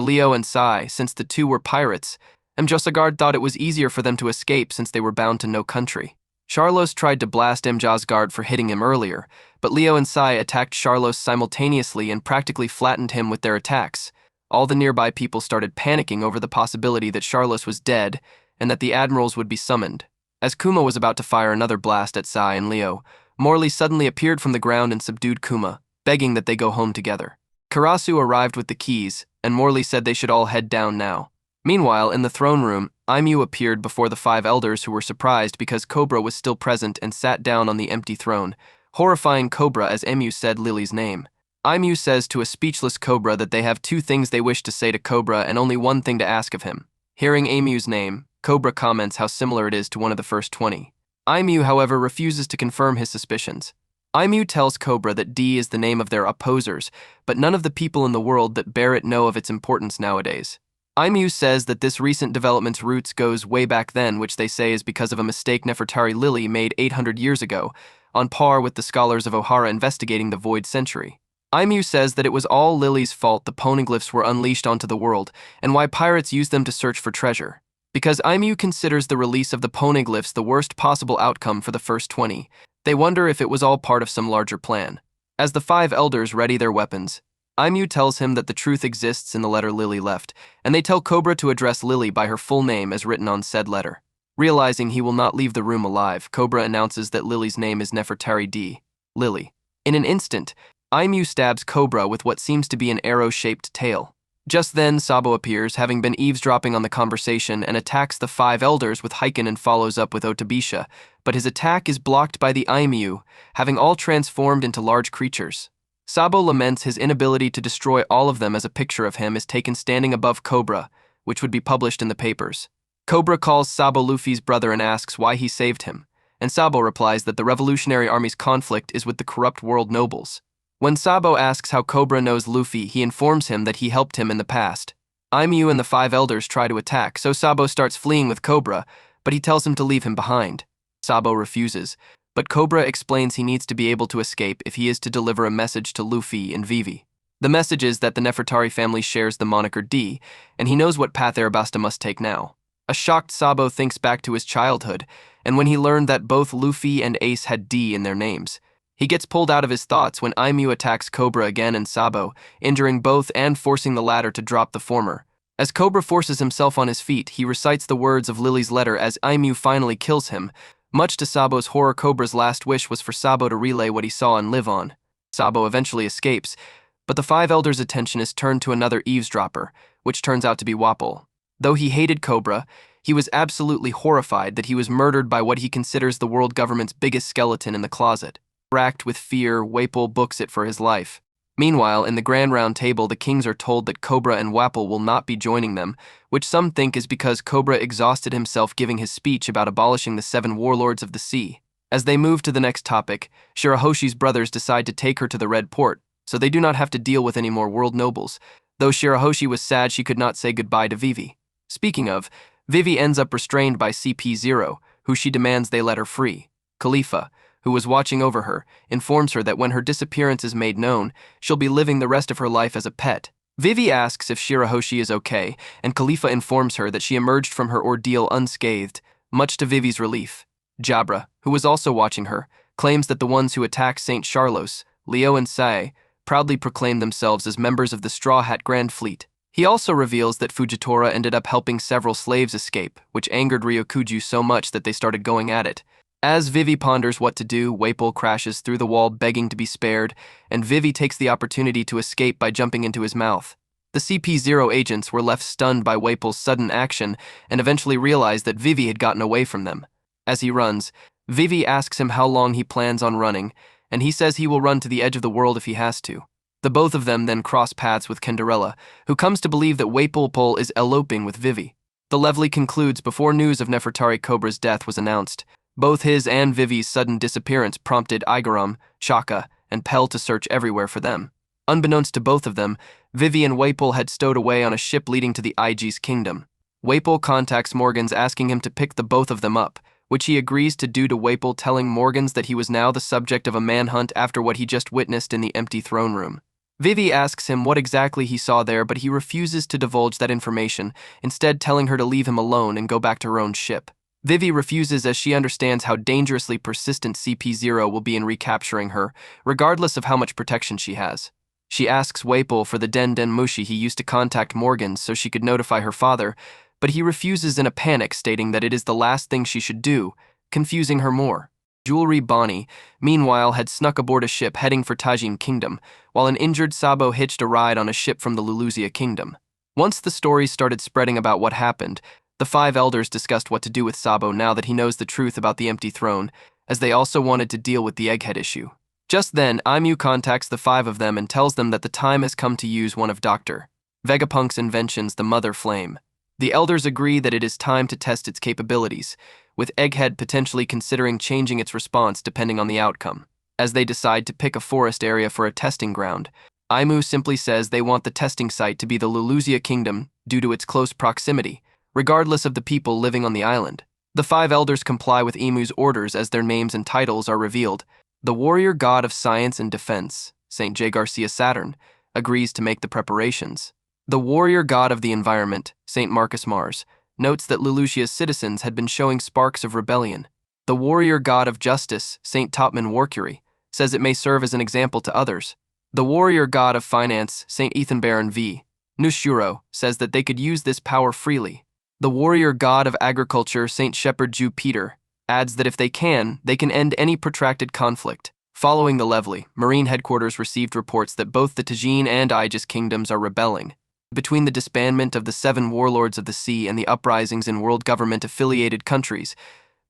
Speaker 1: Leo and Sai, since the two were pirates, Mjosgard thought it was easier for them to escape since they were bound to no country. Charlos tried to blast Mjosgard for hitting him earlier, but Leo and Sai attacked Charlos simultaneously and practically flattened him with their attacks. All the nearby people started panicking over the possibility that Charlos was dead and that the admirals would be summoned. As Kuma was about to fire another blast at Sai and Leo, Morley suddenly appeared from the ground and subdued Kuma, begging that they go home together. Karasu arrived with the keys, and Morley said they should all head down now. Meanwhile, in the throne room, Aimu appeared before the 5 elders who were surprised because Cobra was still present and sat down on the empty throne, horrifying Cobra as Emu said Lily's name. Aimu says to a speechless Cobra that they have 2 things they wish to say to Cobra and only 1 thing to ask of him. Hearing Aimu's name, Cobra comments how similar it is to one of the first 20. Aimu, however, refuses to confirm his suspicions. Aimu tells Cobra that D is the name of their opposers, but none of the people in the world that bear it know of its importance nowadays. Aimu says that this recent development's roots goes way back then, which they say is because of a mistake Nefertari Lily made 800 years ago, on par with the scholars of Ohara investigating the Void Century. Aimu says that it was all Lily's fault the poneglyphs were unleashed onto the world, and why pirates used them to search for treasure. Because Aimu considers the release of the poneglyphs the worst possible outcome for the first 20, they wonder if it was all part of some larger plan. As the 5 elders ready their weapons, Aimu tells him that the truth exists in the letter Lily left, and they tell Cobra to address Lily by her full name as written on said letter. Realizing he will not leave the room alive, Cobra announces that Lily's name is Nefertari D. Lily. In an instant, Aimu stabs Cobra with what seems to be an arrow-shaped tail. Just then, Sabo appears, having been eavesdropping on the conversation, and attacks the 5 elders with Heiken and follows up with Otabisha, but his attack is blocked by the Aimu, having all transformed into large creatures. Sabo laments his inability to destroy all of them as a picture of him is taken standing above Cobra, which would be published in the papers. Cobra calls Sabo Luffy's brother and asks why he saved him, and Sabo replies that the Revolutionary Army's conflict is with the corrupt world nobles. When Sabo asks how Cobra knows Luffy, he informs him that he helped him in the past. Aimu and the 5 elders try to attack, so Sabo starts fleeing with Cobra, but he tells him to leave him behind. Sabo refuses, but Cobra explains he needs to be able to escape if he is to deliver a message to Luffy and Vivi. The message is that the Nefertari family shares the moniker D, and he knows what path Arabasta must take now. A shocked Sabo thinks back to his childhood, and when he learned that both Luffy and Ace had D in their names. He gets pulled out of his thoughts when Aimu attacks Cobra again and Sabo, injuring both and forcing the latter to drop the former. As Cobra forces himself on his feet, he recites the words of Lily's letter as Aimu finally kills him. Much to Sabo's horror, Cobra's last wish was for Sabo to relay what he saw and live on. Sabo eventually escapes, but the 5 elders' attention is turned to another eavesdropper, which turns out to be Wapol. Though he hated Cobra, he was absolutely horrified that he was murdered by what he considers the world government's biggest skeleton in the closet. Racked with fear, Wapol books it for his life. Meanwhile, in the Grand Round Table, the kings are told that Cobra and Wapol will not be joining them, which some think is because Cobra exhausted himself giving his speech about abolishing the 7 warlords of the sea. As they move to the next topic, Shirahoshi's brothers decide to take her to the Red Port, so they do not have to deal with any more world nobles, though Shirahoshi was sad she could not say goodbye to Vivi. Speaking of, Vivi ends up restrained by CP0, who she demands they let her free. Khalifa, who was watching over her, informs her that when her disappearance is made known, she'll be living the rest of her life as a pet. Vivi asks if Shirahoshi is okay, and Khalifa informs her that she emerged from her ordeal unscathed, much to Vivi's relief. Jabra, who was also watching her, claims that the ones who attacked St. Charlos, Leo and Sae, proudly proclaim themselves as members of the Straw Hat Grand Fleet. He also reveals that Fujitora ended up helping several slaves escape, which angered Ryokuju so much that they started going at it. As Vivi ponders what to do, Wapol crashes through the wall begging to be spared, and Vivi takes the opportunity to escape by jumping into his mouth. The CP0 agents were left stunned by Wapol's sudden action and eventually realized that Vivi had gotten away from them. As he runs, Vivi asks him how long he plans on running, and he says he will run to the edge of the world if he has to. The both of them then cross paths with Cinderella, who comes to believe that Wapolpol is eloping with Vivi. The Levely concludes before news of Nefertari Cobra's death was announced. Both his and Vivi's sudden disappearance prompted Igaram, Shaka, and Pell to search everywhere for them. Unbeknownst to both of them, Vivi and Wapol had stowed away on a ship leading to the Ig's kingdom. Wapol contacts Morgans asking him to pick the both of them up, which he agrees to do to Wapol, telling Morgans that he was now the subject of a manhunt after what he just witnessed in the empty throne room. Vivi asks him what exactly he saw there, but he refuses to divulge that information, instead telling her to leave him alone and go back to her own ship. Vivi refuses as she understands how dangerously persistent CP0 will be in recapturing her, regardless of how much protection she has. She asks Wapol for the Den Mushi he used to contact Morgans so she could notify her father, but he refuses in a panic, stating that it is the last thing she should do, confusing her more. Jewelry Bonnie, meanwhile, had snuck aboard a ship heading for Tajin Kingdom, while an injured Sabo hitched a ride on a ship from the Luluzia Kingdom. Once the stories started spreading about what happened, the five elders discussed what to do with Sabo now that he knows the truth about the empty throne, as they also wanted to deal with the Egghead issue. Just then, Aimu contacts the five of them and tells them that the time has come to use one of Dr. Vegapunk's inventions, the Mother Flame. The elders agree that it is time to test its capabilities, with Egghead potentially considering changing its response depending on the outcome. As they decide to pick a forest area for a testing ground, Aimu simply says they want the testing site to be the Luluzia Kingdom due to its close proximity, regardless of the people living on the island. The five elders comply with Aimu's orders as their names and titles are revealed. The warrior god of science and defense, St. J. Garcia Saturn, agrees to make the preparations. The warrior god of the environment, St. Marcus Mars, notes that Luluzia's citizens had been showing sparks of rebellion. The warrior god of justice, St. Topman Warcury, says it may serve as an example to others. The warrior god of finance, St. Ethan Baron V. Nushuro, says that they could use this power freely. The warrior god of agriculture, St. Shepherd Jew Peter, adds that if they can end any protracted conflict. Following the Levely, Marine Headquarters received reports that both the Tajin and Aegis kingdoms are rebelling. Between the disbandment of the 7 warlords of the sea and the uprisings in world government-affiliated countries,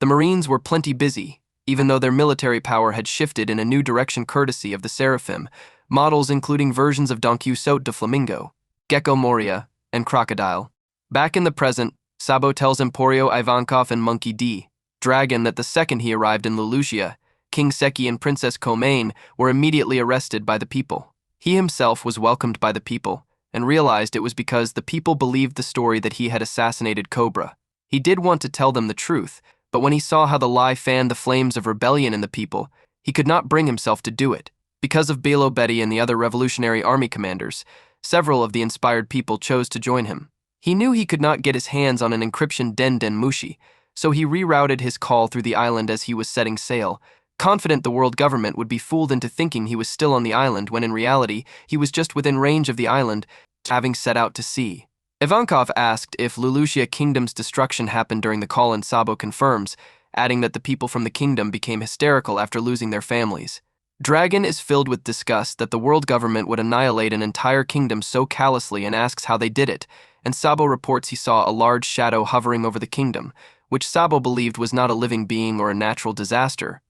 Speaker 1: the Marines were plenty busy, even though their military power had shifted in a new direction courtesy of the Seraphim, models including versions of Don Quixote de Flamingo, Gecko Moria, and Crocodile. Back in the present, Sabo tells Emporio Ivankov and Monkey D. Dragon that the second he arrived in Luluzia, King Seki and Princess Komain were immediately arrested by the people. He himself was welcomed by the people, and realized it was because the people believed the story that he had assassinated Cobra. He did want to tell them the truth, but when he saw how the lie fanned the flames of rebellion in the people, he could not bring himself to do it. Because of Belo Betty and the other Revolutionary Army commanders, several of the inspired people chose to join him. He knew he could not get his hands on an encryption Den Mushi, so he rerouted his call through the island as he was setting sail, confident the world government would be fooled into thinking he was still on the island when in reality he was just within range of the island, having set out to sea. Ivankov asked if Luluzia Kingdom's destruction happened during the call, and Sabo confirms, adding that the people from the kingdom became hysterical after losing their families. Dragon is filled with disgust that the world government would annihilate an entire kingdom so callously and asks how they did it, and Sabo reports he saw a large shadow hovering over the kingdom, which Sabo believed was not a living being or a natural disaster,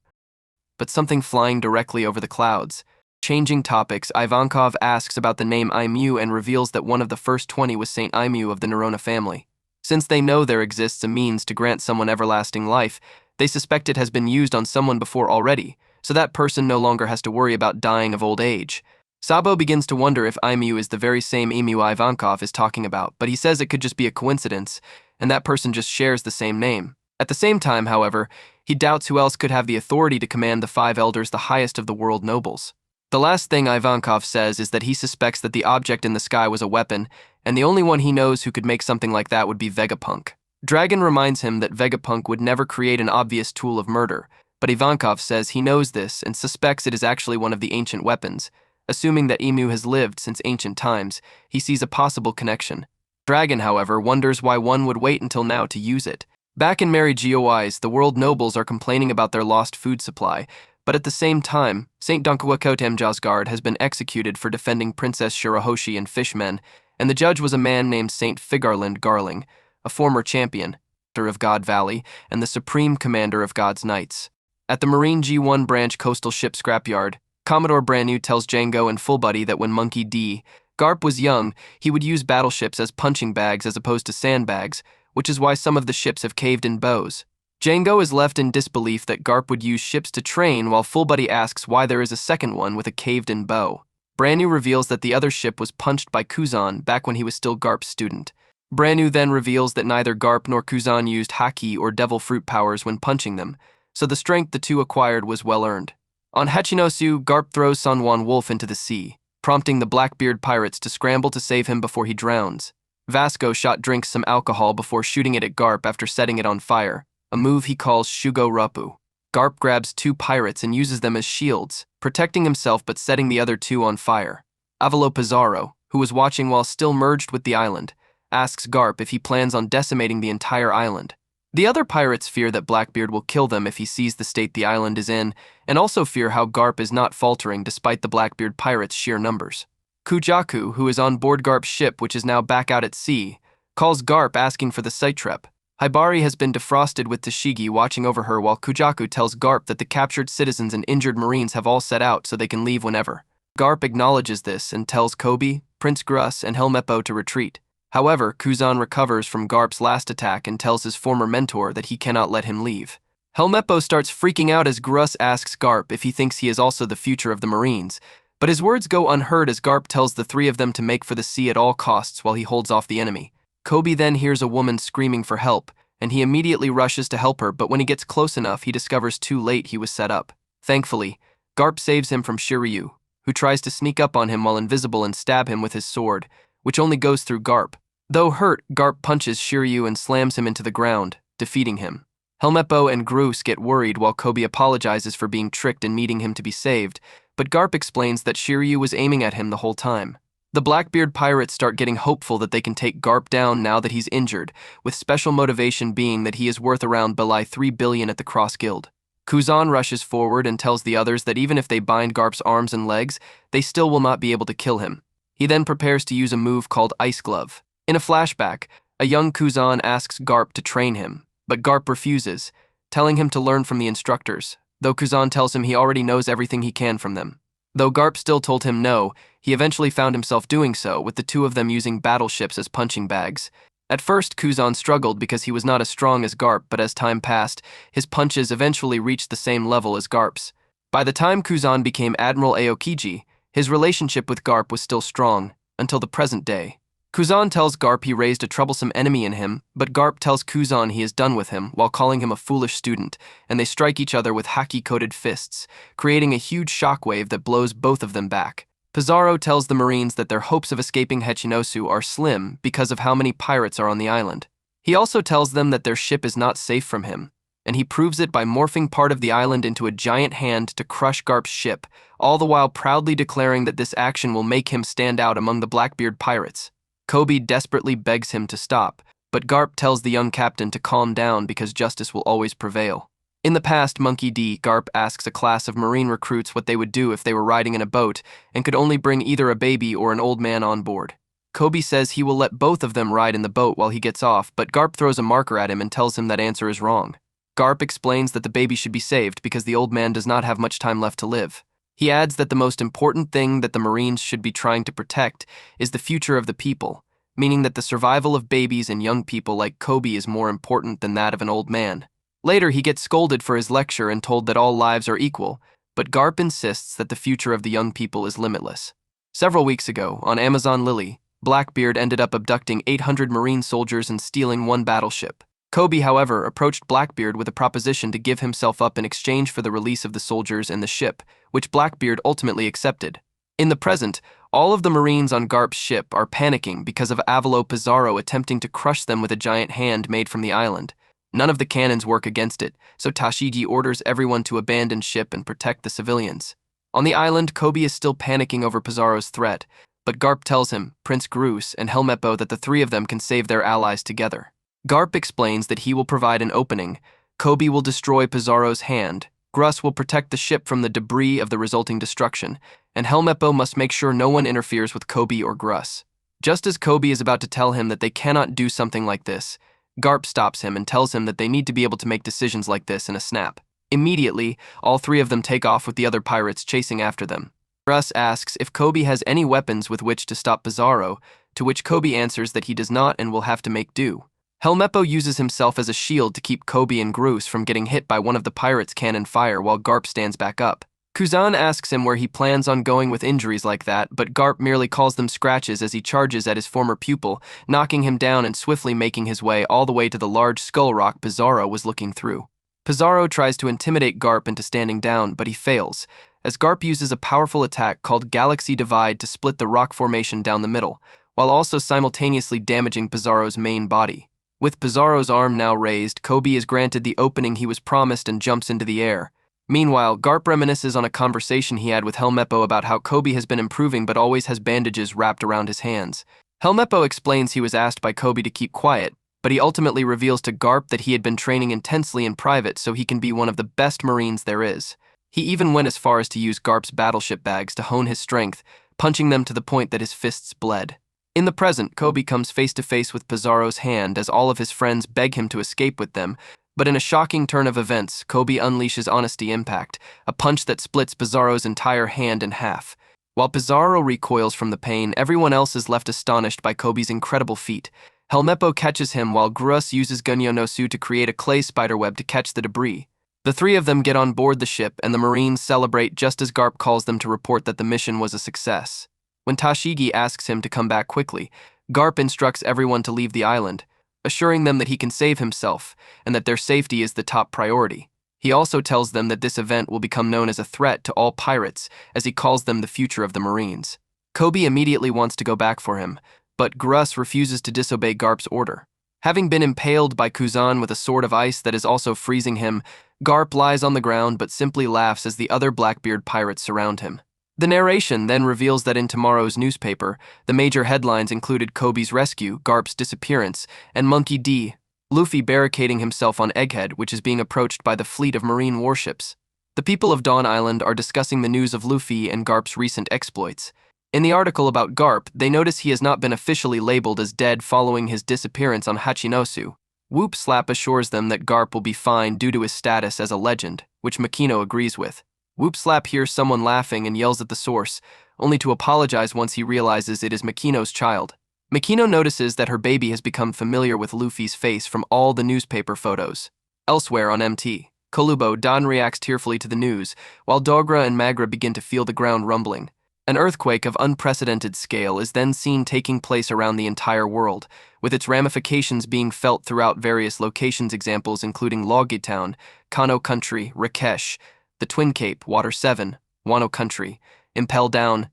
Speaker 1: but something flying directly over the clouds. Changing topics, Ivankov asks about the name Aimu and reveals that one of the first 20 was Saint Aimu of the Nerona family. Since they know there exists a means to grant someone everlasting life, they suspect it has been used on someone before already, so that person no longer has to worry about dying of old age. Sabo begins to wonder if Aimu is the very same Aimu Ivankov is talking about, but he says it could just be a coincidence, and that person just shares the same name. At the same time, however, he doubts who else could have the authority to command the 5 elders, the highest of the world nobles. The last thing Ivankov says is that he suspects that the object in the sky was a weapon, and the only one he knows who could make something like that would be Vegapunk. Dragon reminds him that Vegapunk would never create an obvious tool of murder, but Ivankov says he knows this and suspects it is actually one of the ancient weapons. Assuming that Emu has lived since ancient times, he sees a possible connection. Dragon, however, wonders why one would wait until now to use it. Back in Mary Gois, the world nobles are complaining about their lost food supply, but at the same time, St. Donkawakotem Josgard has been executed for defending Princess Shirahoshi and Fishmen, and the judge was a man named St. Figarland Garling, a former champion of God Valley and the supreme commander of God's Knights. At the Marine G1 branch coastal ship scrapyard, Commodore Branu tells Django and Full Buddy that when Monkey D. Garp was young, he would use battleships as punching bags as opposed to sandbags, which is why some of the ships have caved in bows. Django is left in disbelief that Garp would use ships to train, while Full Buddy asks why there is a second one with a caved-in bow. Branu reveals that the other ship was punched by Kuzan back when he was still Garp's student. Branu then reveals that neither Garp nor Kuzan used haki or devil fruit powers when punching them, so the strength the two acquired was well-earned. On Hachinosu, Garp throws Sunwon Wolf into the sea, prompting the Blackbeard pirates to scramble to save him before he drowns. Vasco drinks some alcohol before shooting it at Garp after setting it on fire, a move he calls Shugo Rapu. Garp grabs two pirates and uses them as shields, protecting himself but setting the other two on fire. Avalo Pizarro, who was watching while still merged with the island, asks Garp if he plans on decimating the entire island. The other pirates fear that Blackbeard will kill them if he sees the state the island is in, and also fear how Garp is not faltering despite the Blackbeard pirates' sheer numbers. Kujaku, who is on board Garp's ship which is now back out at sea, calls Garp asking for the Sitrep. Hibari has been defrosted with Tashigi watching over her while Kujaku tells Garp that the captured citizens and injured Marines have all set out so they can leave whenever. Garp acknowledges this and tells Kobe, Prince Gruss, and Helmeppo to retreat. However, Kuzan recovers from Garp's last attack and tells his former mentor that he cannot let him leave. Helmeppo starts freaking out as Gruss asks Garp if he thinks he is also the future of the Marines, but his words go unheard as Garp tells the three of them to make for the sea at all costs while he holds off the enemy. Kobe then hears a woman screaming for help, and he immediately rushes to help her, but when he gets close enough, he discovers too late he was set up. Thankfully, Garp saves him from Shiryu, who tries to sneak up on him while invisible and stab him with his sword, which only goes through Garp. Though hurt, Garp punches Shiryu and slams him into the ground, defeating him. Helmeppo and Gruss get worried while Kobe apologizes for being tricked and needing him to be saved, but Garp explains that Shiryu was aiming at him the whole time. The Blackbeard pirates start getting hopeful that they can take Garp down now that he's injured, with special motivation being that he is worth around belai 3 billion at the Cross Guild. Kuzan rushes forward and tells the others that even if they bind Garp's arms and legs, they still will not be able to kill him. He then prepares to use a move called Ice Glove. In a flashback, a young Kuzan asks Garp to train him, but Garp refuses, telling him to learn from the instructors, though Kuzan tells him he already knows everything he can from them. Though Garp still told him no, he eventually found himself doing so, with the two of them using battleships as punching bags. At first, Kuzan struggled because he was not as strong as Garp, but as time passed, his punches eventually reached the same level as Garp's. By the time Kuzan became Admiral Aokiji, his relationship with Garp was still strong, until the present day. Kuzan tells Garp he raised a troublesome enemy in him, but Garp tells Kuzan he is done with him while calling him a foolish student, and they strike each other with haki-coated fists, creating a huge shockwave that blows both of them back. Pizarro tells the Marines that their hopes of escaping Hachinosu are slim because of how many pirates are on the island. He also tells them that their ship is not safe from him, and he proves it by morphing part of the island into a giant hand to crush Garp's ship, all the while proudly declaring that this action will make him stand out among the Blackbeard pirates. Kobe desperately begs him to stop, but Garp tells the young captain to calm down because justice will always prevail. In the past, Monkey D. Garp asks a class of Marine recruits what they would do if they were riding in a boat and could only bring either a baby or an old man on board. Kobe says he will let both of them ride in the boat while he gets off, but Garp throws a marker at him and tells him that answer is wrong. Garp explains that the baby should be saved because the old man does not have much time left to live. He adds that the most important thing that the Marines should be trying to protect is the future of the people, meaning that the survival of babies and young people like Kobe is more important than that of an old man. Later, he gets scolded for his lecture and told that all lives are equal, but Garp insists that the future of the young people is limitless. Several weeks ago, on Amazon Lily, Blackbeard ended up abducting 800 Marine soldiers and stealing one battleship. Kobe, however, approached Blackbeard with a proposition to give himself up in exchange for the release of the soldiers and the ship, which Blackbeard ultimately accepted. In the present, all of the Marines on Garp's ship are panicking because of Avalo Pizarro attempting to crush them with a giant hand made from the island. None of the cannons work against it, so Tashigi orders everyone to abandon ship and protect the civilians. On the island, Kobe is still panicking over Pizarro's threat, but Garp tells him, Prince Gruss, and Helmeppo that the three of them can save their allies together. Garp explains that he will provide an opening, Kobe will destroy Pizarro's hand, Gruss will protect the ship from the debris of the resulting destruction, and Helmeppo must make sure no one interferes with Kobe or Gruss. Just as Kobe is about to tell him that they cannot do something like this, Garp stops him and tells him that they need to be able to make decisions like this in a snap. Immediately, all three of them take off with the other pirates chasing after them. Russ asks if Kobe has any weapons with which to stop Pizarro, to which Kobe answers that he does not and will have to make do. Helmeppo uses himself as a shield to keep Kobe and Groose from getting hit by one of the pirates' cannon fire while Garp stands back up. Kuzan asks him where he plans on going with injuries like that, but Garp merely calls them scratches as he charges at his former pupil, knocking him down and swiftly making his way all the way to the large skull rock Pizarro was looking through. Pizarro tries to intimidate Garp into standing down, but he fails, as Garp uses a powerful attack called Galaxy Divide to split the rock formation down the middle, while also simultaneously damaging Pizarro's main body. With Pizarro's arm now raised, Kobe is granted the opening he was promised and jumps into the air. Meanwhile, Garp reminisces on a conversation he had with Helmeppo about how Kobe has been improving but always has bandages wrapped around his hands. Helmeppo explains he was asked by Kobe to keep quiet, but he ultimately reveals to Garp that he had been training intensely in private so he can be one of the best Marines there is. He even went as far as to use Garp's battleship bags to hone his strength, punching them to the point that his fists bled. In the present, Kobe comes face to face with Pizarro's hand as all of his friends beg him to escape with them, but in a shocking turn of events, Kobe unleashes Honesty Impact, a punch that splits Pizarro's entire hand in half. While Pizarro recoils from the pain, everyone else is left astonished by Kobe's incredible feat. Helmeppo catches him while Gruus uses Gunyo no Su to create a clay spiderweb to catch the debris. The three of them get on board the ship and the Marines celebrate just as Garp calls them to report that the mission was a success. When Tashigi asks him to come back quickly, Garp instructs everyone to leave the island, assuring them that he can save himself and that their safety is the top priority. He also tells them that this event will become known as a threat to all pirates, as he calls them the future of the Marines. Kobe immediately wants to go back for him, but Gruus refuses to disobey Garp's order. Having been impaled by Kuzan with a sword of ice that is also freezing him, Garp lies on the ground but simply laughs as the other Blackbeard pirates surround him. The narration then reveals that in tomorrow's newspaper, the major headlines included Kobe's rescue, Garp's disappearance, and Monkey D. Luffy barricading himself on Egghead, which is being approached by the fleet of marine warships. The people of Dawn Island are discussing the news of Luffy and Garp's recent exploits. In the article about Garp, they notice he has not been officially labeled as dead following his disappearance on Hachinosu. Whoop Slap assures them that Garp will be fine due to his status as a legend, which Makino agrees with. Whoop Slap hears someone laughing and yells at the source, only to apologize once he realizes it is Makino's child. Makino notices that her baby has become familiar with Luffy's face from all the newspaper photos. Elsewhere on MT, Kolubo Dan reacts tearfully to the news, while Dogra and Magra begin to feel the ground rumbling. An earthquake of unprecedented scale is then seen taking place around the entire world, with its ramifications being felt throughout various locations, examples including Logi Town, Kano Country, Rakesh, the Twin Cape, Water 7, Wano Country, Impel Down,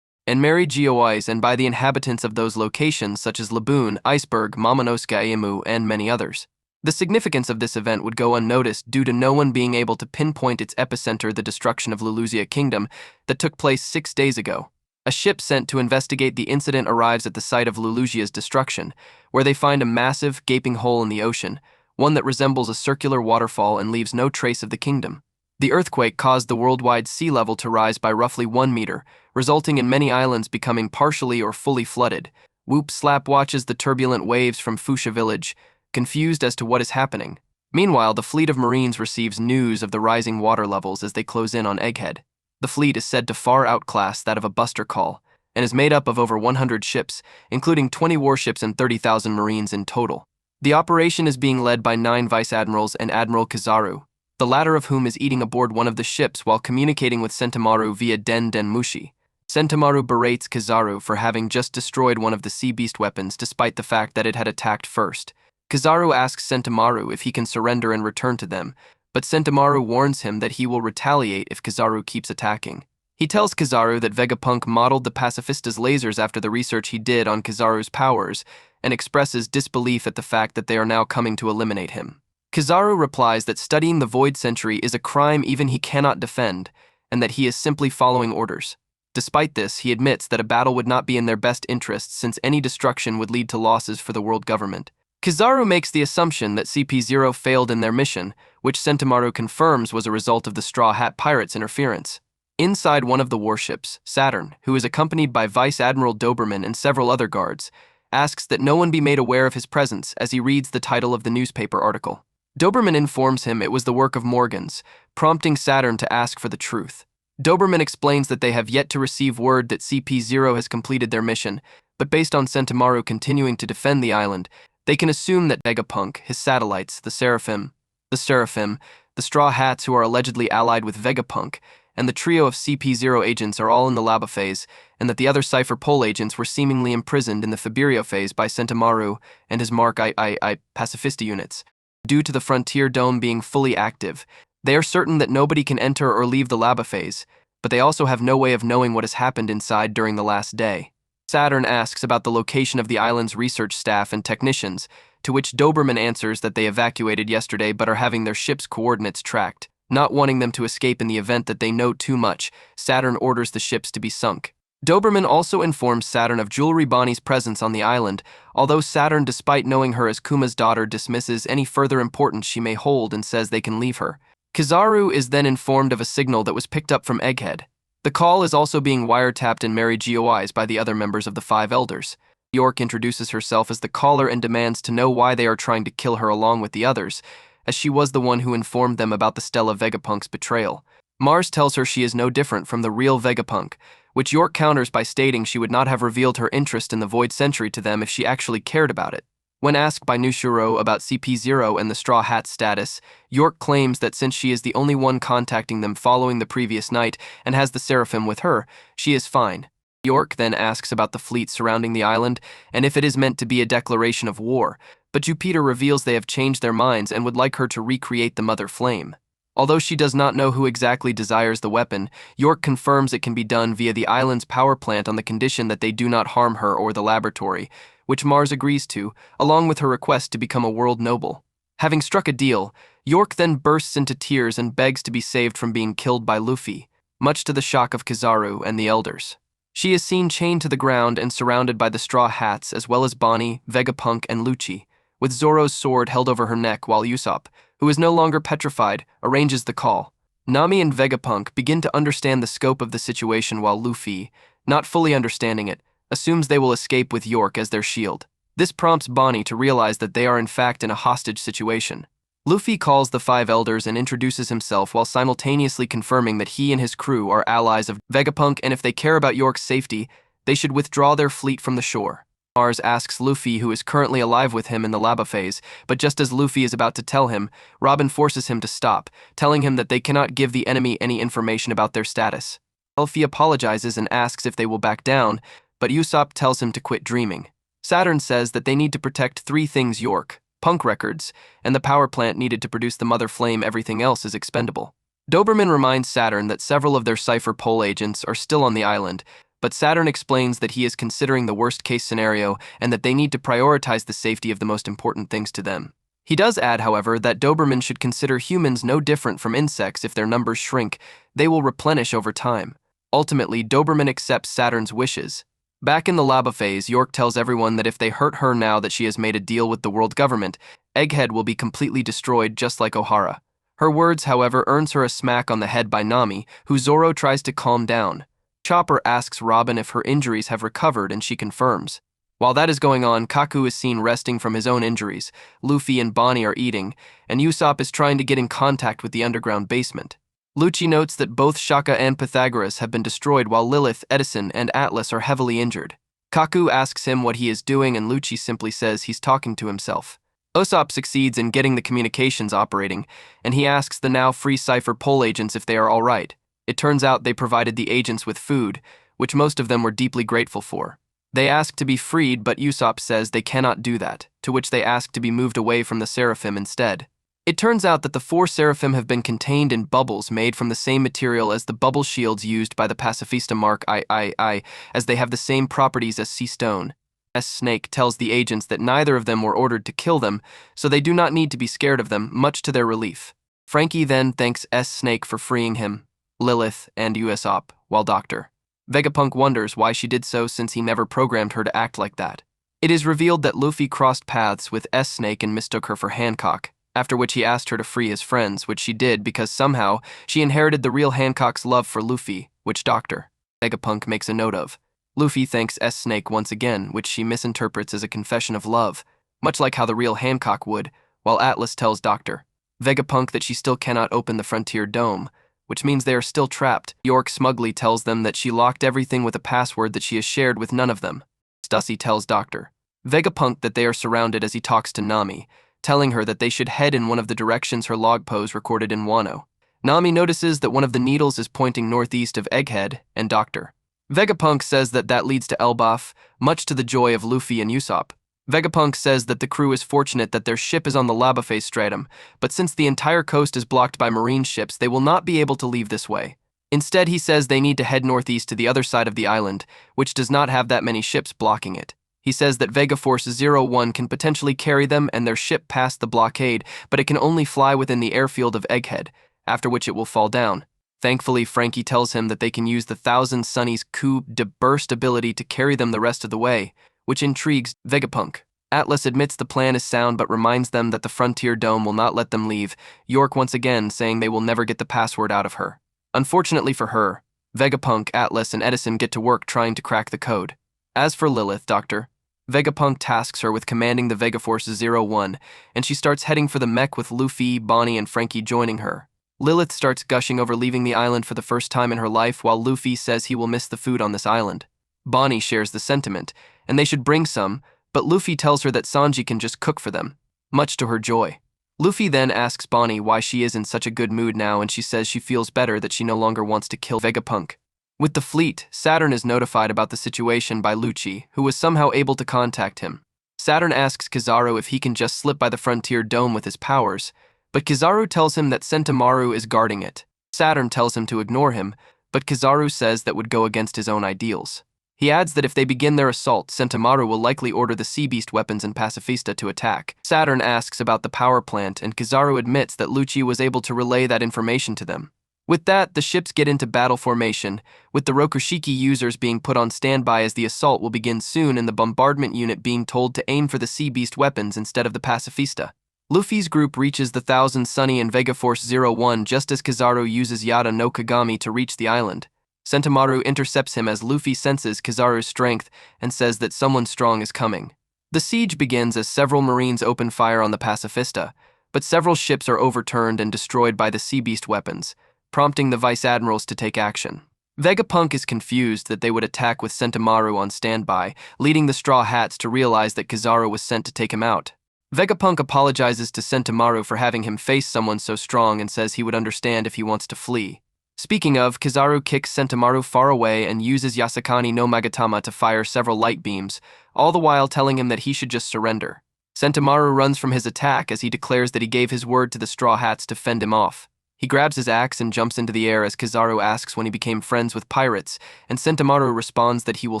Speaker 1: and Mary Geoise, and by the inhabitants of those locations such as Laboon, Iceberg, Momonosuke Aimu, and many others. The significance of this event would go unnoticed due to no one being able to pinpoint its epicenter, the destruction of Luluzia Kingdom, that took place 6 days ago. A ship sent to investigate the incident arrives at the site of Luluzia's destruction, where they find a massive, gaping hole in the ocean, one that resembles a circular waterfall and leaves no trace of the kingdom. The earthquake caused the worldwide sea level to rise by roughly 1 meter, resulting in many islands becoming partially or fully flooded. Whoop Slap watches the turbulent waves from Fuchsia Village, confused as to what is happening. Meanwhile, the fleet of Marines receives news of the rising water levels as they close in on Egghead. The fleet is said to far outclass that of a Buster Call, and is made up of over 100 ships, including 20 warships and 30,000 Marines in total. The operation is being led by 9 Vice Admirals and Admiral Kizaru, the latter of whom is eating aboard one of the ships while communicating with Sentomaru via Den Mushi. Sentomaru berates Kizaru for having just destroyed one of the Sea Beast weapons despite the fact that it had attacked first. Kizaru asks Sentomaru if he can surrender and return to them, but Sentomaru warns him that he will retaliate if Kizaru keeps attacking. He tells Kizaru that Vegapunk modeled the Pacifista's lasers after the research he did on Kizaru's powers, and expresses disbelief at the fact that they are now coming to eliminate him. Kizaru replies that studying the Void Century is a crime even he cannot defend, and that he is simply following orders. Despite this, he admits that a battle would not be in their best interests since any destruction would lead to losses for the world government. Kizaru makes the assumption that CP0 failed in their mission, which Sentomaru confirms was a result of the Straw Hat Pirates' interference. Inside one of the warships, Saturn, who is accompanied by Vice Admiral Doberman and several other guards, asks that no one be made aware of his presence as he reads the title of the newspaper article. Doberman informs him it was the work of Morgans, prompting Saturn to ask for the truth. Doberman explains that they have yet to receive word that CP0 has completed their mission, but based on Sentomaru continuing to defend the island, they can assume that Vegapunk, his satellites, the Seraphim, the Straw Hats who are allegedly allied with Vegapunk, and the trio of CP0 agents are all in the Laba phase, and that the other Cypher Pole agents were seemingly imprisoned in the Faberio phase by Sentomaru and his Mark I Pacifista units. Due to the Frontier Dome being fully active, they are certain that nobody can enter or leave the Laba phase, but they also have no way of knowing what has happened inside during the last day. Saturn asks about the location of the island's research staff and technicians, to which Doberman answers that they evacuated yesterday but are having their ship's coordinates tracked. Not wanting them to escape in the event that they know too much, Saturn orders the ships to be sunk. Doberman also informs Saturn of Jewelry Bonnie's presence on the island, although Saturn, despite knowing her as Kuma's daughter, dismisses any further importance she may hold and says they can leave her. Kizaru is then informed of a signal that was picked up from Egghead. The call is also being wiretapped and Mary GOIs by the other members of the Five Elders. York introduces herself as the caller and demands to know why they are trying to kill her along with the others, as she was the one who informed them about the Stella Vegapunk's betrayal. Mars tells her she is no different from the real Vegapunk, which York counters by stating she would not have revealed her interest in the Void Century to them if she actually cared about it. When asked by Nushiro about CP0 and the Straw Hat's status, York claims that since she is the only one contacting them following the previous night and has the Seraphim with her, she is fine. York then asks about the fleet surrounding the island and if it is meant to be a declaration of war, but Jupiter reveals they have changed their minds and would like her to recreate the Mother Flame. Although she does not know who exactly desires the weapon, York confirms it can be done via the island's power plant on the condition that they do not harm her or the laboratory, which Mars agrees to, along with her request to become a world noble. Having struck a deal, York then bursts into tears and begs to be saved from being killed by Luffy, much to the shock of Kizaru and the elders. She is seen chained to the ground and surrounded by the Straw Hats as well as Bonnie, Vegapunk, and Lucci, with Zoro's sword held over her neck while Usopp, who is no longer petrified, arranges the call. Nami and Vegapunk begin to understand the scope of the situation while Luffy, not fully understanding it, assumes they will escape with York as their shield. This prompts Bonnie to realize that they are in fact in a hostage situation. Luffy calls the Five Elders and introduces himself while simultaneously confirming that he and his crew are allies of Vegapunk and if they care about York's safety, they should withdraw their fleet from the shore. Mars asks Luffy who is currently alive with him in the Laba phase, but just as Luffy is about to tell him, Robin forces him to stop, telling him that they cannot give the enemy any information about their status. Luffy apologizes and asks if they will back down, but Usopp tells him to quit dreaming. Saturn says that they need to protect three things: York, Punk records, and the power plant needed to produce the Mother Flame. Everything else is expendable. Doberman reminds Saturn that several of their Cypher Pole agents are still on the island, but Saturn explains that he is considering the worst-case scenario and that they need to prioritize the safety of the most important things to them. He does add, however, that Doberman should consider humans no different from insects. If their numbers shrink, they will replenish over time. Ultimately, Doberman accepts Saturn's wishes. Back in the Laba phase, York tells everyone that if they hurt her now that she has made a deal with the world government, Egghead will be completely destroyed just like Ohara. Her words, however, earns her a smack on the head by Nami, who Zoro tries to calm down. Chopper asks Robin if her injuries have recovered and she confirms. While that is going on, Kaku is seen resting from his own injuries, Luffy and Bonnie are eating, and Usopp is trying to get in contact with the underground basement. Lucci notes that both Shaka and Pythagoras have been destroyed while Lilith, Edison, and Atlas are heavily injured. Kaku asks him what he is doing and Lucci simply says he's talking to himself. Usopp succeeds in getting the communications operating, and he asks the now free Cypher Pole agents if they are all right. It turns out they provided the agents with food, which most of them were deeply grateful for. They ask to be freed, but Usopp says they cannot do that, to which they ask to be moved away from the Seraphim instead. It turns out that the four Seraphim have been contained in bubbles made from the same material as the bubble shields used by the Pacifista Mark III, as they have the same properties as Sea Stone. Snake tells the agents that neither of them were ordered to kill them, so they do not need to be scared of them, much to their relief. Frankie then thanks Snake for freeing him, Lilith, and Usopp, while Dr. Vegapunk wonders why she did so since he never programmed her to act like that. It is revealed that Luffy crossed paths with Snake and mistook her for Hancock, after which he asked her to free his friends, which she did because somehow she inherited the real Hancock's love for Luffy, which Dr. Vegapunk makes a note of. Luffy thanks Snake once again, which she misinterprets as a confession of love, much like how the real Hancock would, while while Atlas tells Dr. Vegapunk that she still cannot open the Frontier Dome, which means they are still trapped. York smugly tells them that she locked everything with a password that she has shared with none of them. Stussy tells Dr. Vegapunk that they are surrounded as he talks to Nami, telling her that they should head in one of the directions her log pose recorded in Wano. Nami notices that one of the needles is pointing northeast of Egghead, and Dr. Vegapunk says that that leads to Elbaf, much to the joy of Luffy and Usopp. Vegapunk says that the crew is fortunate that their ship is on the lava phase stratum, but since the entire coast is blocked by marine ships, they will not be able to leave this way. Instead, he says they need to head northeast to the other side of the island, which does not have that many ships blocking it. He says that Vegaforce 01 can potentially carry them and their ship past the blockade, but it can only fly within the airfield of Egghead, after which it will fall down. Thankfully, Frankie tells him that they can use the Thousand Sunny's coup de burst ability to carry them the rest of the way, which intrigues Vegapunk. Atlas admits the plan is sound but reminds them that the Frontier Dome will not let them leave, York once again saying they will never get the password out of her. Unfortunately for her, Vegapunk, Atlas, and Edison get to work trying to crack the code. As for Lilith, Vegapunk tasks her with commanding the Vegaforce 01, and she starts heading for the mech with Luffy, Bonnie, and Frankie joining her. Lilith starts gushing over leaving the island for the first time in her life, while Luffy says he will miss the food on this island. Bonnie shares the sentiment, and they should bring some, but Luffy tells her that Sanji can just cook for them, much to her joy. Luffy then asks Bonnie why she is in such a good mood now, and she says she feels better that she no longer wants to kill Vegapunk. With the fleet, Saturn is notified about the situation by Lucci, who was somehow able to contact him. Saturn asks Kizaru if he can just slip by the Frontier Dome with his powers, but Kizaru tells him that Sentomaru is guarding it. Saturn tells him to ignore him, but Kizaru says that would go against his own ideals. He adds that if they begin their assault, Sentomaru will likely order the Sea Beast weapons and Pacifista to attack. Saturn asks about the power plant, and Kizaru admits that Lucci was able to relay that information to them. With that, the ships get into battle formation, with the Rokushiki users being put on standby as the assault will begin soon and the bombardment unit being told to aim for the Sea Beast weapons instead of the Pacifista. Luffy's group reaches the Thousand Sunny and Vegaforce 01 just as Kizaru uses Yada no Kagami to reach the island. Sentomaru intercepts him as Luffy senses Kizaru's strength and says that someone strong is coming. The siege begins as several Marines open fire on the Pacifista, but several ships are overturned and destroyed by the Sea Beast weapons, prompting the Vice Admirals to take action. Vegapunk is confused that they would attack with Sentomaru on standby, leading the Straw Hats to realize that Kizaru was sent to take him out. Vegapunk apologizes to Sentomaru for having him face someone so strong and says he would understand if he wants to flee. Speaking of, Kizaru kicks Sentomaru far away and uses Yasakani no Magatama to fire several light beams, all the while telling him that he should just surrender. Sentomaru runs from his attack as he declares that he gave his word to the Straw Hats to fend him off. He grabs his axe and jumps into the air as Kizaru asks when he became friends with pirates, and Sentomaru responds that he will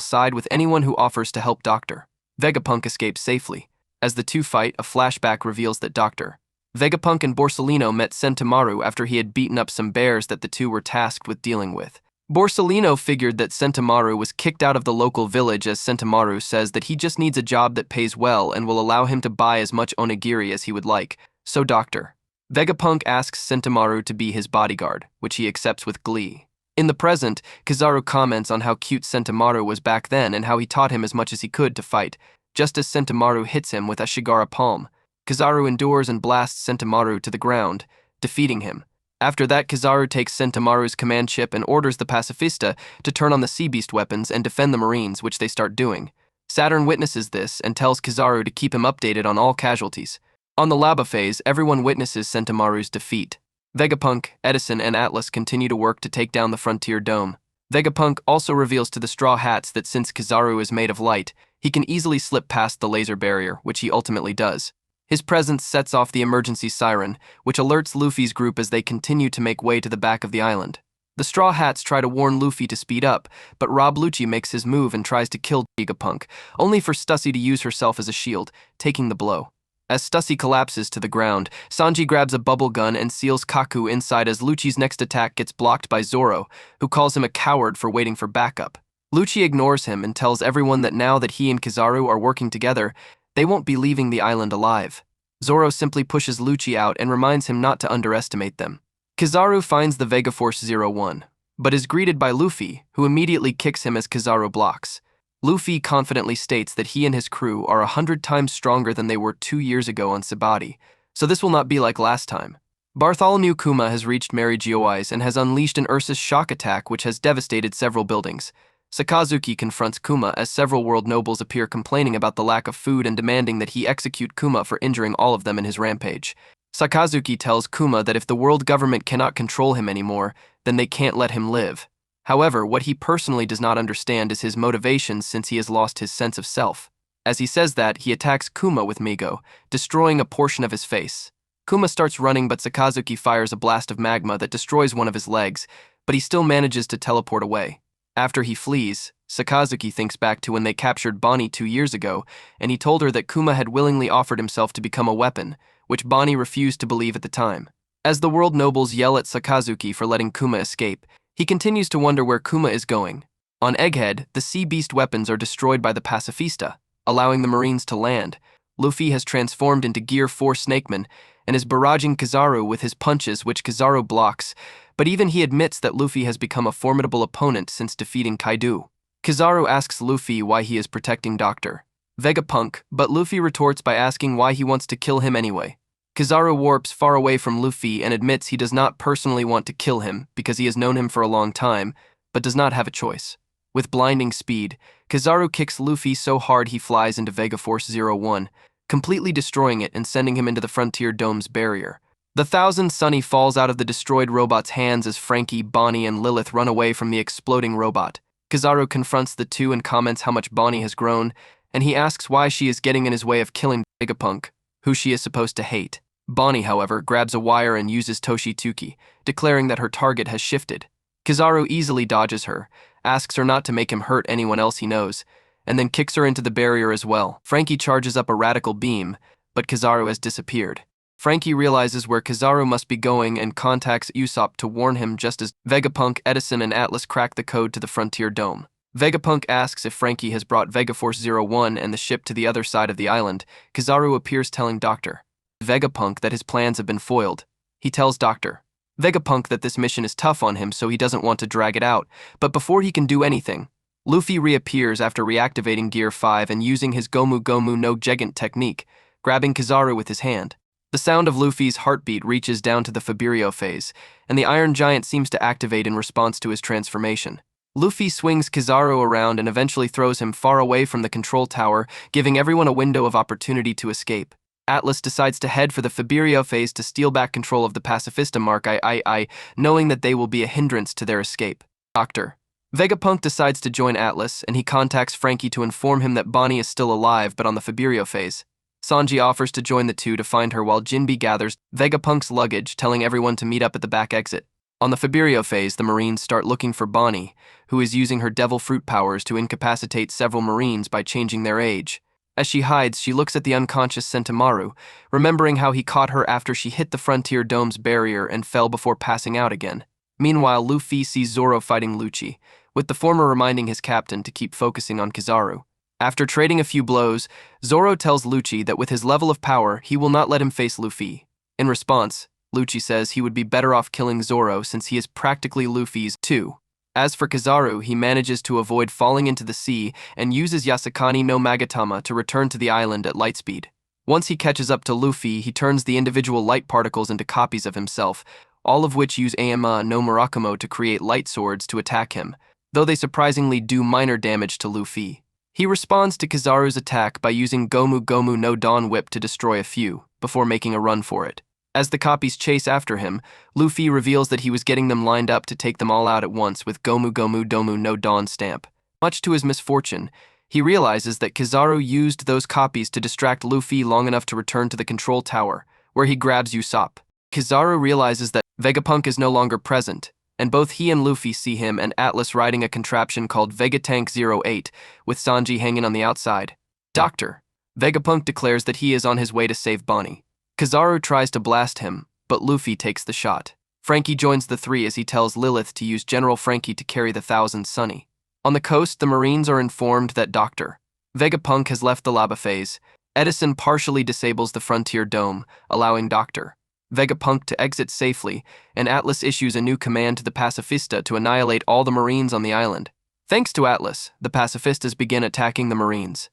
Speaker 1: side with anyone who offers to help Dr. Vegapunk escapes safely. As the two fight, a flashback reveals that Dr. Vegapunk and Borsalino met Sentomaru after he had beaten up some bears that the two were tasked with dealing with. Borsalino figured that Sentomaru was kicked out of the local village as Sentomaru says that he just needs a job that pays well and will allow him to buy as much onigiri as he would like, so Dr. Vegapunk asks Sentomaru to be his bodyguard, which he accepts with glee. In the present, Kizaru comments on how cute Sentomaru was back then and how he taught him as much as he could to fight, just as Sentomaru hits him with a Shigara palm. Kizaru endures and blasts Sentomaru to the ground, defeating him. After that, Kizaru takes Sentomaru's command ship and orders the Pacifista to turn on the Sea Beast weapons and defend the Marines, which they start doing. Saturn witnesses this and tells Kizaru to keep him updated on all casualties. On the lava phase, everyone witnesses Sentomaru's defeat. Vegapunk, Edison, and Atlas continue to work to take down the Frontier Dome. Vegapunk also reveals to the Straw Hats that since Kizaru is made of light, he can easily slip past the laser barrier, which he ultimately does. His presence sets off the emergency siren, which alerts Luffy's group as they continue to make way to the back of the island. The Straw Hats try to warn Luffy to speed up, but Rob Lucci makes his move and tries to kill Vegapunk, only for Stussy to use herself as a shield, taking the blow. As Stussy collapses to the ground, Sanji grabs a bubble gun and seals Kaku inside as Lucci's next attack gets blocked by Zoro, who calls him a coward for waiting for backup. Lucci ignores him and tells everyone that now that he and Kizaru are working together, they won't be leaving the island alive. Zoro simply pushes Lucci out and reminds him not to underestimate them. Kizaru finds the Vegaforce 01, but is greeted by Luffy, who immediately kicks him as Kizaru blocks. Luffy confidently states that he and his crew are 100 times stronger than they were 2 years ago on Sabaody, so this will not be like last time. Bartholomew Kuma has reached Mary Geoise and has unleashed an Ursus shock attack which has devastated several buildings. Sakazuki confronts Kuma as several world nobles appear complaining about the lack of food and demanding that he execute Kuma for injuring all of them in his rampage. Sakazuki tells Kuma that if the world government cannot control him anymore, then they can't let him live. However, what he personally does not understand is his motivations since he has lost his sense of self. As he says that, he attacks Kuma with Migo, destroying a portion of his face. Kuma starts running, but Sakazuki fires a blast of magma that destroys one of his legs, but he still manages to teleport away. After he flees, Sakazuki thinks back to when they captured Bonnie 2 years ago, and he told her that Kuma had willingly offered himself to become a weapon, which Bonnie refused to believe at the time. As the world nobles yell at Sakazuki for letting Kuma escape, he continues to wonder where Kuma is going. On Egghead, the sea beast weapons are destroyed by the pacifista, allowing the Marines to land. Luffy has transformed into Gear 4 Snakeman and is barraging Kizaru with his punches, which Kizaru blocks, but even he admits that Luffy has become a formidable opponent since defeating Kaido. Kizaru asks Luffy why he is protecting Dr. Vegapunk, but Luffy retorts by asking why he wants to kill him anyway. Kizaru warps far away from Luffy and admits he does not personally want to kill him because he has known him for a long time, but does not have a choice. With blinding speed, Kizaru kicks Luffy so hard he flies into Vega Force 01, completely destroying it and sending him into the Frontier Dome's barrier. The Thousand Sunny falls out of the destroyed robot's hands as Frankie, Bonnie, and Lilith run away from the exploding robot. Kizaru confronts the two and comments how much Bonnie has grown, and he asks why she is getting in his way of killing Vegapunk, who she is supposed to hate. Bonnie, however, grabs a wire and uses Toshituki, declaring that her target has shifted. Kizaru easily dodges her, asks her not to make him hurt anyone else he knows, and then kicks her into the barrier as well. Frankie charges up a radical beam, but Kizaru has disappeared. Frankie realizes where Kizaru must be going and contacts Usopp to warn him just as Vegapunk, Edison, and Atlas crack the code to the Frontier Dome. Vegapunk asks if Frankie has brought Vegaforce 01 and the ship to the other side of the island. Kizaru appears telling Dr. Vegapunk that his plans have been foiled. He tells Dr. Vegapunk that this mission is tough on him, so he doesn't want to drag it out, but before he can do anything, Luffy reappears after reactivating Gear 5 and using his Gomu Gomu no Gigant technique, grabbing Kizaru with his hand. The sound of Luffy's heartbeat reaches down to the Fabirio phase, and the Iron Giant seems to activate in response to his transformation. Luffy swings Kizaru around and eventually throws him far away from the control tower, giving everyone a window of opportunity to escape. Atlas decides to head for the Fabirio phase to steal back control of the Pacifista Mark I, knowing that they will be a hindrance to their escape. Dr. Vegapunk decides to join Atlas, and he contacts Frankie to inform him that Bonnie is still alive but on the Fabirio phase. Sanji offers to join the two to find her while Jinbe gathers Vegapunk's luggage, telling everyone to meet up at the back exit. On the Fabirio phase, the Marines start looking for Bonnie, who is using her devil fruit powers to incapacitate several Marines by changing their age. As she hides, she looks at the unconscious Sentomaru, remembering how he caught her after she hit the Frontier Dome's barrier and fell before passing out again. Meanwhile, Luffy sees Zoro fighting Lucci, with the former reminding his captain to keep focusing on Kizaru. After trading a few blows, Zoro tells Lucci that with his level of power, he will not let him face Luffy. In response, Lucci says he would be better off killing Zoro since he is practically Luffy's too. As for Kizaru, he manages to avoid falling into the sea and uses Yasakani no Magatama to return to the island at light speed. Once he catches up to Luffy, he turns the individual light particles into copies of himself, all of which use Ama no Murakumo to create light swords to attack him, though they surprisingly do minor damage to Luffy. He responds to Kizaru's attack by using Gomu Gomu no Dawn Whip to destroy a few, before making a run for it. As the copies chase after him, Luffy reveals that he was getting them lined up to take them all out at once with Gomu Gomu Domu no Dawn stamp. Much to his misfortune, he realizes that Kizaru used those copies to distract Luffy long enough to return to the control tower, where he grabs Usopp. Kizaru realizes that Vegapunk is no longer present, and both he and Luffy see him and Atlas riding a contraption called Vegatank 08, with Sanji hanging on the outside. Dr. Vegapunk declares that he is on his way to save Bonnie. Kizaru tries to blast him, but Luffy takes the shot. Frankie joins the three as he tells Lilith to use General Frankie to carry the Thousand Sunny. On the coast, the Marines are informed that Dr. Vegapunk has left the lava phase. Edison partially disables the Frontier Dome, allowing Dr. Vegapunk to exit safely, and Atlas issues a new command to the Pacifista to annihilate all the Marines on the island. Thanks to Atlas, the Pacifistas begin attacking the Marines.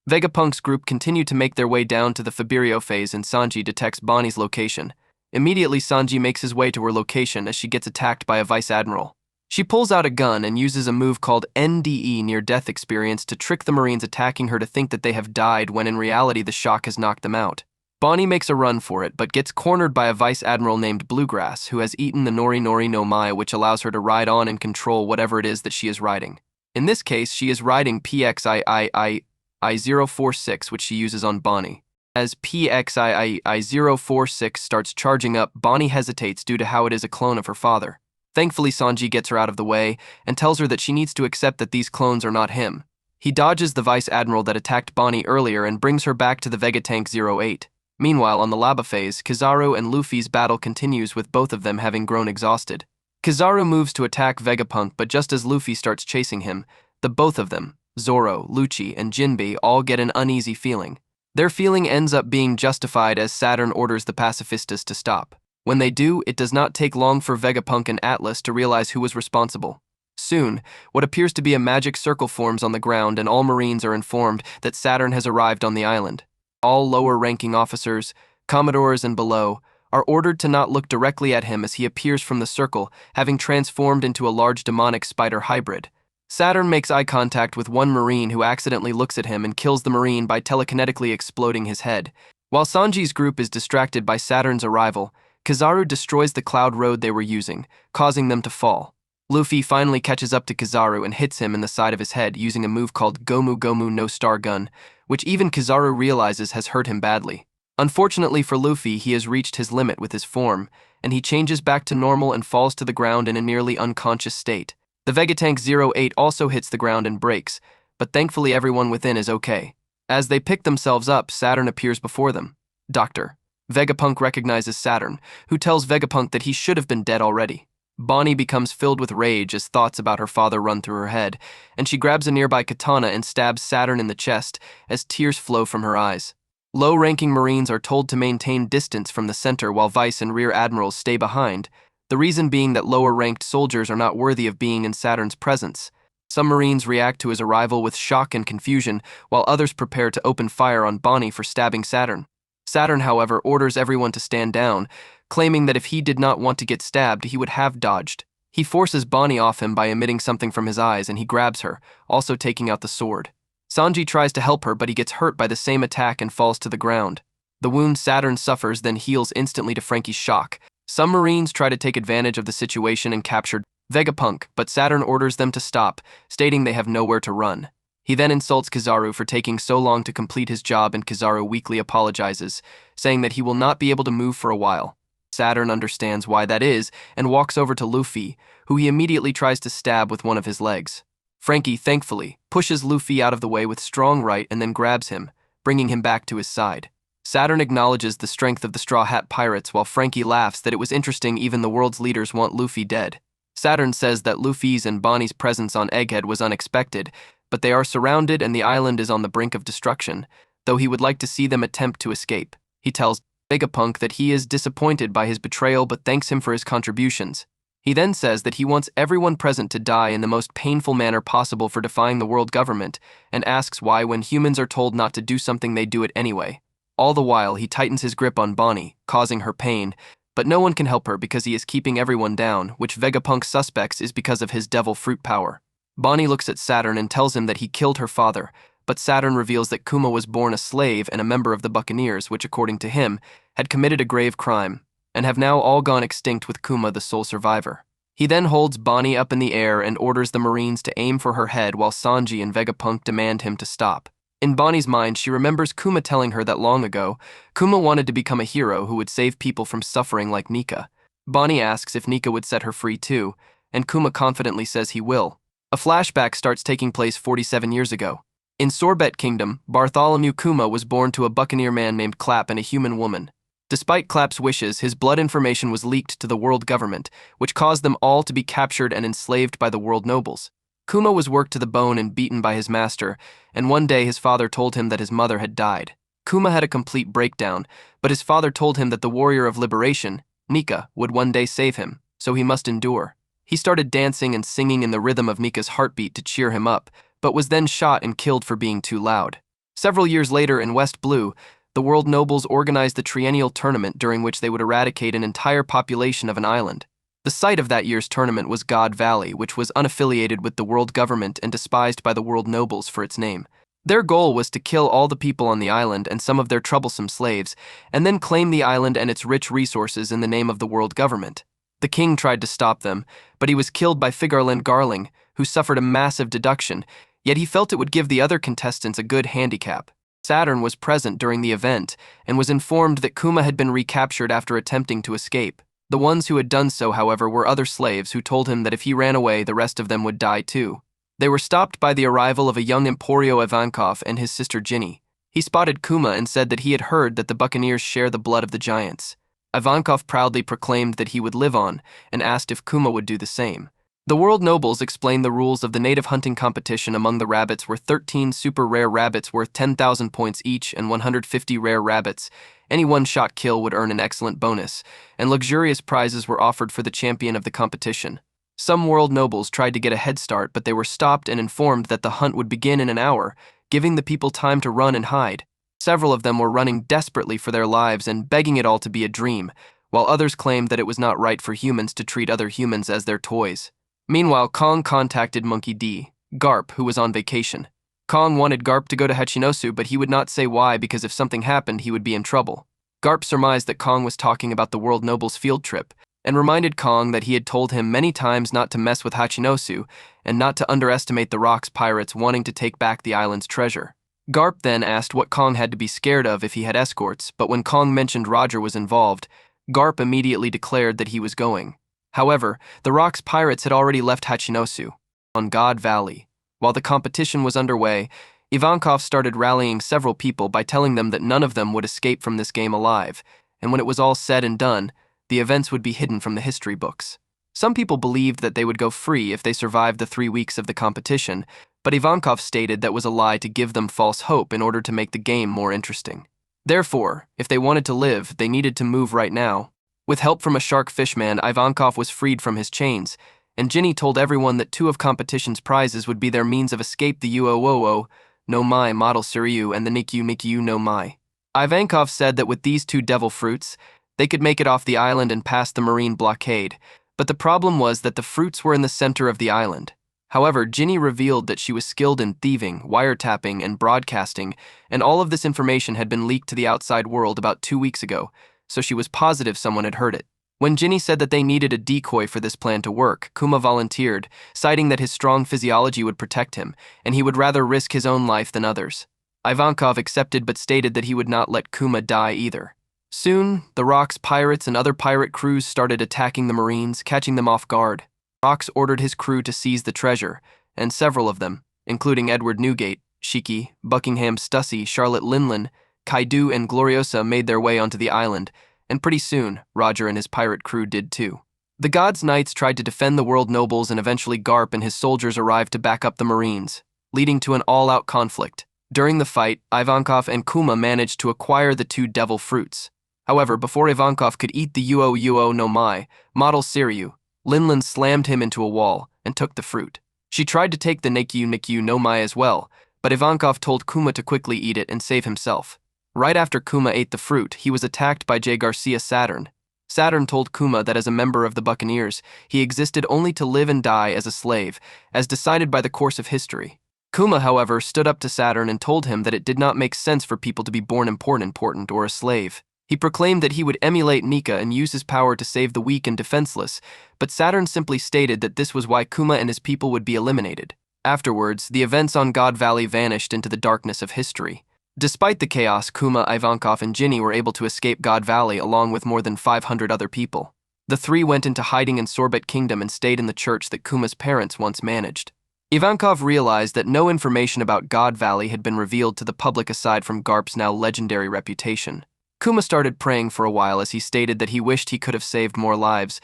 Speaker 1: Vegapunk's group continue to make their way down to the Faberio phase and Sanji detects Bonnie's location. Immediately, Sanji makes his way to her location as she gets attacked by a vice admiral. She pulls out a gun and uses a move called NDE, near-death experience, to trick the Marines attacking her to think that they have died when in reality the shock has knocked them out. Bonnie makes a run for it, but gets cornered by a vice admiral named Bluegrass, who has eaten the Nori Nori no Mai, which allows her to ride on and control whatever it is that she is riding. In this case, she is riding PXII-046, which she uses on Bonnie. As PXII-046 starts charging up, Bonnie hesitates due to how it is a clone of her father. Thankfully, Sanji gets her out of the way and tells her that she needs to accept that these clones are not him. He dodges the vice admiral that attacked Bonnie earlier and brings her back to the Vegatank 08. Meanwhile, on the lava phase, Kizaru and Luffy's battle continues, with both of them having grown exhausted. Kizaru moves to attack Vegapunk, but just as Luffy starts chasing him, the both of them, Zoro, Lucci, and Jinbe, all get an uneasy feeling. Their feeling ends up being justified as Saturn orders the pacifistas to stop. When they do, it does not take long for Vegapunk and Atlas to realize who was responsible. Soon, what appears to be a magic circle forms on the ground and all Marines are informed that Saturn has arrived on the island. All lower-ranking officers, commodores and below, are ordered to not look directly at him as he appears from the circle, having transformed into a large demonic spider hybrid. Saturn makes eye contact with one Marine who accidentally looks at him and kills the Marine by telekinetically exploding his head. While Sanji's group is distracted by Saturn's arrival, Kizaru destroys the cloud road they were using, causing them to fall. Luffy finally catches up to Kizaru and hits him in the side of his head using a move called Gomu Gomu no Star Gun, which even Kizaru realizes has hurt him badly. Unfortunately for Luffy, he has reached his limit with his form, and he changes back to normal and falls to the ground in a nearly unconscious state. The Vegatank 08 also hits the ground and breaks, but thankfully everyone within is okay. As they pick themselves up, Saturn appears before them. Doctor. Vegapunk recognizes Saturn, who tells Vegapunk that he should have been dead already. Bonnie becomes filled with rage as thoughts about her father run through her head, and she grabs a nearby katana and stabs Saturn in the chest as tears flow from her eyes. Low-ranking Marines are told to maintain distance from the center while Vice and Rear Admirals stay behind, the reason being that lower-ranked soldiers are not worthy of being in Saturn's presence. Some Marines react to his arrival with shock and confusion, while others prepare to open fire on Bonnie for stabbing Saturn. Saturn, however, orders everyone to stand down, claiming that if he did not want to get stabbed, he would have dodged. He forces Bonnie off him by emitting something from his eyes, and he grabs her, also taking out the sword. Sanji tries to help her, but he gets hurt by the same attack and falls to the ground. The wound Saturn suffers then heals instantly to Frankie's shock. Some Marines try to take advantage of the situation and capture Vegapunk, but Saturn orders them to stop, stating they have nowhere to run. He then insults Kizaru for taking so long to complete his job, and Kizaru weakly apologizes, saying that he will not be able to move for a while. Saturn understands why that is and walks over to Luffy, who he immediately tries to stab with one of his legs. Frankie, thankfully, pushes Luffy out of the way with strong right and then grabs him, bringing him back to his side. Saturn acknowledges the strength of the Straw Hat Pirates while Frankie laughs that it was interesting even the world's leaders want Luffy dead. Saturn says that Luffy's and Bonnie's presence on Egghead was unexpected, but they are surrounded and the island is on the brink of destruction, though he would like to see them attempt to escape. He tells Vegapunk that he is disappointed by his betrayal but thanks him for his contributions. He then says that he wants everyone present to die in the most painful manner possible for defying the world government, and asks why when humans are told not to do something they do it anyway. All the while, he tightens his grip on Bonnie, causing her pain, but no one can help her because he is keeping everyone down, which Vegapunk suspects is because of his devil fruit power. Bonnie looks at Saturn and tells him that he killed her father, but Saturn reveals that Kuma was born a slave and a member of the Buccaneers, which, according to him, had committed a grave crime, and have now all gone extinct with Kuma the sole survivor. He then holds Bonnie up in the air and orders the Marines to aim for her head while Sanji and Vegapunk demand him to stop. In Bonnie's mind, she remembers Kuma telling her that long ago, Kuma wanted to become a hero who would save people from suffering like Nika. Bonnie asks if Nika would set her free too, and Kuma confidently says he will. A flashback starts taking place 47 years ago. In Sorbet Kingdom, Bartholomew Kuma was born to a buccaneer man named Clap and a human woman. Despite Clap's wishes, his blood information was leaked to the world government, which caused them all to be captured and enslaved by the world nobles. Kuma was worked to the bone and beaten by his master, and one day his father told him that his mother had died. Kuma had a complete breakdown, but his father told him that the warrior of liberation, Nika, would one day save him, so he must endure. He started dancing and singing in the rhythm of Nika's heartbeat to cheer him up, but was then shot and killed for being too loud. Several years later in West Blue, the world nobles organized the triennial tournament during which they would eradicate an entire population of an island. The site of that year's tournament was God Valley, which was unaffiliated with the world government and despised by the world nobles for its name. Their goal was to kill all the people on the island and some of their troublesome slaves, and then claim the island and its rich resources in the name of the world government. The king tried to stop them, but he was killed by Figarland Garling, who suffered a massive deduction, yet he felt it would give the other contestants a good handicap. Saturn was present during the event and was informed that Kuma had been recaptured after attempting to escape. The ones who had done so, however, were other slaves who told him that if he ran away, the rest of them would die too. They were stopped by the arrival of a young Emporio Ivankov and his sister Ginny. He spotted Kuma and said that he had heard that the buccaneers share the blood of the giants. Ivankov proudly proclaimed that he would live on and asked if Kuma would do the same. The world nobles explained the rules of the native hunting competition. Among the rabbits were 13 super rare rabbits worth 10,000 points each and 150 rare rabbits. Any one-shot kill would earn an excellent bonus, and luxurious prizes were offered for the champion of the competition. Some world nobles tried to get a head start, but they were stopped and informed that the hunt would begin in an hour, giving the people time to run and hide. Several of them were running desperately for their lives and begging it all to be a dream, while others claimed that it was not right for humans to treat other humans as their toys. Meanwhile, Kong contacted Monkey D, Garp, who was on vacation. Kong wanted Garp to go to Hachinosu, but he would not say why because if something happened, he would be in trouble. Garp surmised that Kong was talking about the world nobles' field trip, and reminded Kong that he had told him many times not to mess with Hachinosu and not to underestimate the Rocks pirates wanting to take back the island's treasure. Garp then asked what Kong had to be scared of if he had escorts, but when Kong mentioned Roger was involved, Garp immediately declared that he was going. However, the Rocks pirates had already left Hachinosu, on God Valley. While the competition was underway, Ivankov started rallying several people by telling them that none of them would escape from this game alive, and when it was all said and done, the events would be hidden from the history books. Some people believed that they would go free if they survived the 3 weeks of the competition, but Ivankov stated that was a lie to give them false hope in order to make the game more interesting. Therefore, if they wanted to live, they needed to move right now. With help from a shark fishman, Ivankov was freed from his chains, and Ginny told everyone that 2 of competition's prizes would be their means of escape: the Uoo no Mai model Suryu and the Nikyu no Mai. Ivankov said that with these 2 devil fruits, they could make it off the island and pass the marine blockade, but the problem was that the fruits were in the center of the island. However, Ginny revealed that she was skilled in thieving, wiretapping, and broadcasting, and all of this information had been leaked to the outside world about 2 weeks ago, so she was positive someone had heard it. When Ginny said that they needed a decoy for this plan to work, Kuma volunteered, citing that his strong physiology would protect him, and he would rather risk his own life than others. Ivankov accepted but stated that he would not let Kuma die either. Soon, the Rocks pirates and other pirate crews started attacking the Marines, catching them off guard. Rocks ordered his crew to seize the treasure, and several of them, including Edward Newgate, Shiki, Buckingham Stussy, Charlotte Linlin, Kaidu, and Gloriosa, made their way onto the island, and pretty soon, Roger and his pirate crew did too. The God's Knights tried to defend the world nobles, and eventually Garp and his soldiers arrived to back up the Marines, leading to an all-out conflict. During the fight, Ivankov and Kuma managed to acquire the 2 devil fruits. However, before Ivankov could eat the Uoo no Mai, model Siryu, Linlin slammed him into a wall and took the fruit. She tried to take the Nikyu no Mai as well, but Ivankov told Kuma to quickly eat it and save himself. Right after Kuma ate the fruit, he was attacked by J. Garcia Saturn. Saturn told Kuma that as a member of the Buccaneers, he existed only to live and die as a slave, as decided by the course of history. Kuma, however, stood up to Saturn and told him that it did not make sense for people to be born important or a slave. He proclaimed that he would emulate Nika and use his power to save the weak and defenseless, but Saturn simply stated that this was why Kuma and his people would be eliminated. Afterwards, the events on God Valley vanished into the darkness of history. Despite the chaos, Kuma, Ivankov, and Ginny were able to escape God Valley along with more than 500 other people. The 3 went into hiding in Sorbet Kingdom and stayed in the church that Kuma's parents once managed. Ivankov realized that no information about God Valley had been revealed to the public aside from Garp's now legendary reputation. Kuma started praying for a while as he stated that he wished he could have saved more lives,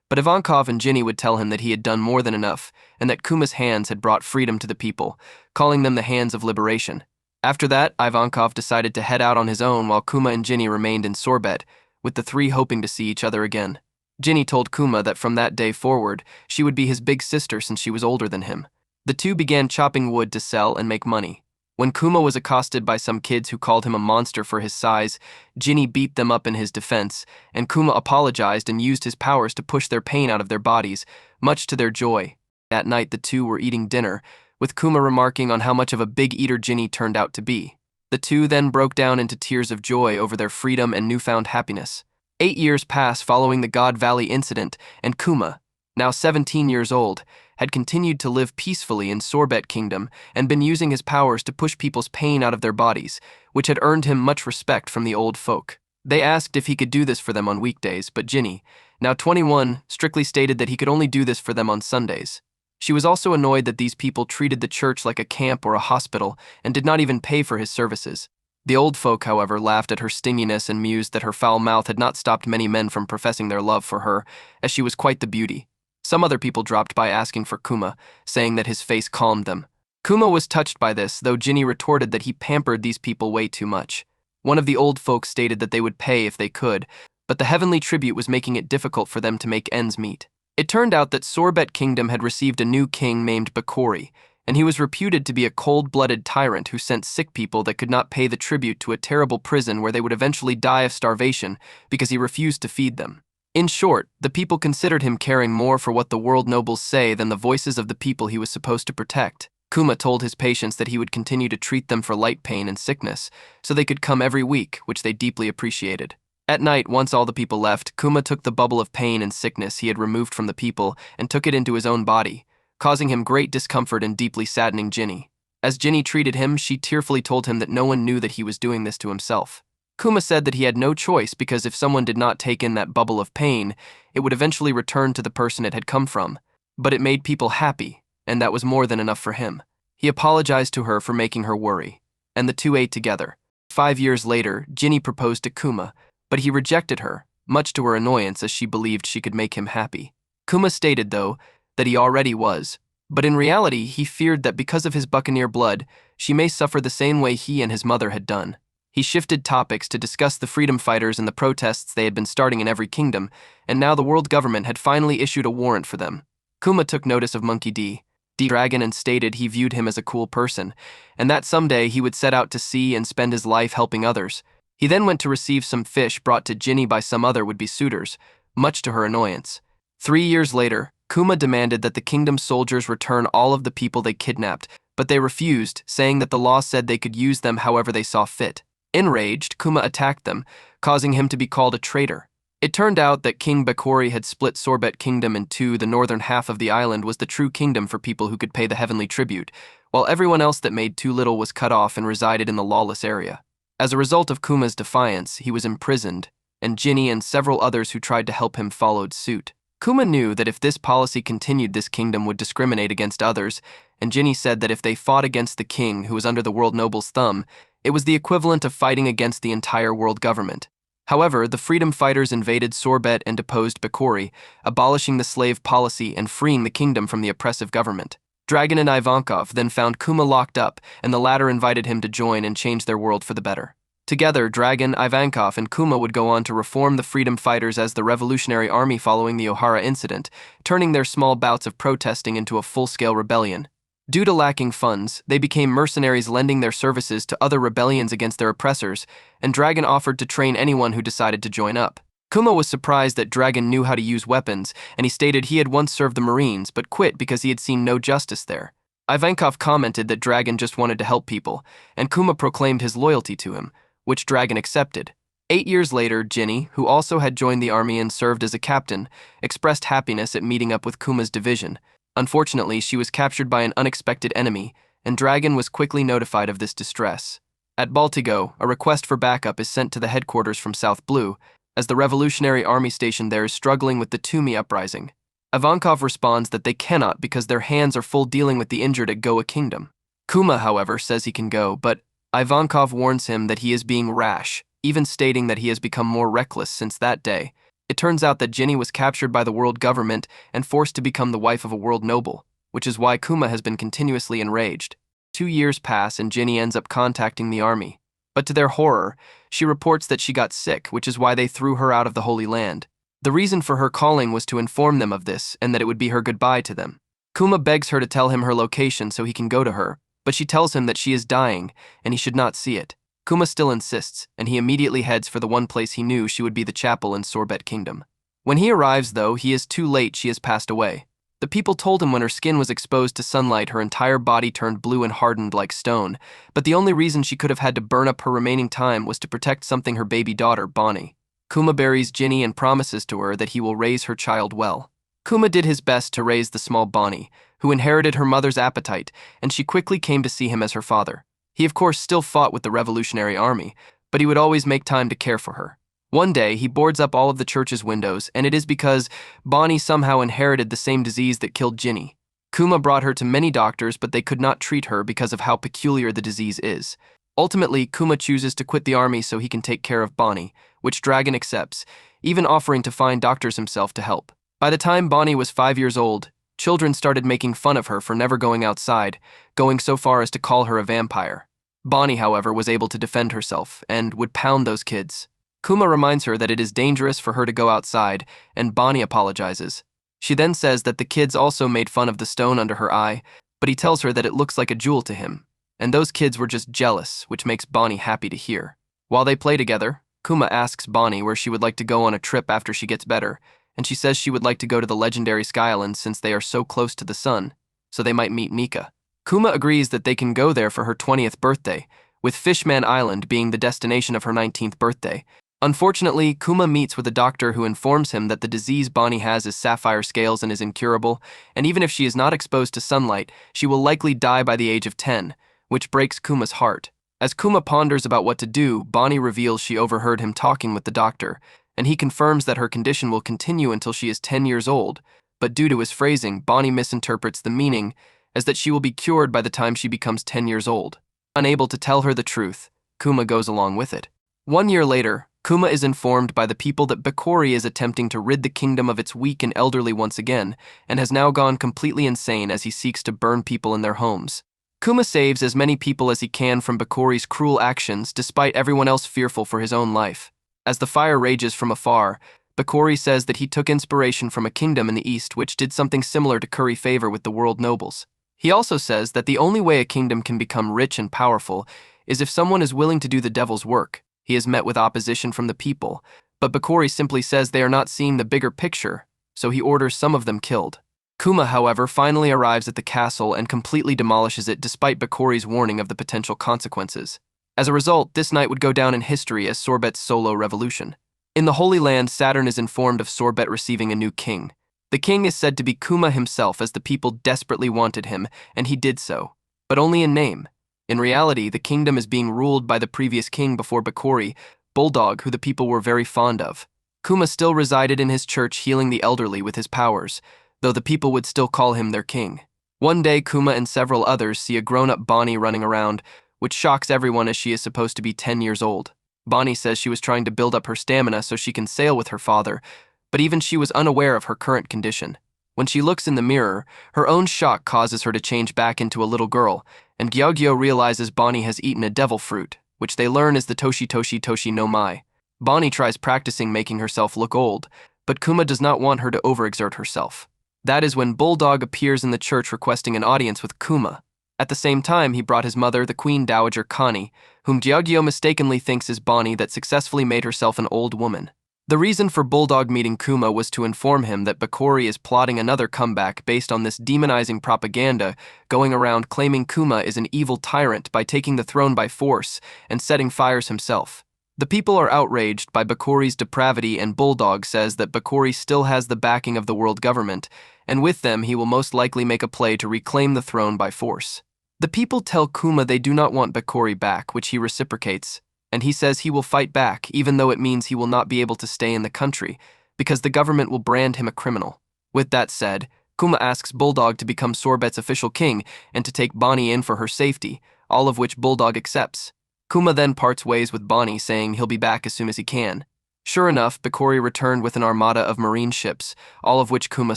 Speaker 1: but Ivankov and Ginny would tell him that he had done more than enough and that Kuma's hands had brought freedom to the people, calling them the hands of liberation. After that, Ivankov decided to head out on his own while Kuma and Ginny remained in Sorbet, with the 3 hoping to see each other again. Ginny told Kuma that from that day forward, she would be his big sister since she was older than him. The 2 began chopping wood to sell and make money. When Kuma was accosted by some kids who called him a monster for his size, Ginny beat them up in his defense, and Kuma apologized and used his powers to push their pain out of their bodies, much to their joy. That night the two were eating dinner, with Kuma remarking on how much of a big eater Ginny turned out to be. The two then broke down into tears of joy over their freedom and newfound happiness. 8 years pass following the God Valley incident, and Kuma, now 17 years old, had continued to live peacefully in Sorbet Kingdom and been using his powers to push people's pain out of their bodies, which had earned him much respect from the old folk. They asked if he could do this for them on weekdays, but Ginny, now 21, strictly stated that he could only do this for them on Sundays. She was also annoyed that these people treated the church like a camp or a hospital and did not even pay for his services. The old folk, however, laughed at her stinginess and mused that her foul mouth had not stopped many men from professing their love for her, as she was quite the beauty. Some other people dropped by asking for Kuma, saying that his face calmed them. Kuma was touched by this, though Ginny retorted that he pampered these people way too much. One of the old folk stated that they would pay if they could, but the heavenly tribute was making it difficult for them to make ends meet. It turned out that Sorbet Kingdom had received a new king named Bakori, and he was reputed to be a cold-blooded tyrant who sent sick people that could not pay the tribute to a terrible prison where they would eventually die of starvation because he refused to feed them. In short, the people considered him caring more for what the world nobles say than the voices of the people he was supposed to protect. Kuma told his patients that he would continue to treat them for light pain and sickness, so they could come every week, which they deeply appreciated. At night, once all the people left, Kuma took the bubble of pain and sickness he had removed from the people and took it into his own body, causing him great discomfort and deeply saddening Ginny. As Ginny treated him, she tearfully told him that no one knew that he was doing this to himself. Kuma said that he had no choice because if someone did not take in that bubble of pain, it would eventually return to the person it had come from. But it made people happy, and that was more than enough for him. He apologized to her for making her worry, and the two ate together. 5 years later, Ginny proposed to Kuma, but he rejected her, much to her annoyance as she believed she could make him happy. Kuma stated, though, that he already was, but in reality he feared that because of his buccaneer blood, she may suffer the same way he and his mother had done. He shifted topics to discuss the freedom fighters and the protests they had been starting in every kingdom, and now the world government had finally issued a warrant for them. Kuma took notice of Monkey D. Dragon and stated he viewed him as a cool person, and that someday he would set out to sea and spend his life helping others. He then went to receive some fish brought to Ginny by some other would-be suitors, much to her annoyance. 3 years later, Kuma demanded that the kingdom's soldiers return all of the people they kidnapped, but they refused, saying that the law said they could use them however they saw fit. Enraged, Kuma attacked them, causing him to be called a traitor. It turned out that King Bakori had split Sorbet Kingdom in two. The northern half of the island was the true kingdom for people who could pay the heavenly tribute, while everyone else that made too little was cut off and resided in the lawless area. As a result of Kuma's defiance, he was imprisoned, and Ginny and several others who tried to help him followed suit. Kuma knew that if this policy continued, this kingdom would discriminate against others, and Ginny said that if they fought against the king, who was under the world noble's thumb, it was the equivalent of fighting against the entire world government. However, the freedom fighters invaded Sorbet and deposed Bakori, abolishing the slave policy and freeing the kingdom from the oppressive government. Dragon and Ivankov then found Kuma locked up, and the latter invited him to join and change their world for the better. Together, Dragon, Ivankov, and Kuma would go on to reform the freedom fighters as the Revolutionary Army following the Ohara incident, turning their small bouts of protesting into a full-scale rebellion. Due to lacking funds, they became mercenaries lending their services to other rebellions against their oppressors, and Dragon offered to train anyone who decided to join up. Kuma was surprised that Dragon knew how to use weapons, and he stated he had once served the Marines but quit because he had seen no justice there. Ivankov commented that Dragon just wanted to help people, and Kuma proclaimed his loyalty to him, which Dragon accepted. 8 years later, Ginny, who also had joined the army and served as a captain, expressed happiness at meeting up with Kuma's division. Unfortunately, she was captured by an unexpected enemy, and Dragon was quickly notified of this distress. At Baltigo, a request for backup is sent to the headquarters from South Blue, as the Revolutionary Army station there is struggling with the Tumi uprising. Ivankov responds that they cannot because their hands are full dealing with the injured at Goa Kingdom. Kuma, however, says he can go, but Ivankov warns him that he is being rash, even stating that he has become more reckless since that day. It turns out that Ginny was captured by the world government and forced to become the wife of a world noble, which is why Kuma has been continuously enraged. 2 years pass and Ginny ends up contacting the army. But to their horror, she reports that she got sick, which is why they threw her out of the Holy Land. The reason for her calling was to inform them of this and that it would be her goodbye to them. Kuma begs her to tell him her location so he can go to her, but she tells him that she is dying and he should not see it. Kuma still insists, and he immediately heads for the one place he knew she would be, the chapel in Sorbet Kingdom. When he arrives, though, he is too late. She has passed away. The people told him when her skin was exposed to sunlight, her entire body turned blue and hardened like stone, but the only reason she could have had to burn up her remaining time was to protect something, her baby daughter, Bonnie. Kuma buries Ginny and promises to her that he will raise her child well. Kuma did his best to raise the small Bonnie, who inherited her mother's appetite, and she quickly came to see him as her father. He of course still fought with the Revolutionary Army, but he would always make time to care for her. One day, he boards up all of the church's windows, and it is because Bonnie somehow inherited the same disease that killed Ginny. Kuma brought her to many doctors, but they could not treat her because of how peculiar the disease is. Ultimately, Kuma chooses to quit the army so he can take care of Bonnie, which Dragon accepts, even offering to find doctors himself to help. By the time Bonnie was 5 years old, children started making fun of her for never going outside, going so far as to call her a vampire. Bonnie, however, was able to defend herself and would pound those kids. Kuma reminds her that it is dangerous for her to go outside, and Bonnie apologizes. She then says that the kids also made fun of the stone under her eye, but he tells her that it looks like a jewel to him, and those kids were just jealous, which makes Bonnie happy to hear. While they play together, Kuma asks Bonnie where she would like to go on a trip after she gets better, and she says she would like to go to the legendary Sky Island since they are so close to the sun, so they might meet Nika. Kuma agrees that they can go there for her 20th birthday, with Fishman Island being the destination of her 19th birthday. Unfortunately, Kuma meets with a doctor who informs him that the disease Bonnie has is sapphire scales and is incurable, and even if she is not exposed to sunlight, she will likely die by the age of 10, which breaks Kuma's heart. As Kuma ponders about what to do, Bonnie reveals she overheard him talking with the doctor, and he confirms that her condition will continue until she is 10 years old, but due to his phrasing, Bonnie misinterprets the meaning as that she will be cured by the time she becomes 10 years old. Unable to tell her the truth, Kuma goes along with it. 1 year later, Kuma is informed by the people that Bakori is attempting to rid the kingdom of its weak and elderly once again, and has now gone completely insane as he seeks to burn people in their homes. Kuma saves as many people as he can from Bakori's cruel actions, despite everyone else fearful for his own life. As the fire rages from afar, Bakori says that he took inspiration from a kingdom in the east which did something similar to curry favor with the world nobles. He also says that the only way a kingdom can become rich and powerful is if someone is willing to do the devil's work. He is met with opposition from the people, but Bakori simply says they are not seeing the bigger picture, so he orders some of them killed. Kuma, however, finally arrives at the castle and completely demolishes it despite Bakori's warning of the potential consequences. As a result, this night would go down in history as Sorbet's solo revolution. In the Holy Land, Saturn is informed of Sorbet receiving a new king. The king is said to be Kuma himself, as the people desperately wanted him, and he did so, but only in name. In reality, the kingdom is being ruled by the previous king before Bakori, Bulldog, who the people were very fond of. Kuma still resided in his church healing the elderly with his powers, though the people would still call him their king. One day, Kuma and several others see a grown-up Bonnie running around, which shocks everyone as she is supposed to be 10 years old. Bonnie says she was trying to build up her stamina so she can sail with her father, but even she was unaware of her current condition. When she looks in the mirror, her own shock causes her to change back into a little girl, and Gyogyo realizes Bonnie has eaten a devil fruit, which they learn is the Toshi Toshi Toshi no Mai. Bonnie tries practicing making herself look old, but Kuma does not want her to overexert herself. That is when Bulldog appears in the church requesting an audience with Kuma. At the same time, he brought his mother, the Queen Dowager Connie, whom Gyogyo mistakenly thinks is Bonnie that successfully made herself an old woman. The reason for Bulldog meeting Kuma was to inform him that Bakori is plotting another comeback based on this demonizing propaganda going around claiming Kuma is an evil tyrant by taking the throne by force and setting fires himself. The people are outraged by Bakori's depravity, and Bulldog says that Bakori still has the backing of the world government, and with them he will most likely make a play to reclaim the throne by force. The people tell Kuma they do not want Bakori back, which he reciprocates, and he says he will fight back even though it means he will not be able to stay in the country, because the government will brand him a criminal. With that said, Kuma asks Bulldog to become Sorbet's official king and to take Bonnie in for her safety, all of which Bulldog accepts. Kuma then parts ways with Bonnie, saying he'll be back as soon as he can. Sure enough, Bakori returned with an armada of marine ships, all of which Kuma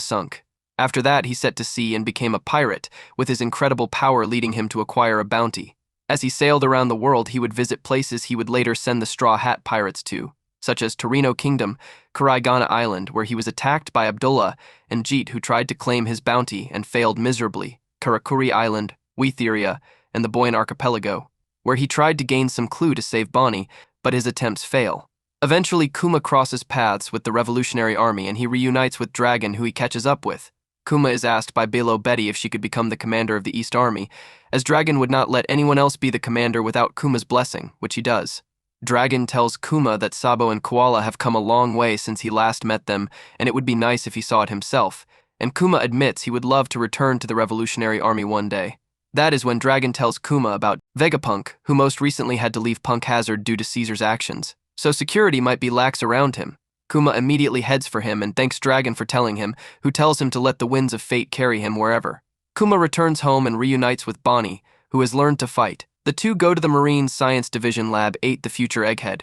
Speaker 1: sunk. After that, he set to sea and became a pirate, with his incredible power leading him to acquire a bounty. As he sailed around the world, he would visit places he would later send the Straw Hat Pirates to, such as Torino Kingdom, Karaigana Island, where he was attacked by Abdullah and Jeet, who tried to claim his bounty and failed miserably, Karakuri Island, Wetheria, and the Boyan Archipelago, where he tried to gain some clue to save Bonnie, but his attempts fail. Eventually, Kuma crosses paths with the Revolutionary Army and he reunites with Dragon, who he catches up with. Kuma is asked by Belo Betty if she could become the commander of the East Army, as Dragon would not let anyone else be the commander without Kuma's blessing, which he does. Dragon tells Kuma that Sabo and Koala have come a long way since he last met them, and it would be nice if he saw it himself, and Kuma admits he would love to return to the Revolutionary Army one day. That is when Dragon tells Kuma about Vegapunk, who most recently had to leave Punk Hazard due to Caesar's actions, so security might be lax around him. Kuma immediately heads for him and thanks Dragon for telling him, who tells him to let the winds of fate carry him wherever. Kuma returns home and reunites with Bonnie, who has learned to fight. The two go to the Marine Science Division Lab 8, the future Egghead.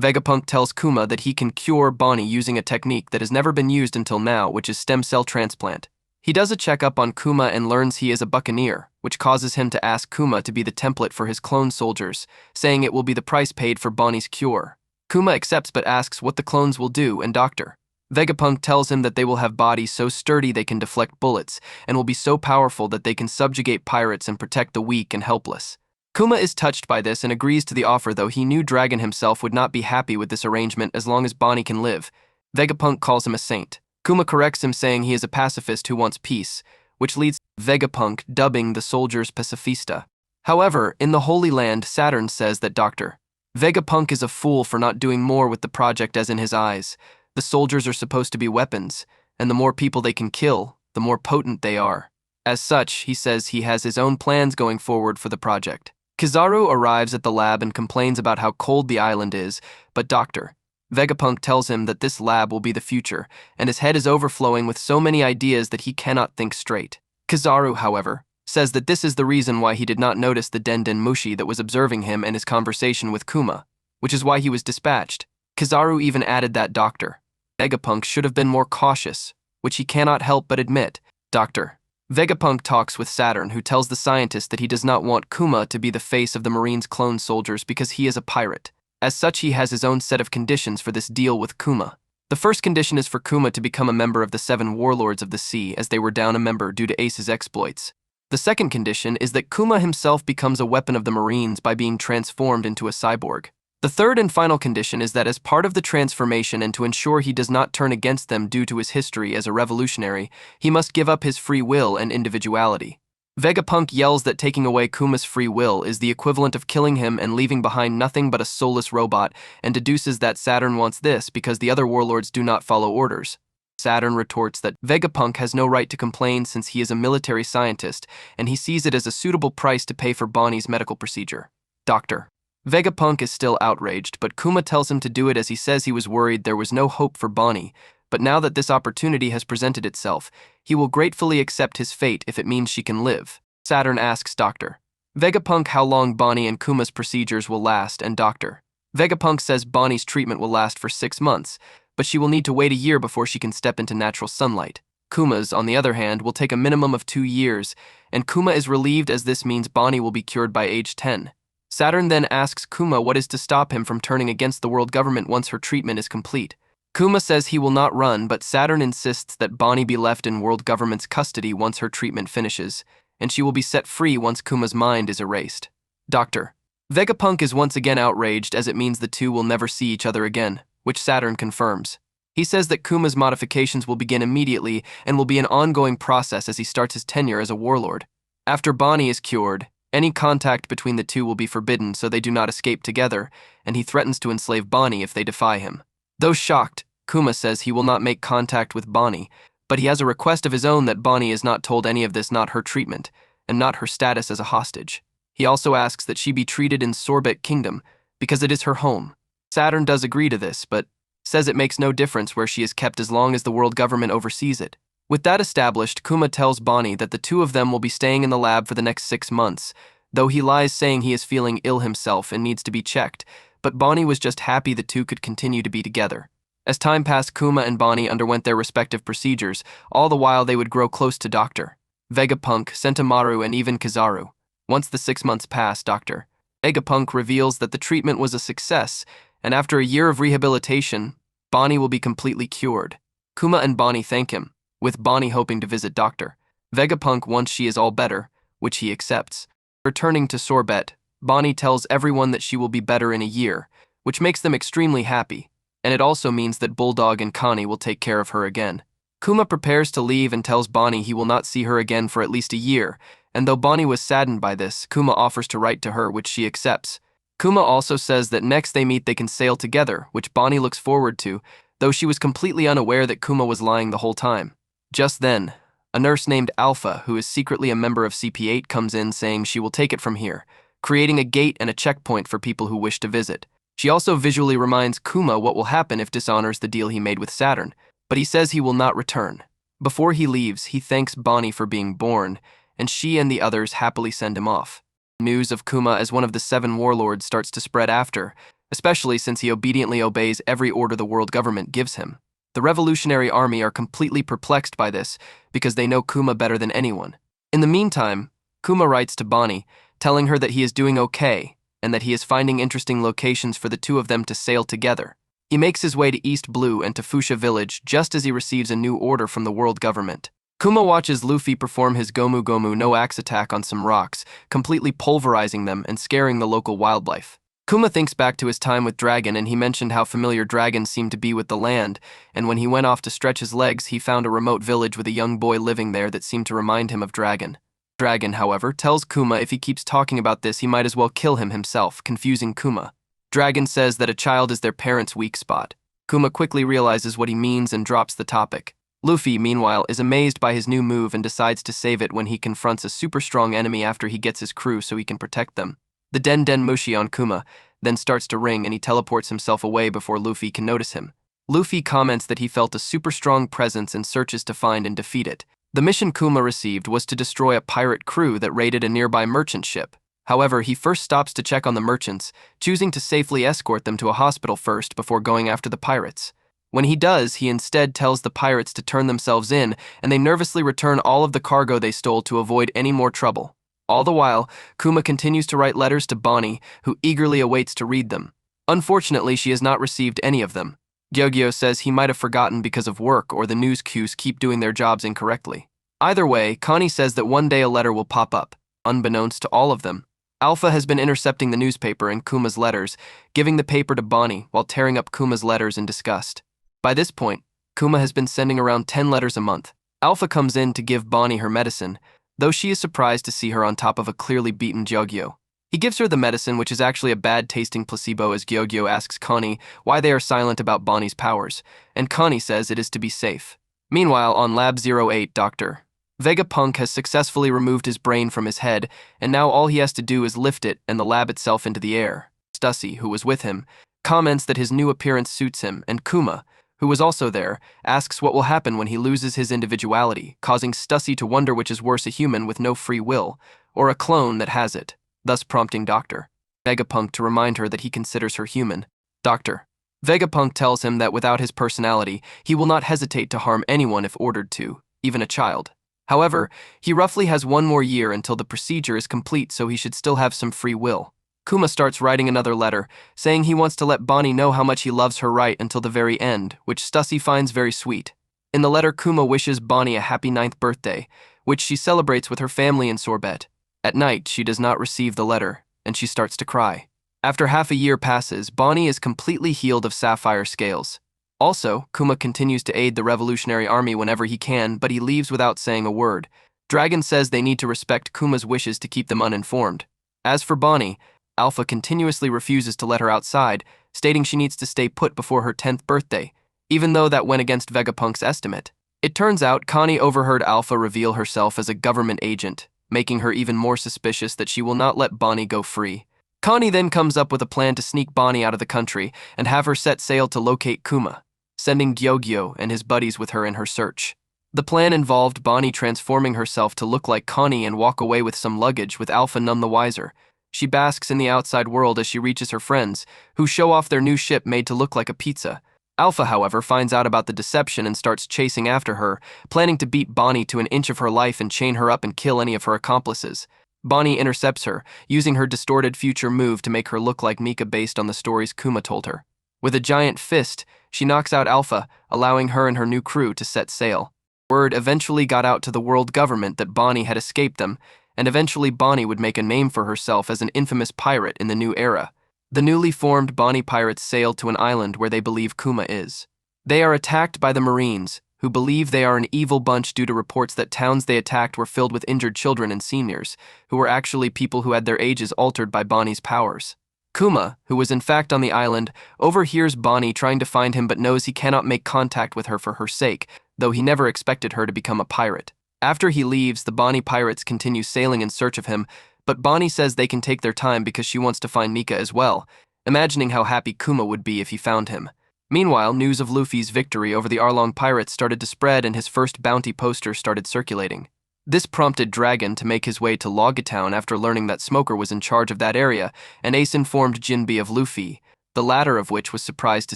Speaker 1: Vegapunk tells Kuma that he can cure Bonnie using a technique that has never been used until now, which is stem cell transplant. He does a checkup on Kuma and learns he is a buccaneer, which causes him to ask Kuma to be the template for his clone soldiers, saying it will be the price paid for Bonnie's cure. Kuma accepts but asks what the clones will do, and Dr. Vegapunk tells him that they will have bodies so sturdy they can deflect bullets, and will be so powerful that they can subjugate pirates and protect the weak and helpless. Kuma is touched by this and agrees to the offer, though he knew Dragon himself would not be happy with this arrangement as long as Bonnie can live. Vegapunk calls him a saint. Kuma corrects him, saying he is a pacifist who wants peace, which leads to Vegapunk dubbing the soldiers pacifista. However, in the Holy Land, Saturn says that Dr. Vegapunk is a fool for not doing more with the project, as in his eyes, the soldiers are supposed to be weapons, and the more people they can kill, the more potent they are. As such, he says he has his own plans going forward for the project. Kizaru arrives at the lab and complains about how cold the island is, but Dr. Vegapunk tells him that this lab will be the future, and his head is overflowing with so many ideas that he cannot think straight. Kizaru, however, says that this is the reason why he did not notice the Denden Mushi that was observing him and his conversation with Kuma, which is why he was dispatched. Kizaru even added that Dr. Vegapunk should have been more cautious, which he cannot help but admit. Dr. Vegapunk talks with Saturn, who tells the scientist that he does not want Kuma to be the face of the Marines' clone soldiers because he is a pirate. As such, he has his own set of conditions for this deal with Kuma. The first condition is for Kuma to become a member of the 7 Warlords of the Sea, as they were down a member due to Ace's exploits. The second condition is that Kuma himself becomes a weapon of the Marines by being transformed into a cyborg. The third and final condition is that as part of the transformation and to ensure he does not turn against them due to his history as a revolutionary, he must give up his free will and individuality. Vegapunk yells that taking away Kuma's free will is the equivalent of killing him and leaving behind nothing but a soulless robot, and deduces that Saturn wants this because the other warlords do not follow orders. Saturn retorts that Vegapunk has no right to complain since he is a military scientist, and he sees it as a suitable price to pay for Bonnie's medical procedure. Dr. Vegapunk is still outraged, but Kuma tells him to do it as he says he was worried there was no hope for Bonnie, but now that this opportunity has presented itself, he will gratefully accept his fate if it means she can live. Saturn asks Dr. Vegapunk how long Bonnie and Kuma's procedures will last, and Dr. Vegapunk says Bonnie's treatment will last for 6 months, but she will need to wait a year before she can step into natural sunlight. Kuma's, on the other hand, will take a minimum of 2 years, and Kuma is relieved as this means Bonnie will be cured by age 10. Saturn then asks Kuma what is to stop him from turning against the world government once her treatment is complete. Kuma says he will not run, but Saturn insists that Bonnie be left in world government's custody once her treatment finishes, and she will be set free once Kuma's mind is erased. Dr. Vegapunk is once again outraged as it means the two will never see each other again, which Saturn confirms. He says that Kuma's modifications will begin immediately and will be an ongoing process as he starts his tenure as a warlord. After Bonnie is cured, any contact between the two will be forbidden so they do not escape together, and he threatens to enslave Bonnie if they defy him. Though shocked, Kuma says he will not make contact with Bonnie, but he has a request of his own that Bonnie is not told any of this, not her treatment, and not her status as a hostage. He also asks that she be treated in Sorbet Kingdom, because it is her home. Saturn does agree to this, but says it makes no difference where she is kept as long as the world government oversees it. With that established, Kuma tells Bonnie that the two of them will be staying in the lab for the next 6 months, though he lies saying he is feeling ill himself and needs to be checked, but Bonnie was just happy the two could continue to be together. As time passed, Kuma and Bonnie underwent their respective procedures, all the while they would grow close to Dr. Vegapunk, Sentomaru, and even Kizaru. Once the 6 months pass, Dr. Vegapunk reveals that the treatment was a success, and after a year of rehabilitation, Bonnie will be completely cured. Kuma and Bonnie thank him, with Bonnie hoping to visit Dr. Vegapunk once she is all better, which he accepts. Returning to Sorbet, Bonnie tells everyone that she will be better in a year, which makes them extremely happy, and it also means that Bulldog and Connie will take care of her again. Kuma prepares to leave and tells Bonnie he will not see her again for at least a year, and though Bonnie was saddened by this, Kuma offers to write to her, which she accepts. Kuma also says that next they meet they can sail together, which Bonnie looks forward to, though she was completely unaware that Kuma was lying the whole time. Just then, a nurse named Alpha, who is secretly a member of CP8, comes in saying she will take it from here, creating a gate and a checkpoint for people who wish to visit. She also visually reminds Kuma what will happen if dishonors the deal he made with Saturn, but he says he will not return. Before he leaves, he thanks Bonnie for being born, and she and the others happily send him off. News of Kuma as one of the 7 warlords starts to spread after, especially since he obediently obeys every order the world government gives him. The Revolutionary Army are completely perplexed by this because they know Kuma better than anyone. In the meantime, Kuma writes to Bonnie, telling her that he is doing okay and that he is finding interesting locations for the two of them to sail together. He makes his way to East Blue and to Fuchsia Village just as he receives a new order from the world government. Kuma watches Luffy perform his Gomu Gomu no-axe attack on some rocks, completely pulverizing them and scaring the local wildlife. Kuma thinks back to his time with Dragon, and he mentioned how familiar Dragon seemed to be with the land, and when he went off to stretch his legs, he found a remote village with a young boy living there that seemed to remind him of Dragon. Dragon, however, tells Kuma if he keeps talking about this, he might as well kill him himself, confusing Kuma. Dragon says that a child is their parents' weak spot. Kuma quickly realizes what he means and drops the topic. Luffy, meanwhile, is amazed by his new move and decides to save it when he confronts a super strong enemy after he gets his crew so he can protect them. The Den Den Mushi on Kuma then starts to ring and he teleports himself away before Luffy can notice him. Luffy comments that he felt a super strong presence and searches to find and defeat it. The mission Kuma received was to destroy a pirate crew that raided a nearby merchant ship. However, he first stops to check on the merchants, choosing to safely escort them to a hospital first before going after the pirates. When he does, he instead tells the pirates to turn themselves in, and they nervously return all of the cargo they stole to avoid any more trouble. All the while, Kuma continues to write letters to Bonnie, who eagerly awaits to read them. Unfortunately, she has not received any of them. Gyogyo says he might have forgotten because of work or the news queues keep doing their jobs incorrectly. Either way, Connie says that one day a letter will pop up, unbeknownst to all of them. Alpha has been intercepting the newspaper and Kuma's letters, giving the paper to Bonnie while tearing up Kuma's letters in disgust. By this point, Kuma has been sending around 10 letters a month. Alpha comes in to give Bonnie her medicine, though she is surprised to see her on top of a clearly beaten Gyogyo. He gives her the medicine, which is actually a bad-tasting placebo, as Gyogyo asks Connie why they are silent about Bonnie's powers, and Connie says it is to be safe. Meanwhile, on Lab 08, Dr. Vegapunk has successfully removed his brain from his head, and now all he has to do is lift it and the lab itself into the air. Stussy, who was with him, comments that his new appearance suits him, and Kuma, who was also there, asks what will happen when he loses his individuality, causing Stussy to wonder which is worse, a human with no free will, or a clone that has it, thus prompting Dr. Vegapunk to remind her that he considers her human. Dr. Vegapunk tells him that without his personality, he will not hesitate to harm anyone if ordered to, even a child. However, he roughly has 1 more year until the procedure is complete, so he should still have some free will. Kuma starts writing another letter, saying he wants to let Bonnie know how much he loves her right until the very end, which Stussy finds very sweet. In the letter, Kuma wishes Bonnie a happy 9th birthday, which she celebrates with her family in Sorbet. At night, she does not receive the letter, and she starts to cry. After half a year passes, Bonnie is completely healed of sapphire scales. Also, Kuma continues to aid the Revolutionary Army whenever he can, but he leaves without saying a word. Dragon says they need to respect Kuma's wishes to keep them uninformed. As for Bonnie, Alpha continuously refuses to let her outside, stating she needs to stay put before her 10th birthday, even though that went against Vegapunk's estimate. It turns out Connie overheard Alpha reveal herself as a government agent, making her even more suspicious that she will not let Bonnie go free. Connie then comes up with a plan to sneak Bonnie out of the country and have her set sail to locate Kuma, sending Gyogyo and his buddies with her in her search. The plan involved Bonnie transforming herself to look like Connie and walk away with some luggage, with Alpha none the wiser. She basks in the outside world as she reaches her friends, who show off their new ship made to look like a pizza. Alpha, however, finds out about the deception and starts chasing after her, planning to beat Bonnie to an inch of her life and chain her up and kill any of her accomplices. Bonnie intercepts her, using her distorted future move to make her look like Mika based on the stories Kuma told her. With a giant fist, she knocks out Alpha, allowing her and her new crew to set sail. Word eventually got out to the world government that Bonnie had escaped them, and eventually Bonnie would make a name for herself as an infamous pirate in the new era. The newly formed Bonnie pirates sail to an island where they believe Kuma is. They are attacked by the Marines, who believe they are an evil bunch due to reports that towns they attacked were filled with injured children and seniors, who were actually people who had their ages altered by Bonnie's powers. Kuma, who was in fact on the island, overhears Bonnie trying to find him but knows he cannot make contact with her for her sake, though he never expected her to become a pirate. After he leaves, the Bonnie pirates continue sailing in search of him, but Bonnie says they can take their time because she wants to find Nika as well, imagining how happy Kuma would be if he found him. Meanwhile, news of Luffy's victory over the Arlong pirates started to spread and his first bounty poster started circulating. This prompted Dragon to make his way to Logatown after learning that Smoker was in charge of that area, and Ace informed Jinbe of Luffy, the latter of which was surprised to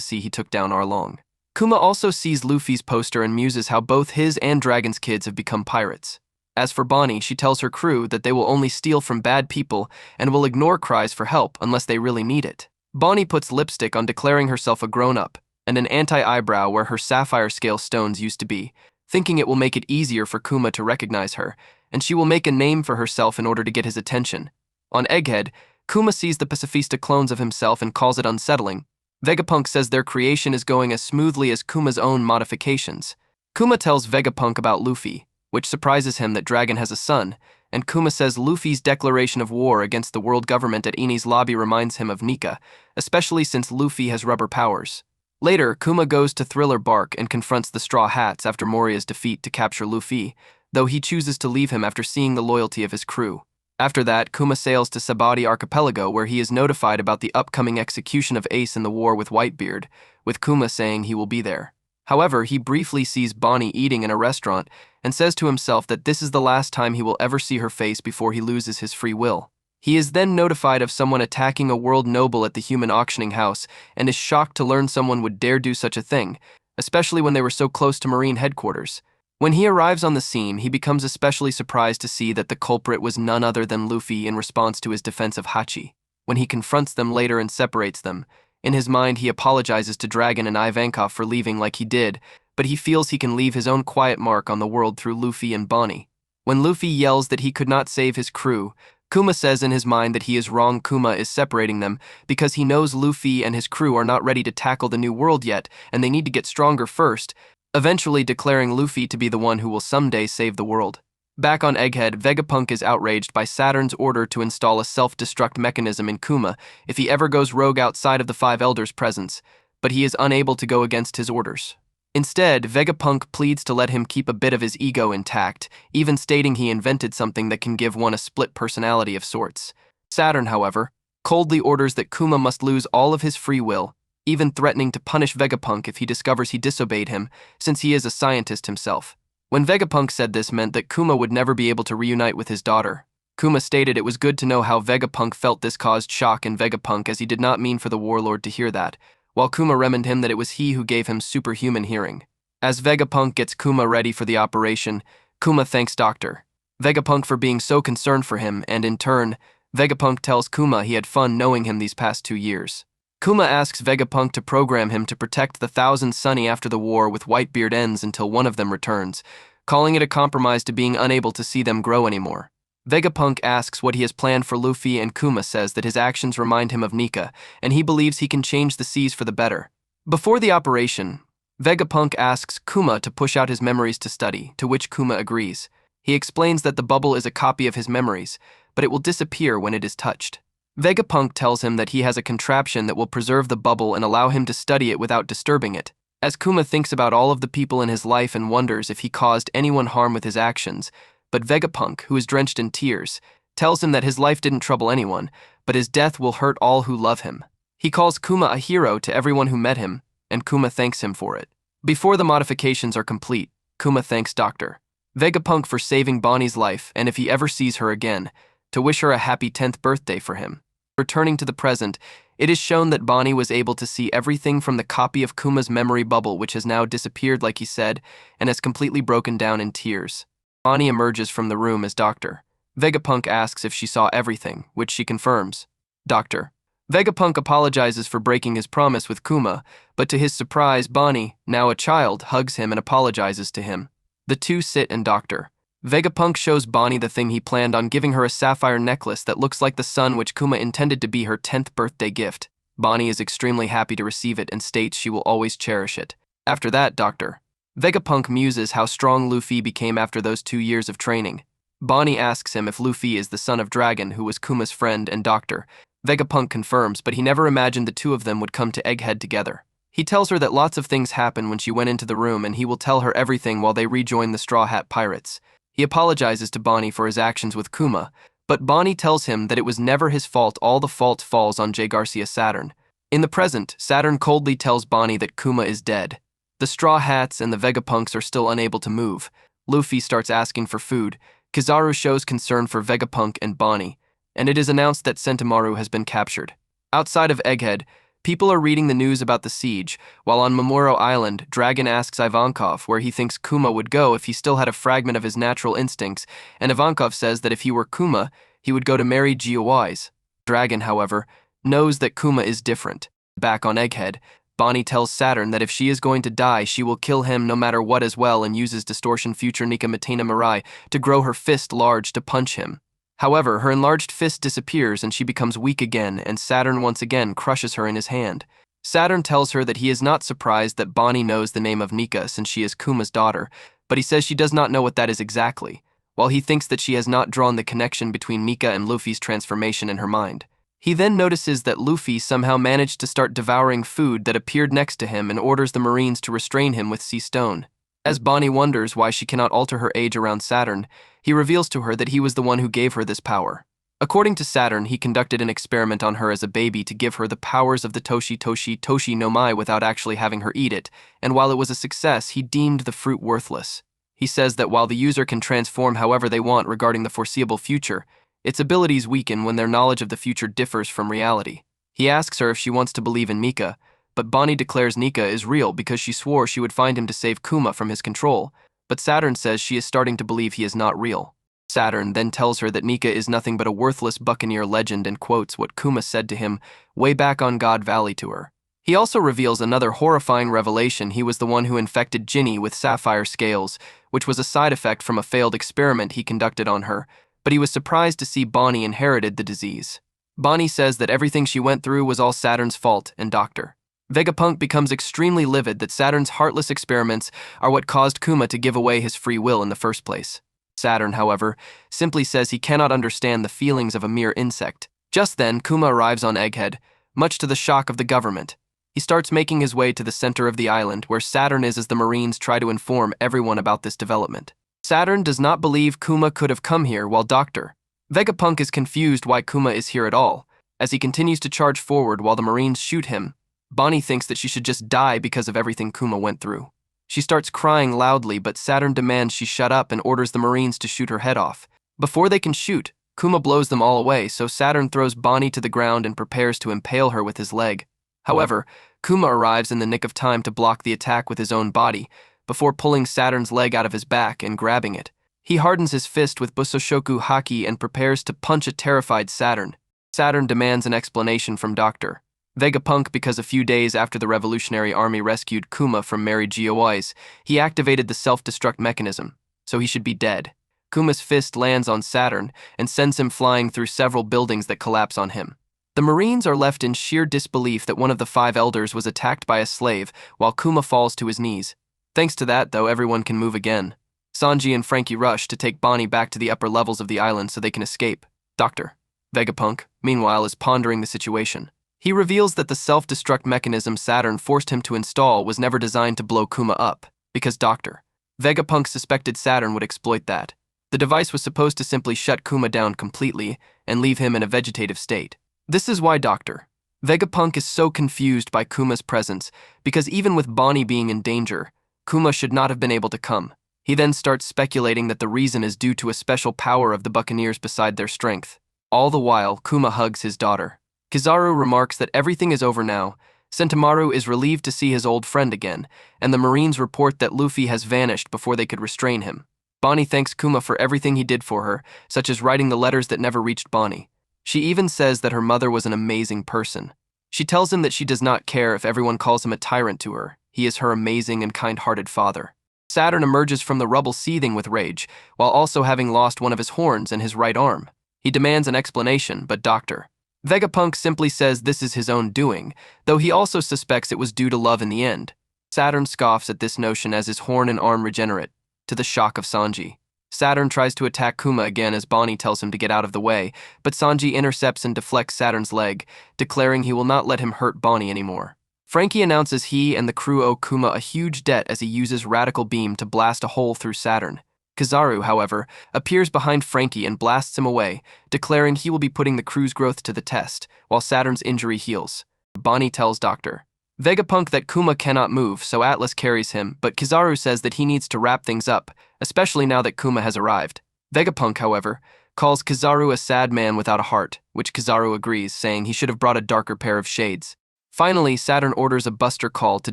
Speaker 1: see he took down Arlong. Kuma also sees Luffy's poster and muses how both his and Dragon's kids have become pirates. As for Bonnie, she tells her crew that they will only steal from bad people and will ignore cries for help unless they really need it. Bonnie puts lipstick on declaring herself a grown-up, and an anti-eyebrow where her sapphire scale stones used to be, thinking it will make it easier for Kuma to recognize her, and she will make a name for herself in order to get his attention. On Egghead, Kuma sees the pacifista clones of himself and calls it unsettling. Vegapunk says their creation is going as smoothly as Kuma's own modifications. Kuma tells Vegapunk about Luffy, which surprises him that Dragon has a son, and Kuma says Luffy's declaration of war against the world government at Enies lobby reminds him of Nika, especially since Luffy has rubber powers. Later, Kuma goes to Thriller Bark and confronts the Straw Hats after Moria's defeat to capture Luffy, though he chooses to leave him after seeing the loyalty of his crew. After that, Kuma sails to Sabati Archipelago where he is notified about the upcoming execution of Ace in the war with Whitebeard, with Kuma saying he will be there. However, he briefly sees Bonnie eating in a restaurant and says to himself that this is the last time he will ever see her face before he loses his free will. He is then notified of someone attacking a world noble at the human auctioning house and is shocked to learn someone would dare do such a thing, especially when they were so close to Marine headquarters. When he arrives on the scene, he becomes especially surprised to see that the culprit was none other than Luffy in response to his defense of Hachi. When he confronts them later and separates them, in his mind he apologizes to Dragon and Ivankov for leaving like he did, but he feels he can leave his own quiet mark on the world through Luffy and Bonnie. When Luffy yells that he could not save his crew, Kuma says in his mind that he is wrong. Kuma is separating them because he knows Luffy and his crew are not ready to tackle the new world yet and they need to get stronger first, eventually declaring Luffy to be the one who will someday save the world. Back on Egghead, Vegapunk is outraged by Saturn's order to install a self-destruct mechanism in Kuma if he ever goes rogue outside of the Five Elders' presence, but he is unable to go against his orders. Instead, Vegapunk pleads to let him keep a bit of his ego intact, even stating he invented something that can give one a split personality of sorts. Saturn, however, coldly orders that Kuma must lose all of his free will, even threatening to punish Vegapunk if he discovers he disobeyed him, since he is a scientist himself. When Vegapunk said this meant that Kuma would never be able to reunite with his daughter. Kuma stated it was good to know how Vegapunk felt. This caused shock in Vegapunk as he did not mean for the warlord to hear that, while Kuma reminded him that it was he who gave him superhuman hearing. As Vegapunk gets Kuma ready for the operation, Kuma thanks Dr. Vegapunk for being so concerned for him, and in turn, Vegapunk tells Kuma he had fun knowing him these past 2 years. Kuma asks Vegapunk to program him to protect the Thousand Sunny after the war with Whitebeard ends until one of them returns, calling it a compromise to being unable to see them grow anymore. Vegapunk asks what he has planned for Luffy, and Kuma says that his actions remind him of Nika, and he believes he can change the seas for the better. Before the operation, Vegapunk asks Kuma to push out his memories to study, to which Kuma agrees. He explains that the bubble is a copy of his memories, but it will disappear when it is touched. Vegapunk tells him that he has a contraption that will preserve the bubble and allow him to study it without disturbing it. As Kuma thinks about all of the people in his life and wonders if he caused anyone harm with his actions, but Vegapunk, who is drenched in tears, tells him that his life didn't trouble anyone, but his death will hurt all who love him. He calls Kuma a hero to everyone who met him, and Kuma thanks him for it. Before the modifications are complete, Kuma thanks Dr. Vegapunk for saving Bonnie's life, and if he ever sees her again, to wish her a happy 10th birthday for him. Returning to the present, it is shown that Bonnie was able to see everything from the copy of Kuma's memory bubble, which has now disappeared like he said, and has completely broken down in tears. Bonnie emerges from the room as Dr. Vegapunk asks if she saw everything, which she confirms. Dr. Vegapunk apologizes for breaking his promise with Kuma, but to his surprise, Bonnie, now a child, hugs him and apologizes to him. The two sit and Dr. Vegapunk shows Bonnie the thing he planned on giving her, a sapphire necklace that looks like the sun, which Kuma intended to be her 10th birthday gift. Bonnie is extremely happy to receive it and states she will always cherish it. After that, Dr. Vegapunk muses how strong Luffy became after those 2 years of training. Bonnie asks him if Luffy is the son of Dragon, who was Kuma's friend and doctor. Vegapunk confirms, but he never imagined the two of them would come to Egghead together. He tells her that lots of things happened when she went into the room and he will tell her everything while they rejoin the Straw Hat Pirates. He apologizes to Bonnie for his actions with Kuma, but Bonnie tells him that it was never his fault. All the fault falls on J. Garcia Saturn. In the present, Saturn coldly tells Bonnie that Kuma is dead. The Straw Hats and the Vegapunks are still unable to move. Luffy starts asking for food. Kizaru shows concern for Vegapunk and Bonnie, and it is announced that Sentomaru has been captured. Outside of Egghead, people are reading the news about the siege, while on Momoro Island, Dragon asks Ivankov where he thinks Kuma would go if he still had a fragment of his natural instincts, and Ivankov says that if he were Kuma, he would go to marry Giowise. Dragon, however, knows that Kuma is different. Back on Egghead, Bonnie tells Saturn that if she is going to die, she will kill him no matter what as well, and uses Distortion Future Nika Matena Mirai to grow her fist large to punch him. However, her enlarged fist disappears and she becomes weak again, and Saturn once again crushes her in his hand. Saturn tells her that he is not surprised that Bonnie knows the name of Nika since she is Kuma's daughter, but he says she does not know what that is exactly, while he thinks that she has not drawn the connection between Nika and Luffy's transformation in her mind. He then notices that Luffy somehow managed to start devouring food that appeared next to him and orders the Marines to restrain him with sea stone. As Bonnie wonders why she cannot alter her age around Saturn, he reveals to her that he was the one who gave her this power. According to Saturn, he conducted an experiment on her as a baby to give her the powers of the Toshi no Mai without actually having her eat it, and while it was a success, he deemed the fruit worthless. He says that while the user can transform however they want regarding the foreseeable future, its abilities weaken when their knowledge of the future differs from reality. He asks her if she wants to believe in Nika, but Bonnie declares Nika is real because she swore she would find him to save Kuma from his control, but Saturn says she is starting to believe he is not real. Saturn then tells her that Nika is nothing but a worthless buccaneer legend and quotes what Kuma said to him way back on God Valley to her. He also reveals another horrifying revelation: he was the one who infected Ginny with sapphire scales, which was a side effect from a failed experiment he conducted on her, but he was surprised to see Bonnie inherited the disease. Bonnie says that everything she went through was all Saturn's fault, and Dr. Vegapunk becomes extremely livid that Saturn's heartless experiments are what caused Kuma to give away his free will in the first place. Saturn, however, simply says he cannot understand the feelings of a mere insect. Just then, Kuma arrives on Egghead, much to the shock of the government. He starts making his way to the center of the island, where Saturn is, as the Marines try to inform everyone about this development. Saturn does not believe Kuma could have come here, while Dr. Vegapunk is confused why Kuma is here at all. As he continues to charge forward while the Marines shoot him, Bonnie thinks that she should just die because of everything Kuma went through. She starts crying loudly, but Saturn demands she shut up and orders the Marines to shoot her head off. Before they can shoot, Kuma blows them all away, so Saturn throws Bonnie to the ground and prepares to impale her with his leg. However, Kuma arrives in the nick of time to block the attack with his own body, before pulling Saturn's leg out of his back and grabbing it. He hardens his fist with Busoshoku Haki and prepares to punch a terrified Saturn. Saturn demands an explanation from Dr. Vegapunk because a few days after the Revolutionary Army rescued Kuma from Mary Giowise, he activated the self-destruct mechanism, so he should be dead. Kuma's fist lands on Saturn and sends him flying through several buildings that collapse on him. The Marines are left in sheer disbelief that one of the 5 elders was attacked by a slave, while Kuma falls to his knees. Thanks to that, though, everyone can move again. Sanji and Frankie rush to take Bonnie back to the upper levels of the island so they can escape. Dr. Vegapunk, meanwhile, is pondering the situation. He reveals that the self-destruct mechanism Saturn forced him to install was never designed to blow Kuma up, because Dr. Vegapunk suspected Saturn would exploit that. The device was supposed to simply shut Kuma down completely and leave him in a vegetative state. This is why Dr. Vegapunk is so confused by Kuma's presence, because even with Bonnie being in danger, Kuma should not have been able to come. He then starts speculating that the reason is due to a special power of the Buccaneers beside their strength. All the while, Kuma hugs his daughter. Kizaru remarks that everything is over now. Sentomaru is relieved to see his old friend again, and the Marines report that Luffy has vanished before they could restrain him. Bonnie thanks Kuma for everything he did for her, such as writing the letters that never reached Bonnie. She even says that her mother was an amazing person. She tells him that she does not care if everyone calls him a tyrant to her. He is her amazing and kind-hearted father. Saturn emerges from the rubble seething with rage, while also having lost one of his horns and his right arm. He demands an explanation, but Dr. Vegapunk simply says this is his own doing, though he also suspects it was due to love in the end. Saturn scoffs at this notion as his horn and arm regenerate, to the shock of Sanji. Saturn tries to attack Kuma again as Bonnie tells him to get out of the way, but Sanji intercepts and deflects Saturn's leg, declaring he will not let him hurt Bonnie anymore. Frankie announces he and the crew owe Kuma a huge debt as he uses Radical Beam to blast a hole through Saturn. Kizaru, however, appears behind Frankie and blasts him away, declaring he will be putting the crew's growth to the test, while Saturn's injury heals. Bonnie tells Dr. Vegapunk that Kuma cannot move, so Atlas carries him, but Kizaru says that he needs to wrap things up, especially now that Kuma has arrived. Vegapunk, however, calls Kizaru a sad man without a heart, which Kizaru agrees, saying he should have brought a darker pair of shades. Finally, Saturn orders a buster call to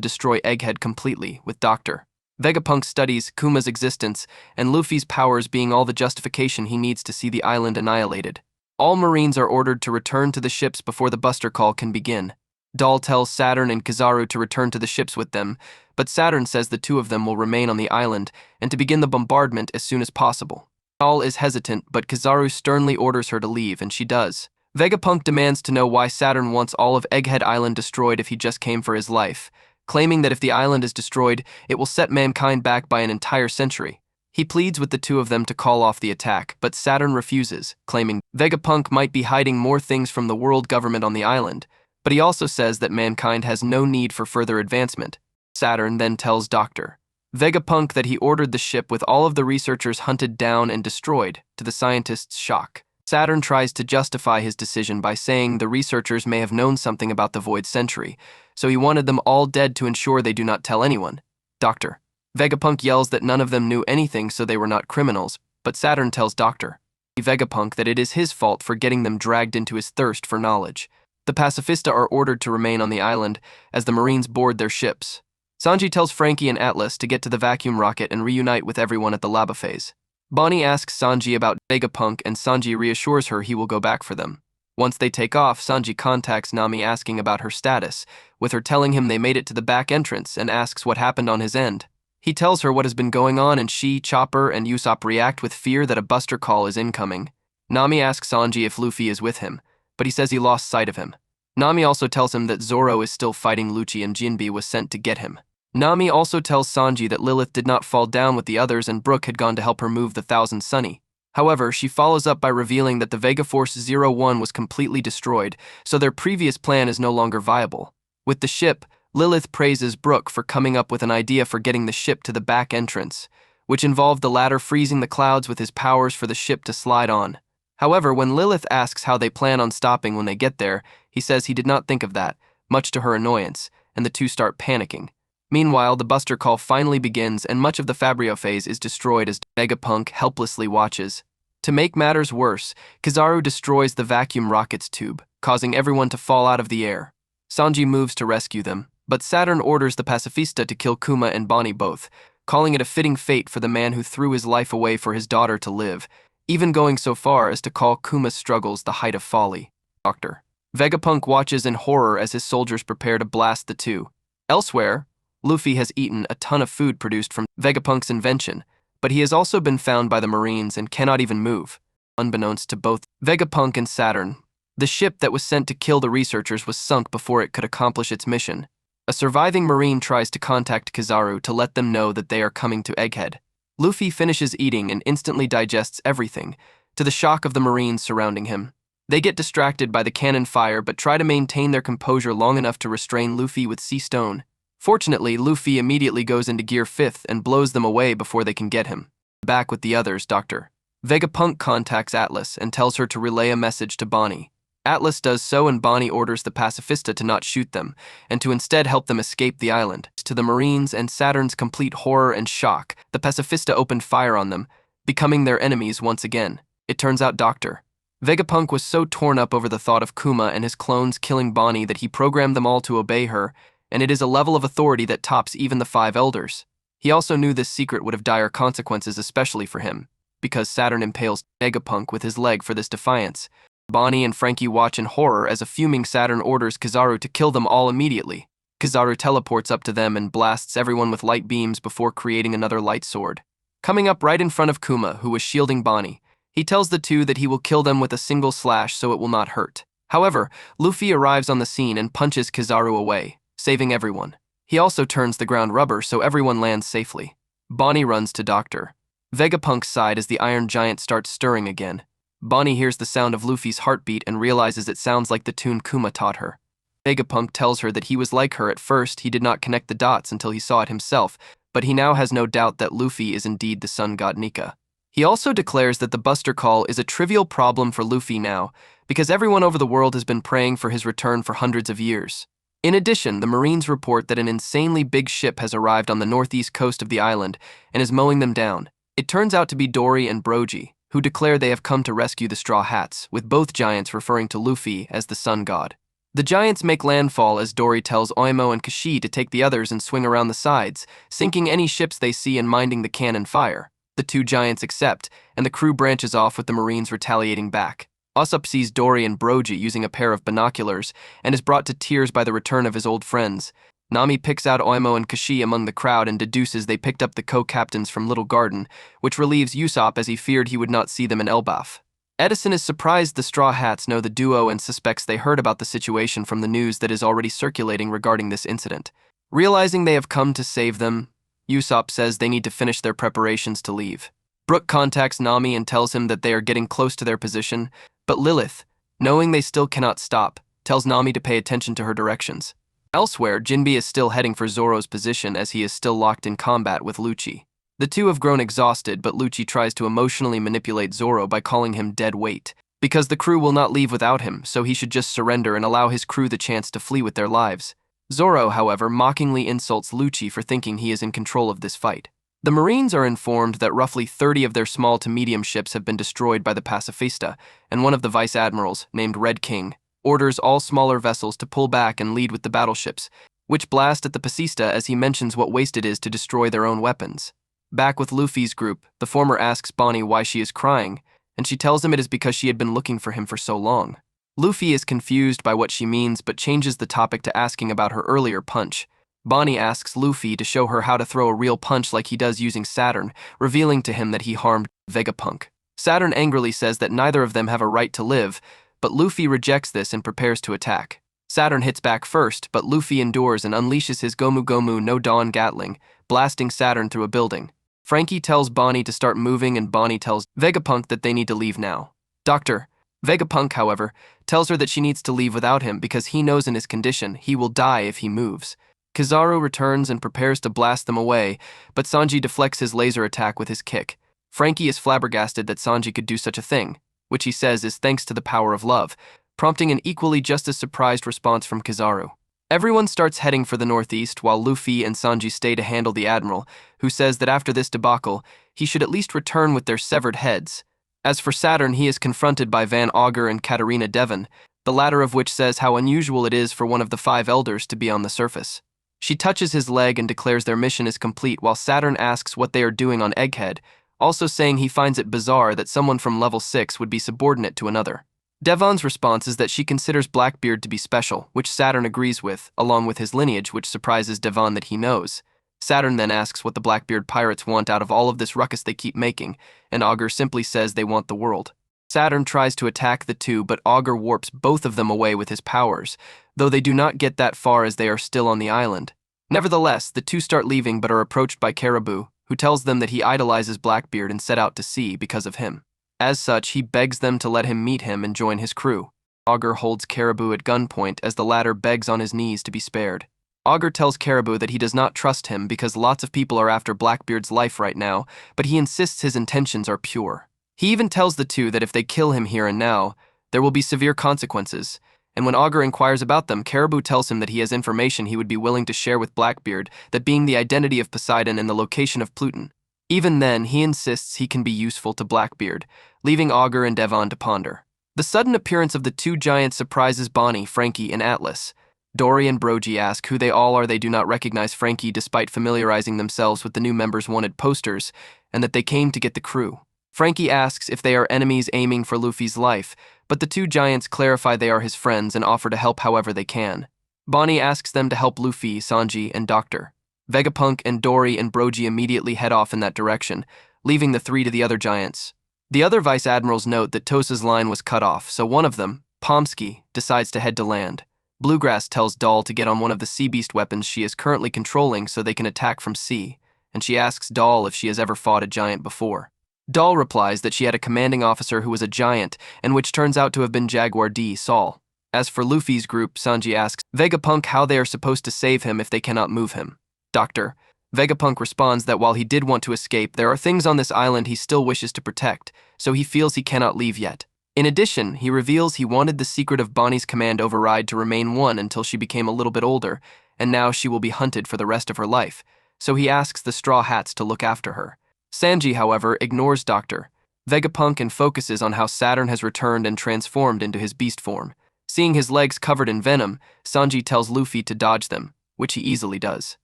Speaker 1: destroy Egghead completely, with Dr. Vegapunk studies Kuma's existence and Luffy's powers being all the justification he needs to see the island annihilated. All Marines are ordered to return to the ships before the buster call can begin. Doll tells Saturn and Kizaru to return to the ships with them, but Saturn says the two of them will remain on the island and to begin the bombardment as soon as possible. Doll is hesitant, but Kizaru sternly orders her to leave, and she does. Vegapunk demands to know why Saturn wants all of Egghead Island destroyed if he just came for his life, claiming that if the island is destroyed, it will set mankind back by an entire century. He pleads with the two of them to call off the attack, but Saturn refuses, claiming Vegapunk might be hiding more things from the world government on the island, but he also says that mankind has no need for further advancement. Saturn then tells Dr. Vegapunk that he ordered the ship with all of the researchers hunted down and destroyed, to the scientists' shock. Saturn tries to justify his decision by saying the researchers may have known something about the Void Century, so he wanted them all dead to ensure they do not tell anyone. Dr. Vegapunk yells that none of them knew anything, so they were not criminals, but Saturn tells Dr. Vegapunk that it is his fault for getting them dragged into his thirst for knowledge. The Pacifista are ordered to remain on the island as the Marines board their ships. Sanji tells Frankie and Atlas to get to the vacuum rocket and reunite with everyone at the lava phase. Bonnie asks Sanji about Vegapunk, and Sanji reassures her he will go back for them. Once they take off, Sanji contacts Nami asking about her status, with her telling him they made it to the back entrance and asks what happened on his end. He tells her what has been going on, and she, Chopper, and Usopp react with fear that a buster call is incoming. Nami asks Sanji if Luffy is with him, but he says he lost sight of him. Nami also tells him that Zoro is still fighting Lucci and Jinbe was sent to get him. Nami also tells Sanji that Lilith did not fall down with the others and Brook had gone to help her move the Thousand Sunny. However, she follows up by revealing that the Vega Force 01 was completely destroyed, so their previous plan is no longer viable. With the ship, Lilith praises Brook for coming up with an idea for getting the ship to the back entrance, which involved the latter freezing the clouds with his powers for the ship to slide on. However, when Lilith asks how they plan on stopping when they get there, he says he did not think of that, much to her annoyance, and the two start panicking. Meanwhile, the buster call finally begins and much of the Fabrio phase is destroyed as Vegapunk helplessly watches. To make matters worse, Kizaru destroys the vacuum rocket's tube, causing everyone to fall out of the air. Sanji moves to rescue them, but Saturn orders the Pacifista to kill Kuma and Bonnie both, calling it a fitting fate for the man who threw his life away for his daughter to live, even going so far as to call Kuma's struggles the height of folly. Dr. Vegapunk watches in horror as his soldiers prepare to blast the two. Elsewhere, Luffy has eaten a ton of food produced from Vegapunk's invention, but he has also been found by the Marines and cannot even move. Unbeknownst to both Vegapunk and Saturn, the ship that was sent to kill the researchers was sunk before it could accomplish its mission. A surviving Marine tries to contact Kizaru to let them know that they are coming to Egghead. Luffy finishes eating and instantly digests everything, to the shock of the Marines surrounding him. They get distracted by the cannon fire but try to maintain their composure long enough to restrain Luffy with sea stone. Fortunately, Luffy immediately goes into gear 5th and blows them away before they can get him. Back with the others, Dr. Vegapunk contacts Atlas and tells her to relay a message to Bonnie. Atlas does so and Bonnie orders the Pacifista to not shoot them and to instead help them escape the island. To the Marines and Saturn's complete horror and shock, the Pacifista opened fire on them, becoming their enemies once again. It turns out Dr. Vegapunk was so torn up over the thought of Kuma and his clones killing Bonnie that he programmed them all to obey her, and it is a level of authority that tops even the 5 elders. He also knew this secret would have dire consequences, especially for him, because Saturn impales Vegapunk with his leg for this defiance. Bonnie and Frankie watch in horror as a fuming Saturn orders Kizaru to kill them all immediately. Kizaru teleports up to them and blasts everyone with light beams before creating another light sword. Coming up right in front of Kuma, who was shielding Bonnie, he tells the two that he will kill them with a single slash so it will not hurt. However, Luffy arrives on the scene and punches Kizaru away, saving everyone. He also turns the ground rubber so everyone lands safely. Bonnie runs to Dr. Vegapunk's side as the Iron Giant starts stirring again. Bonnie hears the sound of Luffy's heartbeat and realizes it sounds like the tune Kuma taught her. Vegapunk tells her that he was like her at first. He did not connect the dots until he saw it himself, but he now has no doubt that Luffy is indeed the sun god Nika. He also declares that the Buster Call is a trivial problem for Luffy now, because everyone over the world has been praying for his return for hundreds of years. In addition, the Marines report that an insanely big ship has arrived on the northeast coast of the island and is mowing them down. It turns out to be Dory and Brogy, who declare they have come to rescue the Straw Hats, with both giants referring to Luffy as the sun god. The giants make landfall as Dory tells Oimo and Kashi to take the others and swing around the sides, sinking any ships they see and minding the cannon fire. The two giants accept, and the crew branches off with the Marines retaliating back. Usopp sees Dory and Brogy using a pair of binoculars and is brought to tears by the return of his old friends. Nami picks out Oimo and Kashi among the crowd and deduces they picked up the co-captains from Little Garden, which relieves Usopp as he feared he would not see them in Elbaf. Edison is surprised the Straw Hats know the duo and suspects they heard about the situation from the news that is already circulating regarding this incident. Realizing they have come to save them, Usopp says they need to finish their preparations to leave. Brook contacts Nami and tells him that they are getting close to their position, but Lilith, knowing they still cannot stop, tells Nami to pay attention to her directions. Elsewhere, Jinbe is still heading for Zoro's position as he is still locked in combat with Lucci. The two have grown exhausted, but Lucci tries to emotionally manipulate Zoro by calling him dead weight, because the crew will not leave without him, so he should just surrender and allow his crew the chance to flee with their lives. Zoro, however, mockingly insults Lucci for thinking he is in control of this fight. The Marines are informed that roughly 30 of their small to medium ships have been destroyed by the Pacifista, and one of the vice admirals, named Red King, orders all smaller vessels to pull back and lead with the battleships, which blast at the Pacifista as he mentions what waste it is to destroy their own weapons. Back with Luffy's group, the former asks Bonnie why she is crying, and she tells him it is because she had been looking for him for so long. Luffy is confused by what she means but changes the topic to asking about her earlier punch. Bonnie asks Luffy to show her how to throw a real punch like he does using Saturn, revealing to him that he harmed Vegapunk. Saturn angrily says that neither of them have a right to live, but Luffy rejects this and prepares to attack. Saturn hits back first, but Luffy endures and unleashes his Gomu Gomu no Dawn Gatling, blasting Saturn through a building. Frankie tells Bonnie to start moving and Bonnie tells Vegapunk that they need to leave now. Dr. Vegapunk, however, tells her that she needs to leave without him because he knows in his condition he will die if he moves. Kizaru returns and prepares to blast them away, but Sanji deflects his laser attack with his kick. Frankie is flabbergasted that Sanji could do such a thing, which he says is thanks to the power of love, prompting an equally just as surprised response from Kizaru. Everyone starts heading for the northeast while Luffy and Sanji stay to handle the Admiral, who says that after this debacle, he should at least return with their severed heads. As for Saturn, he is confronted by Van Augur and Katarina Devon, the latter of which says how unusual it is for one of the 5 elders to be on the surface. She touches his leg and declares their mission is complete while Saturn asks what they are doing on Egghead, also saying he finds it bizarre that someone from level 6 would be subordinate to another. Devon's response is that she considers Blackbeard to be special, which Saturn agrees with, along with his lineage, which surprises Devon that he knows. Saturn then asks what the Blackbeard pirates want out of all of this ruckus they keep making, and Augur simply says they want the world. Saturn tries to attack the two, but Augur warps both of them away with his powers, though they do not get that far as they are still on the island. Nevertheless, the two start leaving but are approached by Caribou, who tells them that he idolizes Blackbeard and set out to sea because of him. As such, he begs them to let him meet him and join his crew. Augur holds Caribou at gunpoint as the latter begs on his knees to be spared. Augur tells Caribou that he does not trust him because lots of people are after Blackbeard's life right now, but he insists his intentions are pure. He even tells the two that if they kill him here and now, there will be severe consequences, and when Augur inquires about them, Caribou tells him that he has information he would be willing to share with Blackbeard, that being the identity of Poseidon and the location of Pluton. Even then, he insists he can be useful to Blackbeard, leaving Augur and Devon to ponder. The sudden appearance of the two giants surprises Bonnie, Frankie, and Atlas. Dory and Brogy ask who they all are. They do not recognize Frankie despite familiarizing themselves with the new members' wanted posters, and that they came to get the crew. Frankie asks if they are enemies aiming for Luffy's life, but the two giants clarify they are his friends and offer to help however they can. Bonnie asks them to help Luffy, Sanji, and Dr. Vegapunk and Dory and Brogy immediately head off in that direction, leaving the three to the other giants. The other vice admirals note that Tosa's line was cut off, so one of them, Pomsky, decides to head to land. Bluegrass tells Doll to get on one of the sea beast weapons she is currently controlling so they can attack from sea, and she asks Doll if she has ever fought a giant before. Doll replies that she had a commanding officer who was a giant, and which turns out to have been Jaguar D. Saul. As for Luffy's group, Sanji asks Vegapunk how they are supposed to save him if they cannot move him. Dr. Vegapunk responds that while he did want to escape, there are things on this island he still wishes to protect, so he feels he cannot leave yet. In addition, he reveals he wanted the secret of Bonnie's command override to remain one until she became a little bit older, and now she will be hunted for the rest of her life, so he asks the Straw Hats to look after her. Sanji, however, ignores Dr. Vegapunk and focuses on how Saturn has returned and transformed into his beast form. Seeing his legs covered in venom, Sanji tells Luffy to dodge them, which he easily does.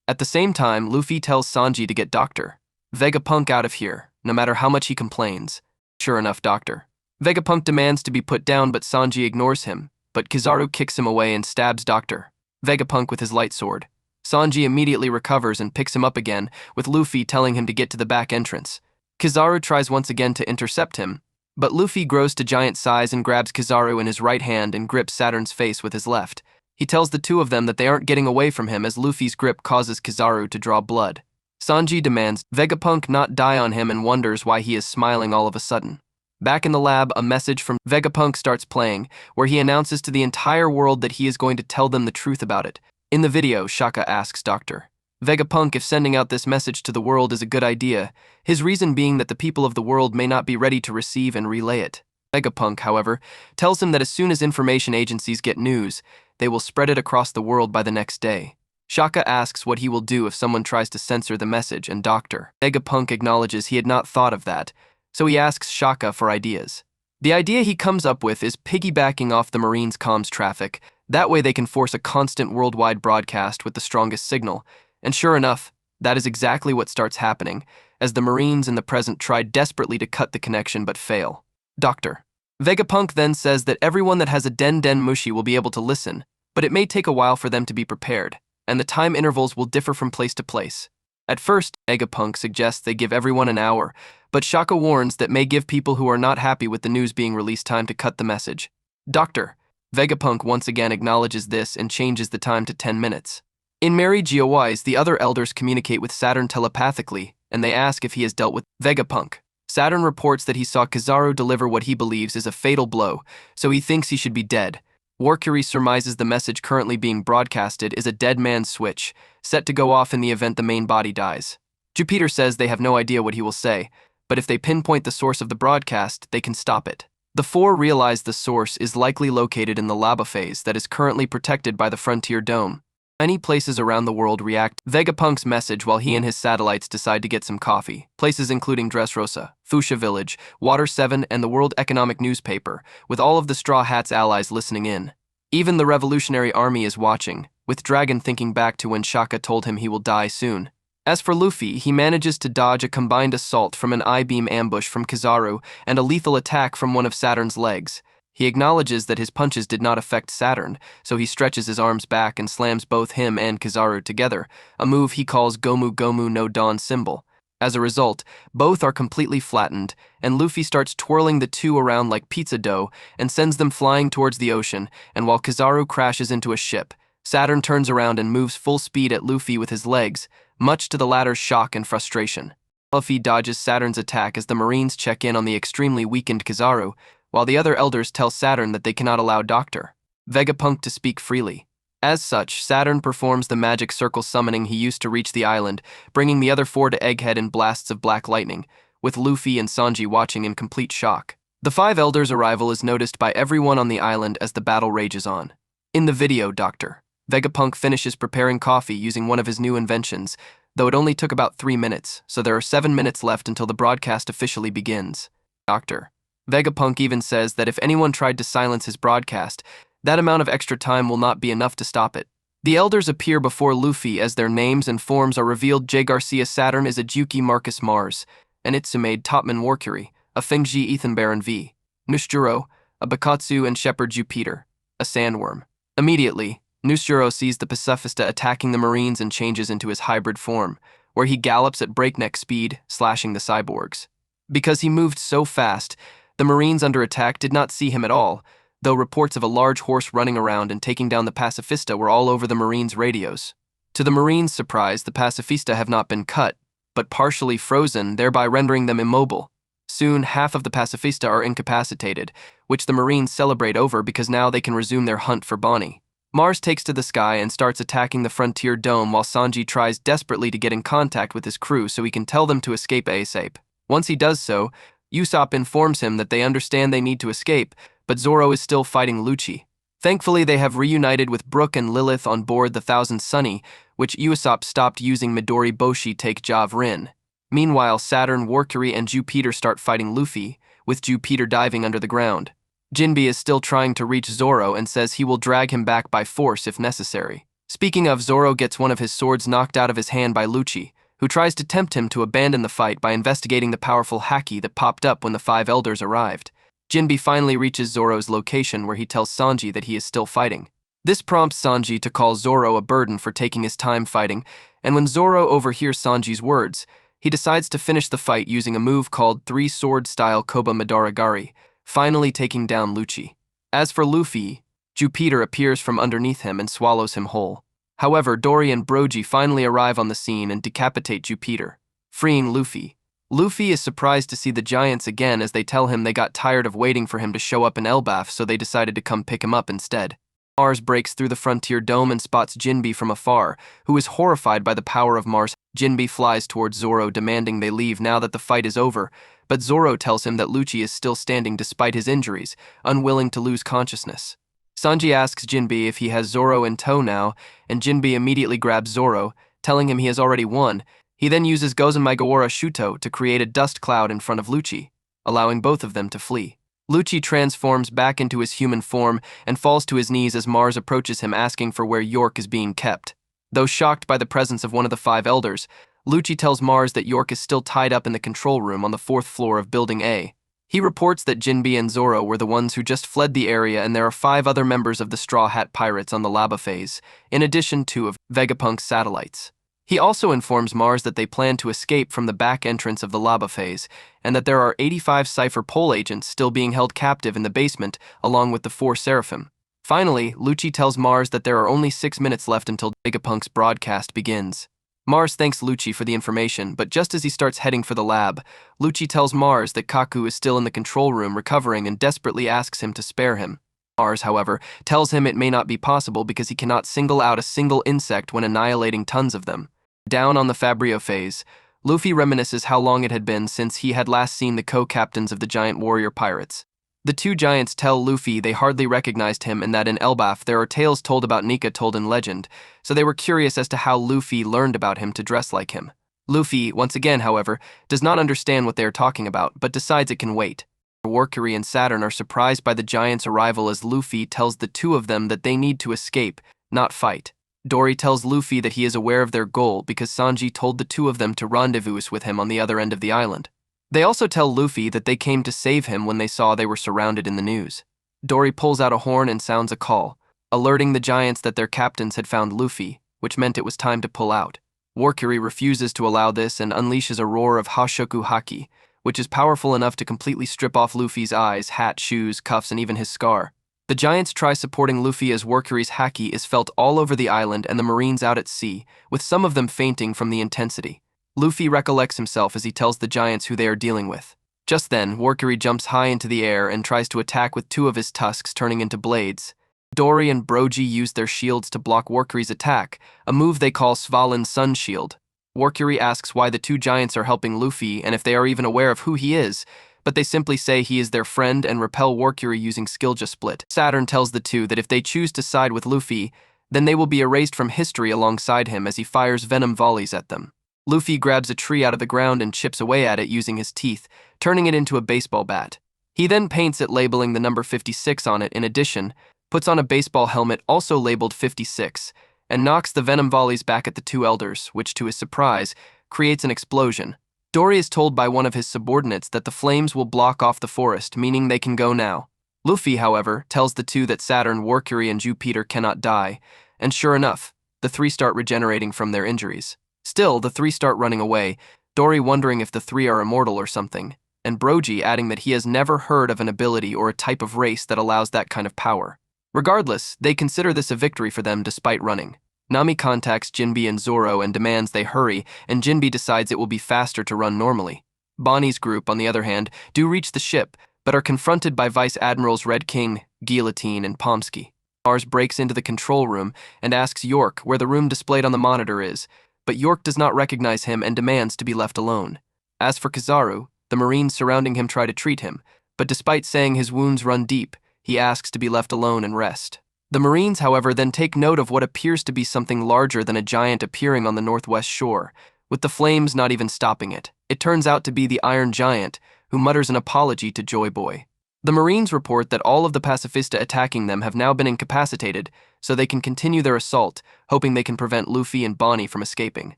Speaker 1: At the same time, Luffy tells Sanji to get Dr. Vegapunk out of here, no matter how much he complains. Sure enough, Dr. Vegapunk demands to be put down, but Sanji ignores him, but Kizaru kicks him away and stabs Dr. Vegapunk with his light sword. Sanji immediately recovers and picks him up again, with Luffy telling him to get to the back entrance. Kizaru tries once again to intercept him, but Luffy grows to giant size and grabs Kizaru in his right hand and grips Saturn's face with his left. He tells the two of them that they aren't getting away from him as Luffy's grip causes Kizaru to draw blood. Sanji demands Vegapunk not die on him and wonders why he is smiling all of a sudden. Back in the lab, a message from Vegapunk starts playing, where he announces to the entire world that he is going to tell them the truth about it. In the video, Shaka asks Dr. Vegapunk if sending out this message to the world is a good idea, his reason being that the people of the world may not be ready to receive and relay it. Vegapunk, however, tells him that as soon as information agencies get news, they will spread it across the world by the next day. Shaka asks what he will do if someone tries to censor the message, and Dr. Vegapunk acknowledges he had not thought of that, so he asks Shaka for ideas. The idea he comes up with is piggybacking off the Marines' comms traffic. That way they can force a constant worldwide broadcast with the strongest signal. And sure enough, that is exactly what starts happening, as the Marines in the present try desperately to cut the connection but fail. Dr. Vegapunk then says that everyone that has a Den Den Mushi will be able to listen, but it may take a while for them to be prepared, and the time intervals will differ from place to place. At first, Vegapunk suggests they give everyone an hour, but Shaka warns that may give people who are not happy with the news being released time to cut the message. Dr. Vegapunk once again acknowledges this and changes the time to 10 minutes. In Mary Geowise, the other elders communicate with Saturn telepathically, and they ask if he has dealt with Vegapunk. Saturn reports that he saw Kizaru deliver what he believes is a fatal blow, so he thinks he should be dead. Warcury surmises the message currently being broadcasted is a dead man's switch, set to go off in the event the main body dies. Jupiter says they have no idea what he will say, but if they pinpoint the source of the broadcast, they can stop it. The four realize the source is likely located in the lava phase that is currently protected by the Frontier Dome. Many places around the world react to Vegapunk's message while he and his satellites decide to get some coffee. Places including Dressrosa, Fuchsia Village, Water 7, and the World Economic Newspaper, with all of the Straw Hats' allies listening in. Even the Revolutionary Army is watching, with Dragon thinking back to when Shaka told him he will die soon. As for Luffy, he manages to dodge a combined assault from an I-beam ambush from Kizaru and a lethal attack from one of Saturn's legs. He acknowledges that his punches did not affect Saturn, so he stretches his arms back and slams both him and Kizaru together, a move he calls Gomu Gomu no Dawn symbol. As a result, both are completely flattened, and Luffy starts twirling the two around like pizza dough and sends them flying towards the ocean, and while Kizaru crashes into a ship, Saturn turns around and moves full speed at Luffy with his legs, much to the latter's shock and frustration. Luffy dodges Saturn's attack as the Marines check in on the extremely weakened Kizaru, while the other elders tell Saturn that they cannot allow Dr. Vegapunk to speak freely. As such, Saturn performs the magic circle summoning he used to reach the island, bringing the other four to Egghead in blasts of black lightning, with Luffy and Sanji watching in complete shock. The five elders' arrival is noticed by everyone on the island as the battle rages on. In the video, Dr. Vegapunk finishes preparing coffee using one of his new inventions, though it only took about 3 minutes, so there are 7 minutes left until the broadcast officially begins. Dr. Vegapunk even says that if anyone tried to silence his broadcast, that amount of extra time will not be enough to stop it. The elders appear before Luffy as their names and forms are revealed. J. Garcia Saturn is a Juki Marcus Mars, an Itsumade Topman Warcury, a Fengji Ethan Baron V, Nushjuro, a Bakatsu and Shepherd Jupiter, a sandworm. Immediately, Zoro sees the pacifista attacking the Marines and changes into his hybrid form, where he gallops at breakneck speed, slashing the cyborgs. Because he moved so fast, the Marines under attack did not see him at all, though reports of a large horse running around and taking down the pacifista were all over the Marines' radios. To the Marines' surprise, the pacifista have not been cut, but partially frozen, thereby rendering them immobile. Soon, half of the pacifista are incapacitated, which the Marines celebrate over because now they can resume their hunt for Bonnie. Mars takes to the sky and starts attacking the Frontier Dome while Sanji tries desperately to get in contact with his crew so he can tell them to escape ASAP. Once he does so, Usopp informs him that they understand they need to escape, but Zoro is still fighting Lucci. Thankfully, they have reunited with Brook and Lilith on board the Thousand Sunny, which Usopp stopped using Midori Boshi take Jav Rin. Meanwhile, Saturn, Warcury, and Jupiter start fighting Luffy, with Jupiter diving under the ground. Jinbe is still trying to reach Zoro and says he will drag him back by force if necessary. Speaking of, Zoro gets one of his swords knocked out of his hand by Lucci, who tries to tempt him to abandon the fight by investigating the powerful haki that popped up when the 5 elders arrived. Jinbe finally reaches Zoro's location where he tells Sanji that he is still fighting. This prompts Sanji to call Zoro a burden for taking his time fighting, and when Zoro overhears Sanji's words, he decides to finish the fight using a move called 3-sword-style Koba Madaragari, finally taking down Lucci. As for Luffy, Jupiter appears from underneath him and swallows him whole. However, Dory and Brogy finally arrive on the scene and decapitate Jupiter, freeing Luffy. Luffy is surprised to see the giants again as they tell him they got tired of waiting for him to show up in Elbaf, so they decided to come pick him up instead. Mars breaks through the Frontier Dome and spots Jinbe from afar, who is horrified by the power of Mars. Jinbe flies towards Zoro, demanding they leave now that the fight is over, but Zoro tells him that Lucci is still standing despite his injuries, unwilling to lose consciousness. Sanji asks Jinbe if he has Zoro in tow now, and Jinbe immediately grabs Zoro, telling him he has already won. He then uses Gozen Megawara Shuto to create a dust cloud in front of Lucci, allowing both of them to flee. Lucci transforms back into his human form and falls to his knees as Mars approaches him asking for where York is being kept. Though shocked by the presence of one of the 5 elders, Lucci tells Mars that York is still tied up in the control room on the 4th floor of Building A. He reports that Jinbe and Zoro were the ones who just fled the area and there are 5 other members of the Straw Hat Pirates on the lava phase, in addition to of Vegapunk's satellites. He also informs Mars that they plan to escape from the back entrance of the lava phase, and that there are 85 Cypher Pole agents still being held captive in the basement, along with the 4 Seraphim. Finally, Lucci tells Mars that there are only 6 minutes left until Vegapunk's broadcast begins. Mars thanks Lucci for the information, but just as he starts heading for the lab, Lucci tells Mars that Kaku is still in the control room recovering and desperately asks him to spare him. Mars, however, tells him it may not be possible because he cannot single out a single insect when annihilating tons of them. Down on the Fabrio phase, Luffy reminisces how long it had been since he had last seen the co-captains of the giant warrior pirates. The 2 giants tell Luffy they hardly recognized him and that in Elbaf there are tales told about Nika told in legend, so they were curious as to how Luffy learned about him to dress like him. Luffy, once again, however, does not understand what they are talking about, but decides it can wait. Warcury and Saturn are surprised by the giants' arrival as Luffy tells the 2 of them that they need to escape, not fight. Dory tells Luffy that he is aware of their goal because Sanji told the 2 of them to rendezvous with him on the other end of the island. They also tell Luffy that they came to save him when they saw they were surrounded in the news. Dory pulls out a horn and sounds a call, alerting the giants that their captains had found Luffy, which meant it was time to pull out. Warcury refuses to allow this and unleashes a roar of Hashoku Haki, which is powerful enough to completely strip off Luffy's eyes, hat, shoes, cuffs, and even his scar. The giants try supporting Luffy as Warcury's haki is felt all over the island and the Marines out at sea, with some of them fainting from the intensity. Luffy recollects himself as he tells the giants who they are dealing with. Just then, Warcury jumps high into the air and tries to attack with 2 of his tusks turning into blades. Dory and Brogy use their shields to block Warcury's attack, a move they call Svalin's Sun Shield. Warcury asks why the 2 giants are helping Luffy and if they are even aware of who he is, but they simply say he is their friend and repel Warcury using Skillja Split. Saturn tells the 2 that if they choose to side with Luffy, then they will be erased from history alongside him as he fires venom volleys at them. Luffy grabs a tree out of the ground and chips away at it using his teeth, turning it into a baseball bat. He then paints it labeling the number 56 on it in addition, puts on a baseball helmet also labeled 56, and knocks the venom volleys back at the 2 elders, which to his surprise, creates an explosion. Dory is told by one of his subordinates that the flames will block off the forest, meaning they can go now. Luffy, however, tells the 2 that Saturn, Warcury, and Jupiter cannot die, And sure enough, the three start regenerating from their injuries. Still, the three start running away, Dory wondering if the three are immortal or something, and Brogy adding that he has never heard of an ability or a type of race that allows that kind of power. Regardless, they consider this a victory for them despite running. Nami contacts Jinbe and Zoro and demands they hurry, and Jinbe decides it will be faster to run normally. Bonnie's group, on the other hand, do reach the ship, but are confronted by Vice Admirals Red King, Guillotine, and Pomsky. Mars breaks into the control room and asks York where the room displayed on the monitor is, but York does not recognize him and demands to be left alone. As for Kizaru, the Marines surrounding him try to treat him, but despite saying his wounds run deep, he asks to be left alone and rest. The Marines, however, then take note of what appears to be something larger than a giant appearing on the northwest shore, with the flames not even stopping it. It turns out to be the Iron Giant, who mutters an apology to Joy Boy. The Marines report that all of the pacifista attacking them have now been incapacitated, so they can continue their assault, hoping they can prevent Luffy and Bonnie from escaping.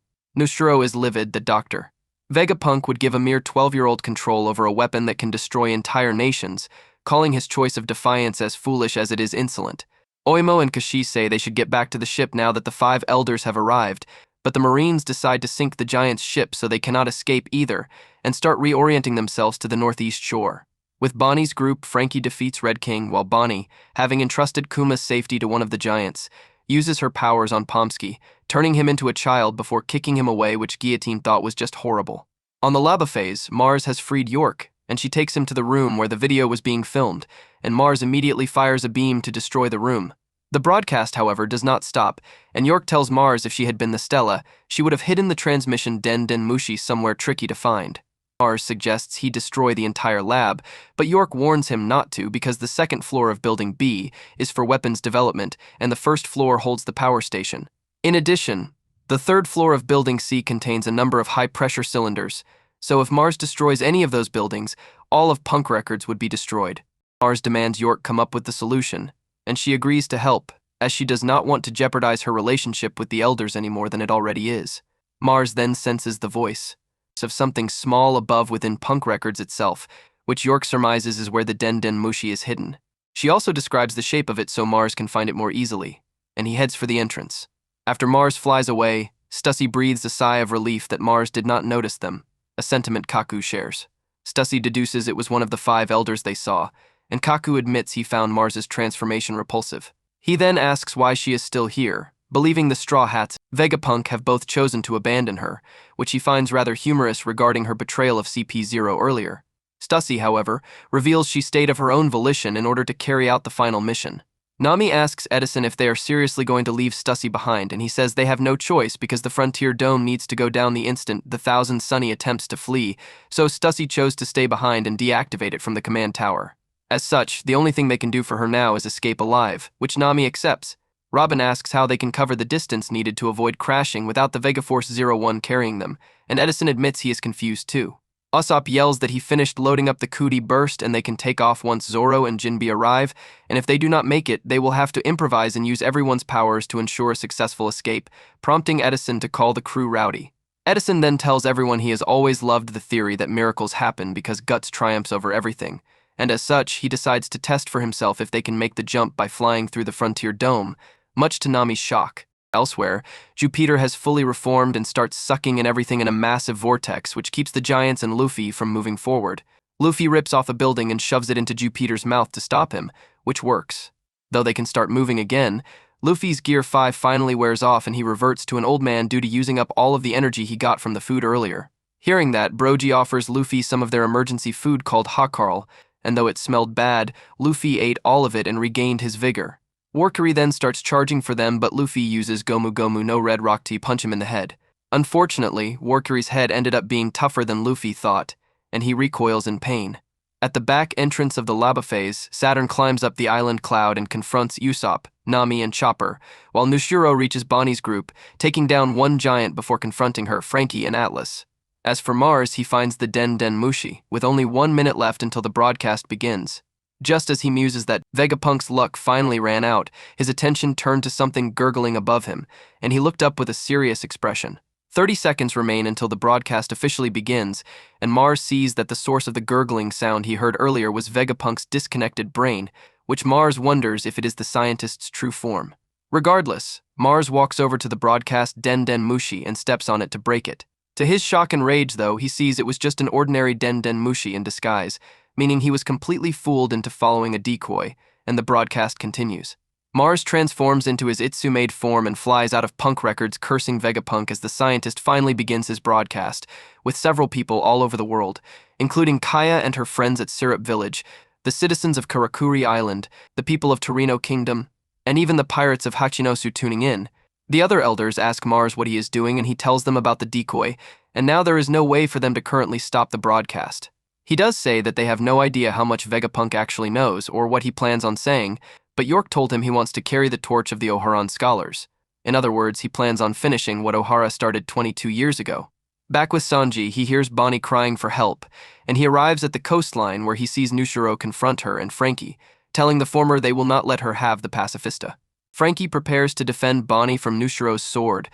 Speaker 1: Nushiro is livid, the doctor. Vegapunk would give a mere 12-year-old control over a weapon that can destroy entire nations, calling his choice of defiance as foolish as it is insolent. Oimo and Kashi say they should get back to the ship now that the 5 elders have arrived, but the Marines decide to sink the giant's ship so they cannot escape either, and start reorienting themselves to the northeast shore. With Bonnie's group, Frankie defeats Red King, while Bonnie, having entrusted Kuma's safety to one of the giants, uses her powers on Pomsky, turning him into a child before kicking him away, which Guillotine thought was just horrible. On the lava phase, Mars has freed York, and she takes him to the room where the video was being filmed, and Mars immediately fires a beam to destroy the room. The broadcast, however, does not stop, and York tells Mars if she had been the Stella, she would have hidden the transmission Den Den Mushi somewhere tricky to find. Mars suggests he destroy the entire lab, but York warns him not to because the second floor of Building B is for weapons development, and the first floor holds the power station. In addition, the third floor of Building C contains a number of high-pressure cylinders, so if Mars destroys any of those buildings, all of Punk Records would be destroyed. Mars demands York come up with the solution, and she agrees to help, as she does not want to jeopardize her relationship with the Elders any more than it already is. Mars then senses the voice of something small above within Punk Records itself, which York surmises is where the Den Den Mushi is hidden. She also describes the shape of it so Mars can find it more easily, and he heads for the entrance. After Mars flies away, Stussy breathes a sigh of relief that Mars did not notice them, a sentiment Kaku shares. Stussy deduces it was one of the 5 elders they saw, and Kaku admits he found Mars's transformation repulsive. He then asks why she is still here, believing the Straw Hats, Vegapunk, have both chosen to abandon her, which he finds rather humorous regarding her betrayal of CP0 earlier. Stussy, however, reveals she stayed of her own volition in order to carry out the final mission. Nami asks Edison if they are seriously going to leave Stussy behind, and he says they have no choice because the Frontier Dome needs to go down the instant the Thousand Sunny attempts to flee, so Stussy chose to stay behind and deactivate it from the command tower. As such, the only thing they can do for her now is escape alive, which Nami accepts. Robin asks how they can cover the distance needed to avoid crashing without the Vegaforce 01 carrying them, and Edison admits he is confused too. Usopp yells that he finished loading up the Cootie burst and they can take off once Zoro and Jinbe arrive, and if they do not make it, they will have to improvise and use everyone's powers to ensure a successful escape, prompting Edison to call the crew rowdy. Edison then tells everyone he has always loved the theory that miracles happen because guts triumphs over everything, and as such, he decides to test for himself if they can make the jump by flying through the Frontier Dome, much to Nami's shock. Elsewhere, Jupiter has fully reformed and starts sucking in everything in a massive vortex, which keeps the giants and Luffy from moving forward. Luffy rips off a building and shoves it into Jupiter's mouth to stop him, which works. Though they can start moving again, Luffy's Gear 5 finally wears off and he reverts to an old man due to using up all of the energy he got from the food earlier. Hearing that, Brogy offers Luffy some of their emergency food called Hakarl, and though it smelled bad, Luffy ate all of it and regained his vigor. Warkari then starts charging for them, but Luffy uses Gomu Gomu no Red Rock to punch him in the head. Unfortunately, Warkari's head ended up being tougher than Luffy thought, and he recoils in pain. At the back entrance of the lava phase, Saturn climbs up the island cloud and confronts Usopp, Nami, and Chopper, while Nushiro reaches Bonnie's group, taking down one giant before confronting her, Frankie, and Atlas. As for Mars, he finds the Den Den Mushi, with only 1 minute left until the broadcast begins. Just as he muses that Vegapunk's luck finally ran out, his attention turned to something gurgling above him, and he looked up with a serious expression. 30 seconds remain until the broadcast officially begins, and Mars sees that the source of the gurgling sound he heard earlier was Vegapunk's disconnected brain, which Mars wonders if it is the scientist's true form. Regardless, Mars walks over to the broadcast Den Den Mushi and steps on it to break it. To his shock and rage, though, he sees it was just an ordinary Den Den Mushi in disguise, meaning he was completely fooled into following a decoy, and the broadcast continues. Mars transforms into his Itsu-made form and flies out of Punk Records, cursing Vegapunk as the scientist finally begins his broadcast, with several people all over the world, including Kaya and her friends at Syrup Village, the citizens of Karakuri Island, the people of Torino Kingdom, and even the pirates of Hachinosu tuning in. The other elders ask Mars what he is doing, and he tells them about the decoy, and now there is no way for them to currently stop the broadcast. He does say that they have no idea how much Vegapunk actually knows or what he plans on saying, but York told him he wants to carry the torch of the Oharan scholars. In other words, he plans on finishing what Ohara started 22 years ago. Back with Sanji, he hears Bonnie crying for help, and he arrives at the coastline where he sees Nushiro confront her and Frankie, telling the former they will not let her have the pacifista. Frankie prepares to defend Bonnie from Nushiro's sword,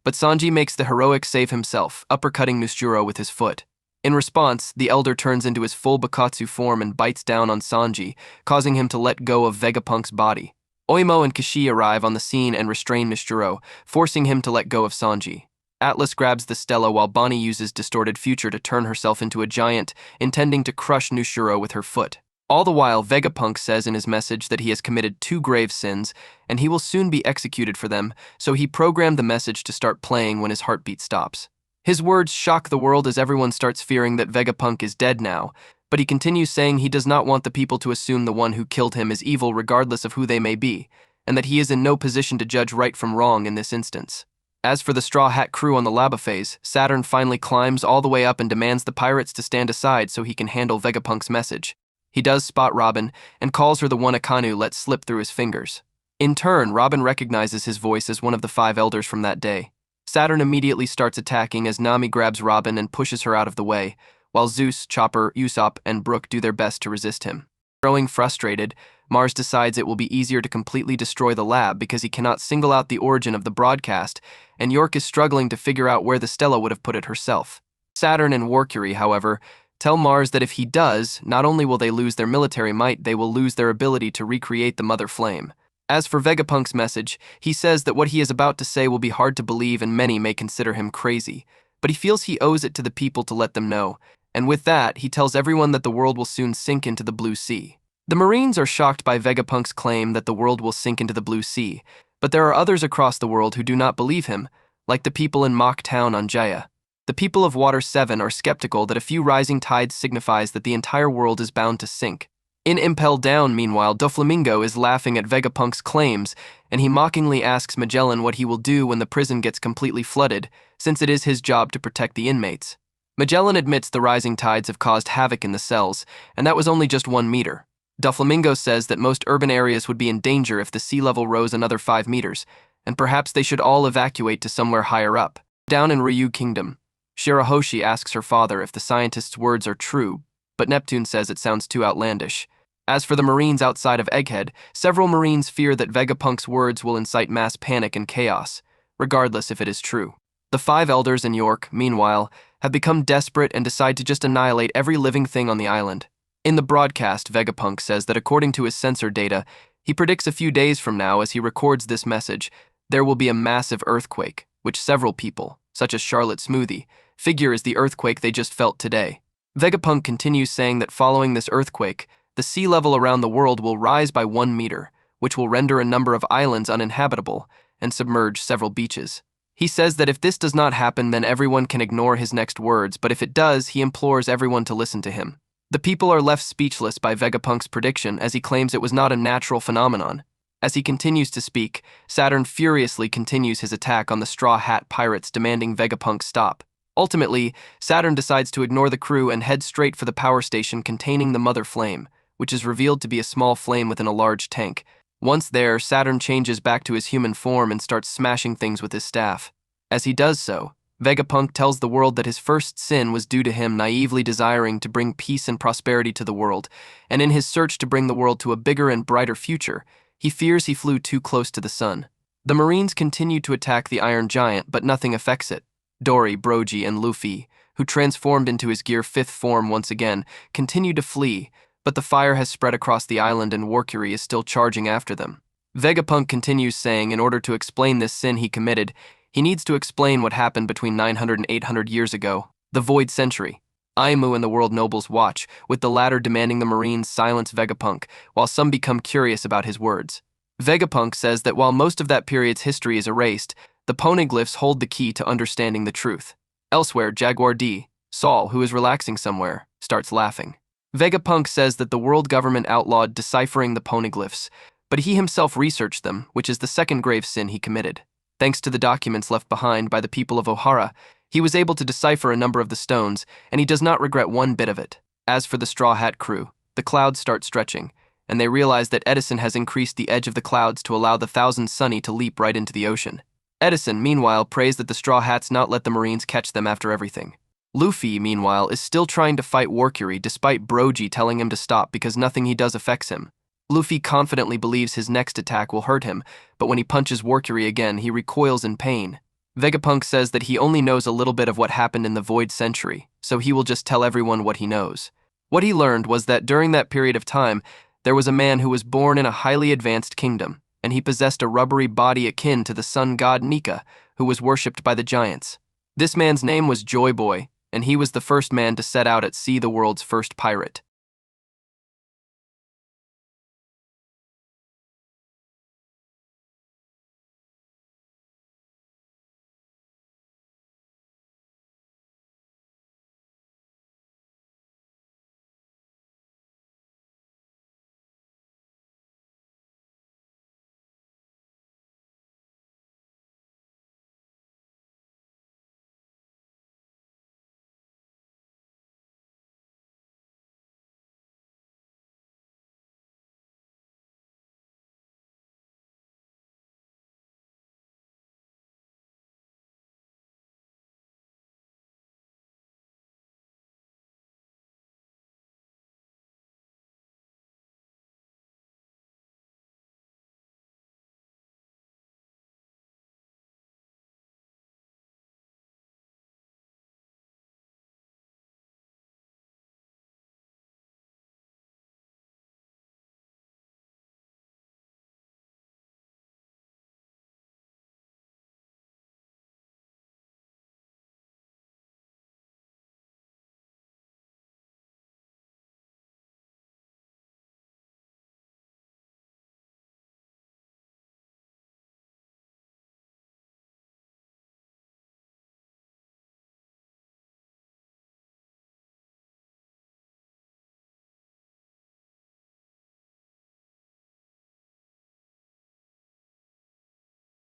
Speaker 1: but Sanji makes the heroic save himself, uppercutting Nushiro with his foot. In response, the elder turns into his full Bakatsu form and bites down on Sanji, causing him to let go of Vegapunk's body. Oimo and Kishi arrive on the scene and restrain Nushiro, forcing him to let go of Sanji. Atlas grabs the Stella while Bonnie uses Distorted Future to turn herself into a giant, intending to crush Nushiro with her foot. All the while, Vegapunk says in his message that he has committed 2 grave sins, and he will soon be executed for them, so he programmed the message to start playing when his heartbeat stops. His words shock the world as everyone starts fearing that Vegapunk is dead now, but he continues saying he does not want the people to assume the one who killed him is evil regardless of who they may be, and that he is in no position to judge right from wrong in this instance. As for the Straw Hat crew on the lava phase, Saturn finally climbs all the way up and demands the pirates to stand aside so he can handle Vegapunk's message. He does spot Robin and calls her the one Akanu let slip through his fingers. In turn, Robin recognizes his voice as one of the 5 elders from that day. Saturn immediately starts attacking as Nami grabs Robin and pushes her out of the way, while Zeus, Chopper, Usopp, and Brook do their best to resist him. Growing frustrated, Mars decides it will be easier to completely destroy the lab because he cannot single out the origin of the broadcast, and York is struggling to figure out where the Stella would have put it herself. Saturn and Warcury, however, tell Mars that if he does, not only will they lose their military might, they will lose their ability to recreate the Mother Flame. As for Vegapunk's message, he says that what he is about to say will be hard to believe and many may consider him crazy, but he feels he owes it to the people to let them know, and with that, he tells everyone that the world will soon sink into the Blue Sea. The Marines are shocked by Vegapunk's claim that the world will sink into the Blue Sea, but there are others across the world who do not believe him, like the people in Mock Town on Jaya. The people of Water 7 are skeptical that a few rising tides signifies that the entire world is bound to sink. In Impel Down, meanwhile, Doflamingo is laughing at Vegapunk's claims, and he mockingly asks Magellan what he will do when the prison gets completely flooded, since it is his job to protect the inmates. Magellan admits the rising tides have caused havoc in the cells, and that was only just 1 meter. Doflamingo says that most urban areas would be in danger if the sea level rose another 5 meters, and perhaps they should all evacuate to somewhere higher up. Down in Ryu Kingdom, Shirahoshi asks her father if the scientist's words are true, but Neptune says it sounds too outlandish. As for the Marines outside of Egghead, several Marines fear that Vegapunk's words will incite mass panic and chaos, regardless if it is true. The 5 elders in York, meanwhile, have become desperate and decide to just annihilate every living thing on the island. In the broadcast, Vegapunk says that according to his sensor data, he predicts a few days from now as he records this message, there will be a massive earthquake, which several people, such as Charlotte Smoothie, figure is the earthquake they just felt today. Vegapunk continues saying that following this earthquake, the sea level around the world will rise by 1 meter, which will render a number of islands uninhabitable and submerge several beaches. He says that if this does not happen, then everyone can ignore his next words, but if it does, he implores everyone to listen to him. The people are left speechless by Vegapunk's prediction as he claims it was not a natural phenomenon. As he continues to speak, Saturn furiously continues his attack on the Straw Hat pirates, demanding Vegapunk stop. Ultimately, Saturn decides to ignore the crew and head straight for the power station containing the Mother Flame, which is revealed to be a small flame within a large tank. Once there, Saturn changes back to his human form and starts smashing things with his staff. As he does so, Vegapunk tells the world that his first sin was due to him naively desiring to bring peace and prosperity to the world, and in his search to bring the world to a bigger and brighter future, he fears he flew too close to the sun. The Marines continue to attack the Iron Giant, but nothing affects it. Dory, Brogy, and Luffy, who transformed into his Gear 5th form once again, continue to flee, but the fire has spread across the island and Warcury is still charging after them. Vegapunk continues saying in order to explain this sin he committed, he needs to explain what happened between 900 and 800 years ago, the Void Century. Aimu and the world nobles watch, with the latter demanding the Marines silence Vegapunk, while some become curious about his words. Vegapunk says that while most of that period's history is erased, the poneglyphs hold the key to understanding the truth. Elsewhere, Jaguar D, Saul, who is relaxing somewhere, starts laughing. Vegapunk says that the world government outlawed deciphering the poneglyphs, but he himself researched them, which is the second grave sin he committed. Thanks to the documents left behind by the people of Ohara, he was able to decipher a number of the stones, and he does not regret one bit of it. As for the Straw Hat crew, the clouds start stretching, and they realize that Edison has increased the edge of the clouds to allow the Thousand Sunny to leap right into the ocean. Edison, meanwhile, prays that the Straw Hats not let the Marines catch them after everything. Luffy, meanwhile, is still trying to fight Warcury despite Brogy telling him to stop because nothing he does affects him. Luffy confidently believes his next attack will hurt him, but when he punches Warcury again, he recoils in pain. Vegapunk says that he only knows a little bit of what happened in the Void Century, so he will just tell everyone what he knows. What he learned was that during that period of time, there was a man who was born in a highly advanced kingdom, and he possessed a rubbery body akin to the sun god Nika, who was worshipped by the giants. This man's name was Joy Boy, and he was the first man to set out at sea, the world's first pirate.